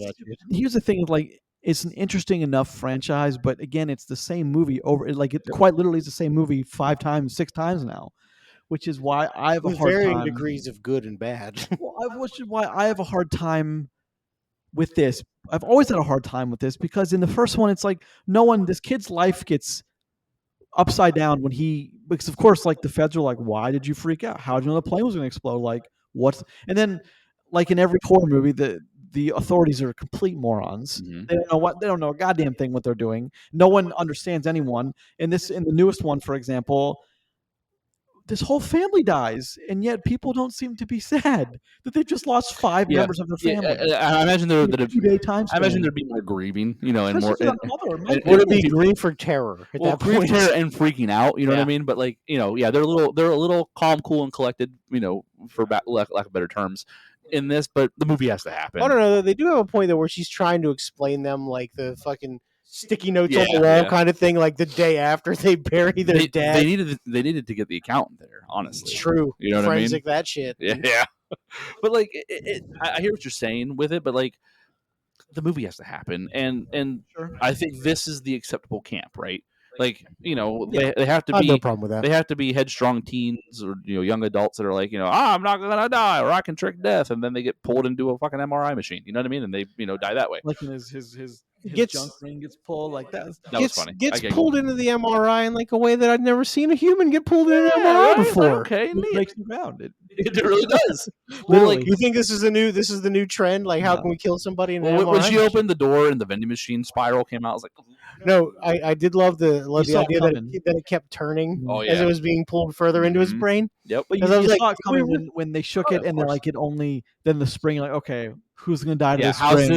Here's the thing: like it's an interesting enough franchise, but again, it's the same movie over. Like it quite literally is the same movie 5 times, 6 times now. Which is why I have a hard varying time. Degrees of good and bad. Which is why I have a hard time with this. I've always had a hard time with this because in the first one, it's like this kid's life gets upside down because of course, like the feds are like, why did you freak out? How did you know the plane was going to explode? Like what? And then like in every horror movie, the authorities are complete morons. Mm-hmm. They don't know a goddamn thing what they're doing. No one understands anyone. In the newest one, for example, this whole family dies, and yet people don't seem to be sad that they've just lost 5 members of their family. I imagine there'd be more grieving, and more. Would it be grief or terror at that point? Grief, terror, and freaking out. You know what I mean? But like, they're a little calm, cool, and collected. For lack of better terms, in this. But the movie has to happen. I don't know. They do have a point though where she's trying to explain them like the fucking sticky notes on the wall kind of thing, like the day after they bury their dad. They needed to get the accountant there, honestly. It's true. You know what I mean? Forensic that shit. Yeah. But like, I hear what you're saying with it, but like, the movie has to happen, and sure. I think this is the acceptable camp, right? Like, they have to be. No problem with that. They have to be headstrong teens or young adults that are like, I'm not gonna die, or I can trick death, and then they get pulled into a fucking MRI machine. You know what I mean? And they die that way. Like his junk ring gets pulled like that. That was funny. Gets pulled into the MRI in like a way that I'd never seen a human get pulled into an MRI before. Okay, it breaks you down. It really does. Literally, you think this is the new trend? Like, how can we kill somebody in an MRI? When she opened the door and the vending machine spiral came out, I was like, no, I did love the idea that it kept turning as it was being pulled further into his brain. Yep. But you saw it coming when they shook it, and they're like, then the spring, like, okay, who's going to die to this spring?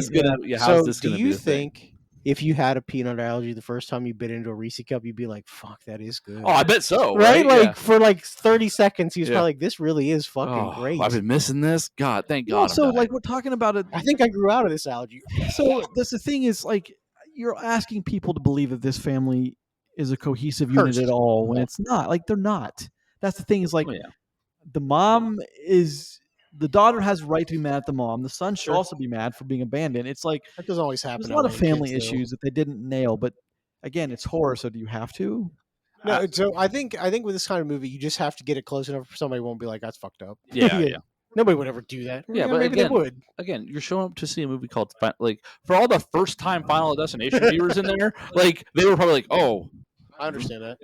How's this going to do you think if you had a peanut allergy the first time you bit into a Reese cup, you'd be like, fuck, that is good. Oh, I bet so. Right? Like, for like 30 seconds, he was probably like, this really is fucking great. I've been missing this. God, thank God. So, like, we're talking about it. I think I grew out of this allergy. So, the thing is, like, you're asking people to believe that this family is a cohesive unit at all when it's not. Like, they're not. That's the thing is, like, the mom is the daughter has right to be mad at the mom. The son should Sure. also be mad for being abandoned. It's like That doesn't always happen. there's a lot of LA kids, family though. issues that they didn't nail, but again, it's horror, so do you have to? No, so I think with this kind of movie, you just have to get it close enough for somebody won't be like, "That's fucked up." Yeah, yeah. Nobody would ever do that. Yeah, but maybe again, they would. Again, you're showing up to see a movie called like for all the first time Final Destination viewers in there, like they were probably like, oh, I understand that.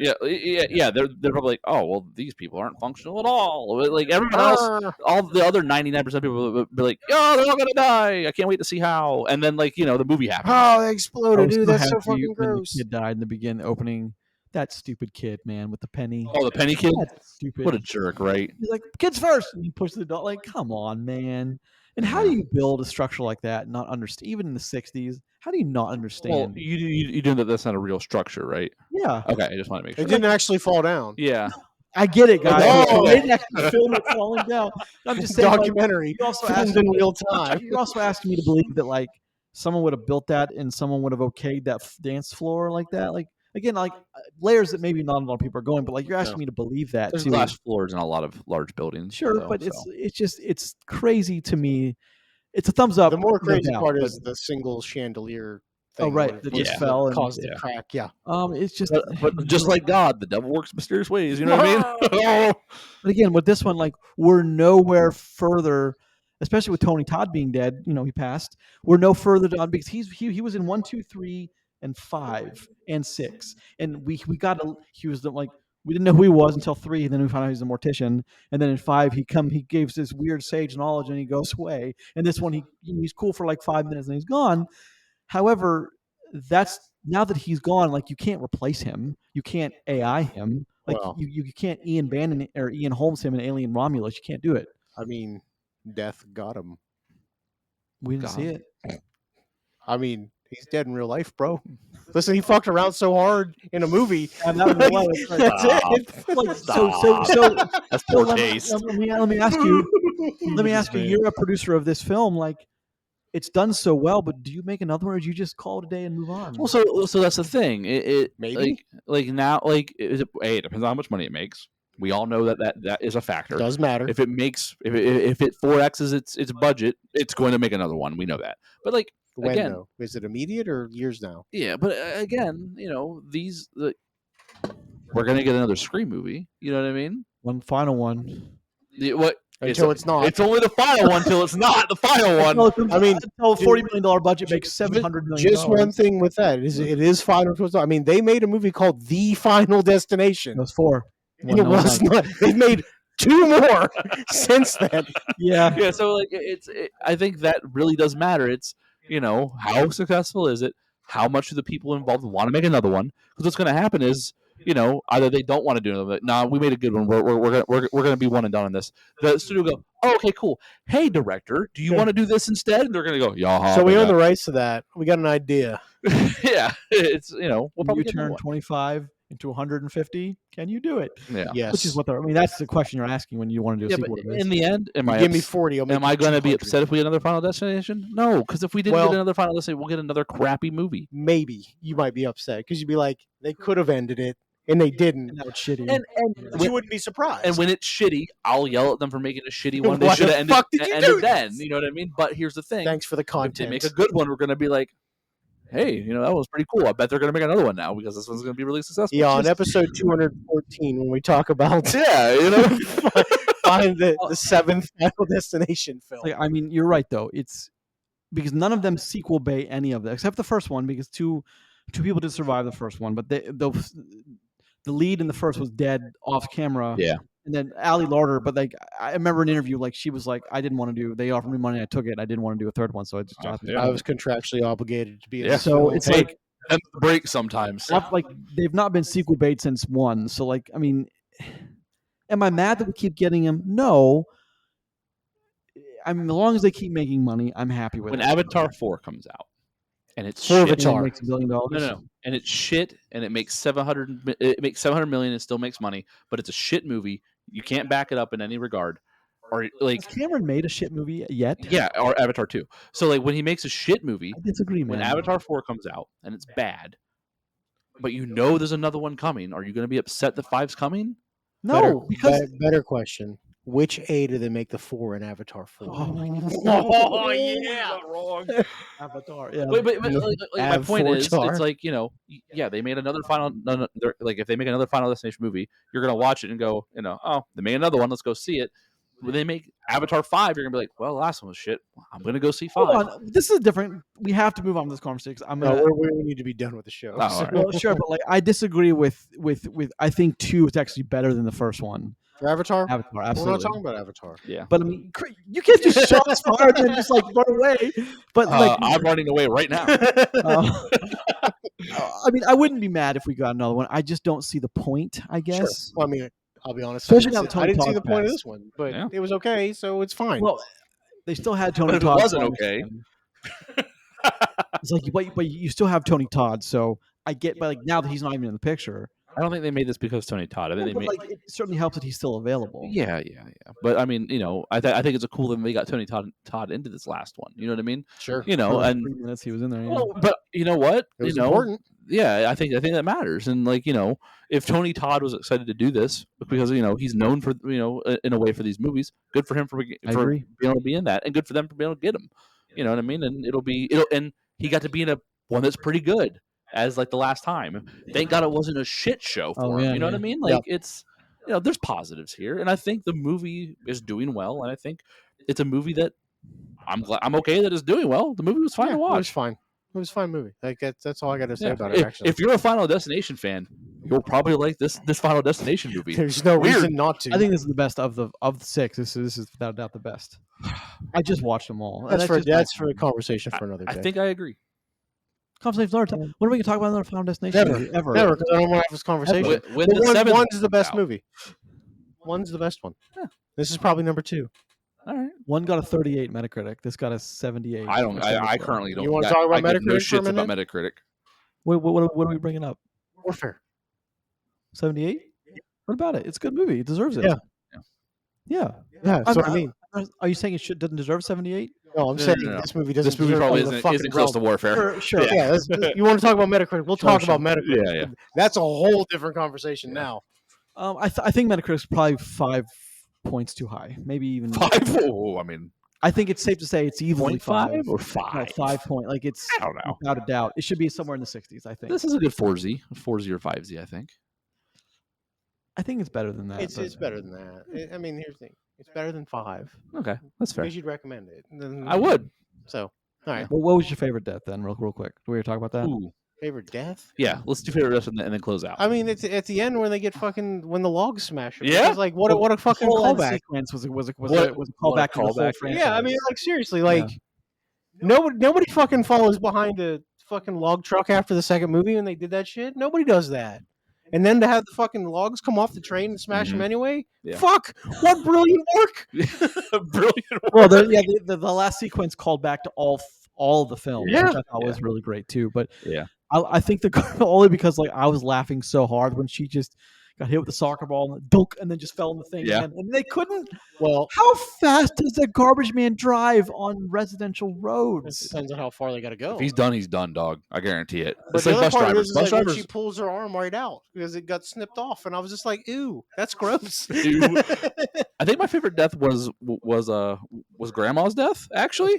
yeah. They're probably like, oh, well, these people aren't functional at all. Like everyone else, all the other 99% of people would be like, oh, they're all gonna die. I can't wait to see how. And then like the movie happens. Oh, they I exploded, was dude. so That's so happy fucking when gross. the kid died in the beginning opening. That stupid kid, man, with the penny. Oh, the penny kid. That's stupid. What a jerk, right? He's like, kids first, and he pushed the dog. Like, come on, man. And how do you build a structure like that? And not understand, even in the '60s. How do you not Well, understand? you know that that's not a real structure, right? Yeah, Okay, I just want to make sure. It didn't actually fall down. Yeah. I get it, guys. Whoa. They didn't actually film it falling down. I'm just saying, like, Documentary you also filmed asked in me, real time. you're also asking me to believe that like someone would have built that and someone would have okayed that dance floor like that. Like again, like layers that maybe not a lot of people are going, but like you're asking me to believe that There's too. glass floors in a lot of large buildings. Sure, though, but so. it's crazy to me. It's a thumbs up. The more no crazy doubt, part but- is the single chandelier Oh, thing. right, that just fell and- caused the yeah. crack. Yeah. It's just But just like God, the devil works mysterious ways. You know what I mean? But again, with this one, like we're nowhere further, especially with Tony Todd being dead. He passed. We're no further down because he was in 1, 2, 3, and 5 and 6, and we got he was like we didn't know who he was until 3, and then we found out he's a mortician, and then in 5 he gave this weird sage knowledge and he goes away, and this one he's cool for like 5 minutes and he's gone. However, that's now that he's gone, like you can't replace him, you can't AI him. Like Well. you can't Ian Bannon or Ian Holmes him in Alien Romulus. You can't do it. I mean, death got him. We didn't see God. it. I mean, he's dead in real life, bro. Listen, he fucked around so hard in a movie. And that was a lot of- That's it. Like, Stop. so That's poor let taste. me ask you. Let me ask you. You're a producer of this film. Like, it's done so well, but do you make another one, or do you just call it a day and move on? Well, so that's the thing. It Maybe. like now it depends on how much money it makes. We all know that is a factor. Does matter. If it 4x's its budget, it's going to make another one. We know that. But like When again, though? Is it immediate or years now? yeah. But again, we're gonna get another Scream movie. You know what I mean? One final one. What? Until it's not. It's only the final one till it's not the final one. I mean, until a $40 million budget makes $700 million. Just one thing with that is it is final. I mean, they made a movie called The Final Destination. It was 4. And it was not. They've made 2 more since then. Yeah. Yeah, so like I think that really does matter. It's how successful is it? How much do the people involved want to make another one? Because what's going to happen is either they don't want to do another. Nah, we made a good one. We're gonna be one and done on this. The studio will go, oh, okay, cool. Hey, director, do you want to do this instead? And they're gonna go, yeah. So we own the rights to that. We got an idea. Yeah, it's we'll probably You get another turn one. 25 into 150. Can you do it? Yeah. Yes. Which is what that's the question you're asking when you want to do a Yeah, sequel but to this. in the end, am I Give me 40. am I going to be upset if we get another Final Destination? No, because if we didn't Well- get another Final Destination, we'll get another crappy movie. Maybe you might be upset because you'd be like, they could have ended it and they didn't. And that was shitty. And But you wouldn't be surprised. And when it's shitty, I'll yell at them for making a shitty one. They Why should the have fuck did you ended do then. this? You know what I mean? But here's the thing: Thanks for the if content. they make a good one, we're going to be like, hey, that was pretty cool. I bet they're going to make another one now because this one's going to be really successful. Yeah, on episode 214, when we talk about Yeah, find the 7th Final Destination film. Like, I mean, you're right though. It's because none of them sequel bait any of them except the first one because two people did survive the first one, but the lead in the first was dead off camera. Yeah. And then Ali Larder, but like I remember an interview, like she was like, I didn't want to do. They offered me money, I took it. I didn't want to do a third one, so I just dropped it. I was contractually obligated to be in Yeah. this So film. it's Hey, like and break sometimes. like they've not been sequel bait since 1. So like, I mean, am I mad that we keep getting them? No. I mean, as long as they keep making money, I'm happy with When it. Avatar 4 comes out, and it's For shit, And it Avatar. makes $1 billion. no, and it's shit, and it makes 700 million, and still makes money, but it's a shit movie. You can't back it up in any regard, or like, Has Cameron made a shit movie yet? yeah, or Avatar 2. So like when he makes a shit movie, I disagree, man. when Avatar 4 comes out and it's bad, but there's another one coming, are you going to be upset that 5's coming? No, because better question. which A do they make the 4 in Avatar 4? Oh, yeah, wrong. Avatar. Yeah. But my point is, Avatar. it's like, yeah, they made another final. Like if they make another Final Destination movie, you're gonna watch it and go, oh, they made another one. Let's go see it. When they make Avatar 5, you're gonna be like, well, the last one was shit. I'm gonna go see 5. Hold on. This is different. We have to move on to this conversation. 'Cause I'm gonna. No, we need to be done with the show. Oh, all right. Well, sure, but like I disagree with. I think 2 is actually better than the first one. For Avatar? Avatar, We're absolutely. not talking about Avatar. Yeah. But I mean, you can't just shots fired and just like run away. But like, I'm running away right now. I mean, I wouldn't be mad if we got another one. I just don't see the point. I guess. Sure. Well, I mean, I'll be honest. Especially I now didn't see Tony the Todd point of passed. this one, but Yeah. it was okay, so it's fine. Well, they still had Tony But if it Todd. wasn't so okay- it's like, but you still have Tony Todd. So I get, but like now that he's not even in the picture, I don't think they made this because Tony Todd. I think they but made. like it certainly helps that he's still available. Yeah. But I mean, I think it's a cool that they got Tony Todd into this last one. You know what I mean? Sure. For like And 3 minutes he was in there. Yeah. well, but you know what? It was important. Yeah, I think that matters. And like, if Tony Todd was excited to do this because he's known for in a way for these movies, good for him for being able to be in that, and good for them for being able to get him. You know what I mean? And and he got to be in a one that's pretty good as like the last time. Thank God it wasn't a shit show for him. yeah, You know what I yeah. mean? Like it's there's positives here, and I think the movie is doing well, and I think it's a movie that I'm okay that it's doing well. The movie was fine to It watch. was fine. It was a fine movie. Like that's all I got to say Yeah. about it. Actually, If you're a Final Destination fan, you'll probably like this Final Destination movie. there's no Weird. reason not to. I think this is the best of the 6. This is without a doubt the best. I just watched them all. that's for just a conversation for another day. I think I agree. conversation another time. When are we going to talk about another Final Destination? movie? Ever. Never, because I don't want to have this conversation. When But the seventh one's the best comes out. movie. One's the best one. Yeah. This is probably number 2. All right. One got a 38 Metacritic. This got a 78. I don't. I 74. currently don't. You wanna talk about I give no Metacritic for a shits about minute? Metacritic. What are we bringing up? Warfare. 78? What about it? It's a good movie. It deserves it. Yeah. Yeah. Yeah, that's what I mean. Are you saying it doesn't deserve 78? No, I'm No, saying no. this movie doesn't. This movie deserve probably the isn't fucking close to realm. Warfare. Sure. Yeah, you want to talk about Metacritic? We'll talk about Metacritic. Yeah. That's a whole different conversation now. I think Metacritic's probably 5 points too high. Maybe even 5. Oh, I mean, I think it's safe to say it's easily 0.5 or 5. No, 5. 5 point. Like it's I don't know. without a doubt. It should be somewhere in the 60s. I think. This is a good 4Z or 5Z. I think. I think it's better than that. It's but- better than that. I mean, here's the thing. It's better than 5. Okay, that's fair. Because you'd recommend it. I would. So, all right. Well, what was your favorite death then, real quick? Do we talk about that? Ooh. Favorite death? Yeah, let's do favorite death and then close out. I mean, it's at the end when they get fucking when the logs smash. Them. Yeah? It's like what a The fucking whole end callback. sequence was a What callback a to the whole callback. franchise. Yeah, I mean, like seriously, like nobody fucking follows behind a fucking log truck after the second movie when they did that shit. Nobody does that. And then to have the fucking logs come off the train and smash them anyway. Yeah. Fuck! What brilliant work! Brilliant. Well, the last sequence called back to all of the films, Yeah. which I thought was really great too. But Yeah. I think only because like I was laughing so hard when she just got hit with the soccer ball and dunk, and then just fell in the thing. Yeah. Again. And they couldn't. Well, How fast does a garbage man drive on residential it roads? depends on how far they got to go. If he's done, he's done, dog. I guarantee it. But It's the like other bus part of drivers. this is Bus like when drivers. she pulls her arm right out because it got snipped off, and I was just like, "Ew, that's gross." Ew. I think my favorite death was Grandma's death. Actually,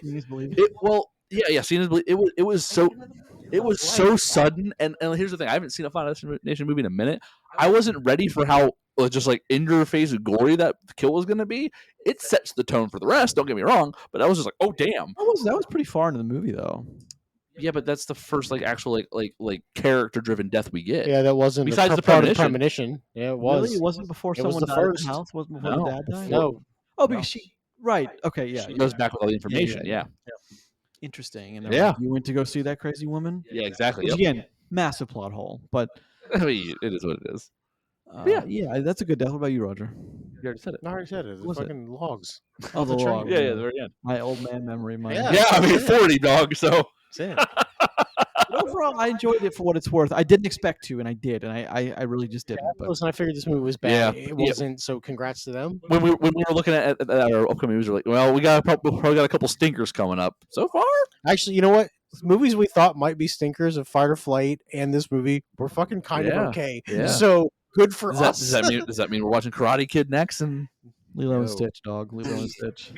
it was so sudden. And here's the thing: I haven't seen a Final Destination movie in a minute. I wasn't ready for how just like in your face gory that kill was going to be. It sets the tone for the rest. Don't get me wrong, but I was just like, oh damn. That was pretty far into the movie though. Yeah, but that's the first like actual like character driven death we get. Yeah, that wasn't Besides the part of premonition. Yeah, it was. Really? It wasn't before It was someone the died in first. the house. Wasn't before No. the dad died. No, Oh, because she. Right. Okay. Yeah. She goes back with all the information. yeah. Yeah, Interesting. And then Yeah. you went to go see that crazy woman. yeah, exactly. Which, Yep. again, massive plot hole. But I mean, it is what it is. yeah, that's a good death. What about you, Roger? You already said it. I already said it. The Was it? fucking logs. Oh, the train. log. Yeah, yeah, the very end. My old man memory. Yeah. Yeah, I mean 40, dog. So That's it. But overall, I enjoyed it for what it's worth. I didn't expect to, and I did, and I really just didn't. But Listen, I figured this movie was bad. Yeah. It wasn't. So congrats to them. when we were looking at our upcoming movies, we're like, well, we probably got a couple stinkers coming up so far. Actually, you know what? Movies we thought might be stinkers of Fight or Flight and this movie were fucking kind Yeah. of okay. Yeah. So good for Does us. that mean we're watching Karate Kid next? And Lilo and No. Stitch, dog. Lilo and Stitch.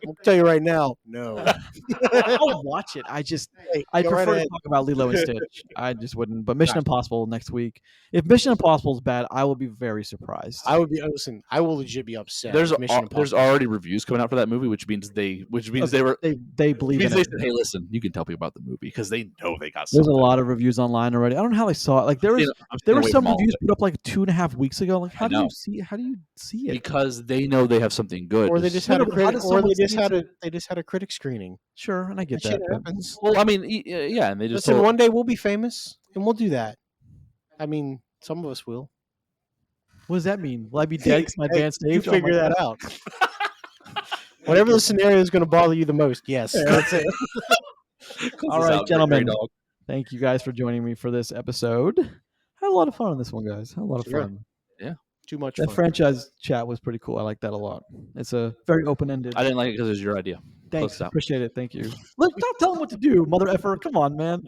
I'll tell you right now, no. I'll watch it. I Hey, go prefer right to ahead. talk about Lilo and Stitch. I just wouldn't. But Mission Impossible next week. If Mission Impossible is bad, I will be very surprised. I would be listen. I will legit be upset. There's if Mission there's Impossible. already reviews coming out for that movie, which means they were they believe in they it. said, hey, listen, you can tell people about the movie because they know they got There's something. a lot of reviews online already. I don't know how they saw it. Like there were some reviews put up like 2.5 weeks ago. Like how do you see it? Because they know they have something good. Or they just No, had a no, but how critic, does or someone they just had a critic screening. Sure, and I get That shit that. But happens. Well, I mean, yeah, and they just Listen, one day we'll be famous, and we'll do that. I mean, some of us will. what does that mean? Will I be dead because my band You saved? Oh my figure God. that out. Whatever the scenario is going to bother you the most, yes. Yeah, that's it. All right, gentlemen. Thank you guys for joining me for this episode. Had a lot of fun on this one, guys. Had a lot of Sure. fun. Too much That fun. franchise chat was pretty cool. I like that a lot. It's a very open-ended. I didn't like it because it was your idea. Thanks. Appreciate it. Thank you. Look, don't tell them what to do, mother effer. Come on, man.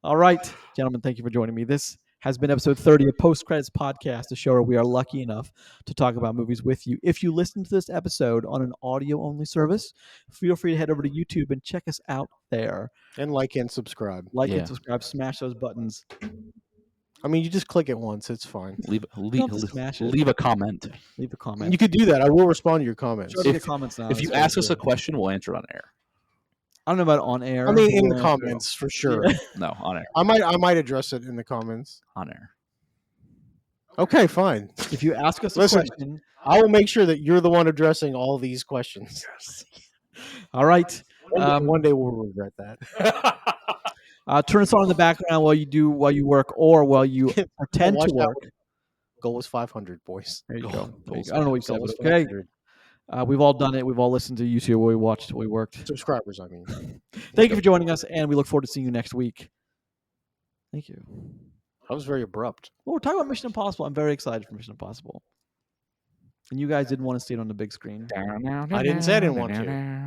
All right, gentlemen, thank you for joining me. This has been episode 30 of Post Credits Podcast, a show where we are lucky enough to talk about movies with you. If you listen to this episode on an audio-only service, feel free to head over to YouTube and check us out there. And like and subscribe. And subscribe. Smash those buttons. I mean, you just click it once. It's fine. Leave smash it. a comment. Leave a comment. You could do that. I will respond to your comments. Sure to get comments now. If you ask us a question, we'll answer it on air. I don't know about on air. I mean, in the comments for sure. Yeah. No, on air. I might address it in the comments. On air. Okay, fine. If you ask us a Listen. question, I will make sure that you're the one addressing all these questions. all right. One day we'll regret that. Turn us on in the background while you work or while you pretend to work. Goal was 500, boys. There you go. Goal I don't know what you said, Goal but was okay. 500. We've all done it. We've all listened to YouTube while we watched, we worked. Subscribers, I mean. Thank you for joining us, and we look forward to seeing you next week. Thank you. That was very abrupt. Well, we're talking about Mission Impossible. I'm very excited for Mission Impossible. And you guys didn't want to see it on the big screen. I didn't say I didn't want to.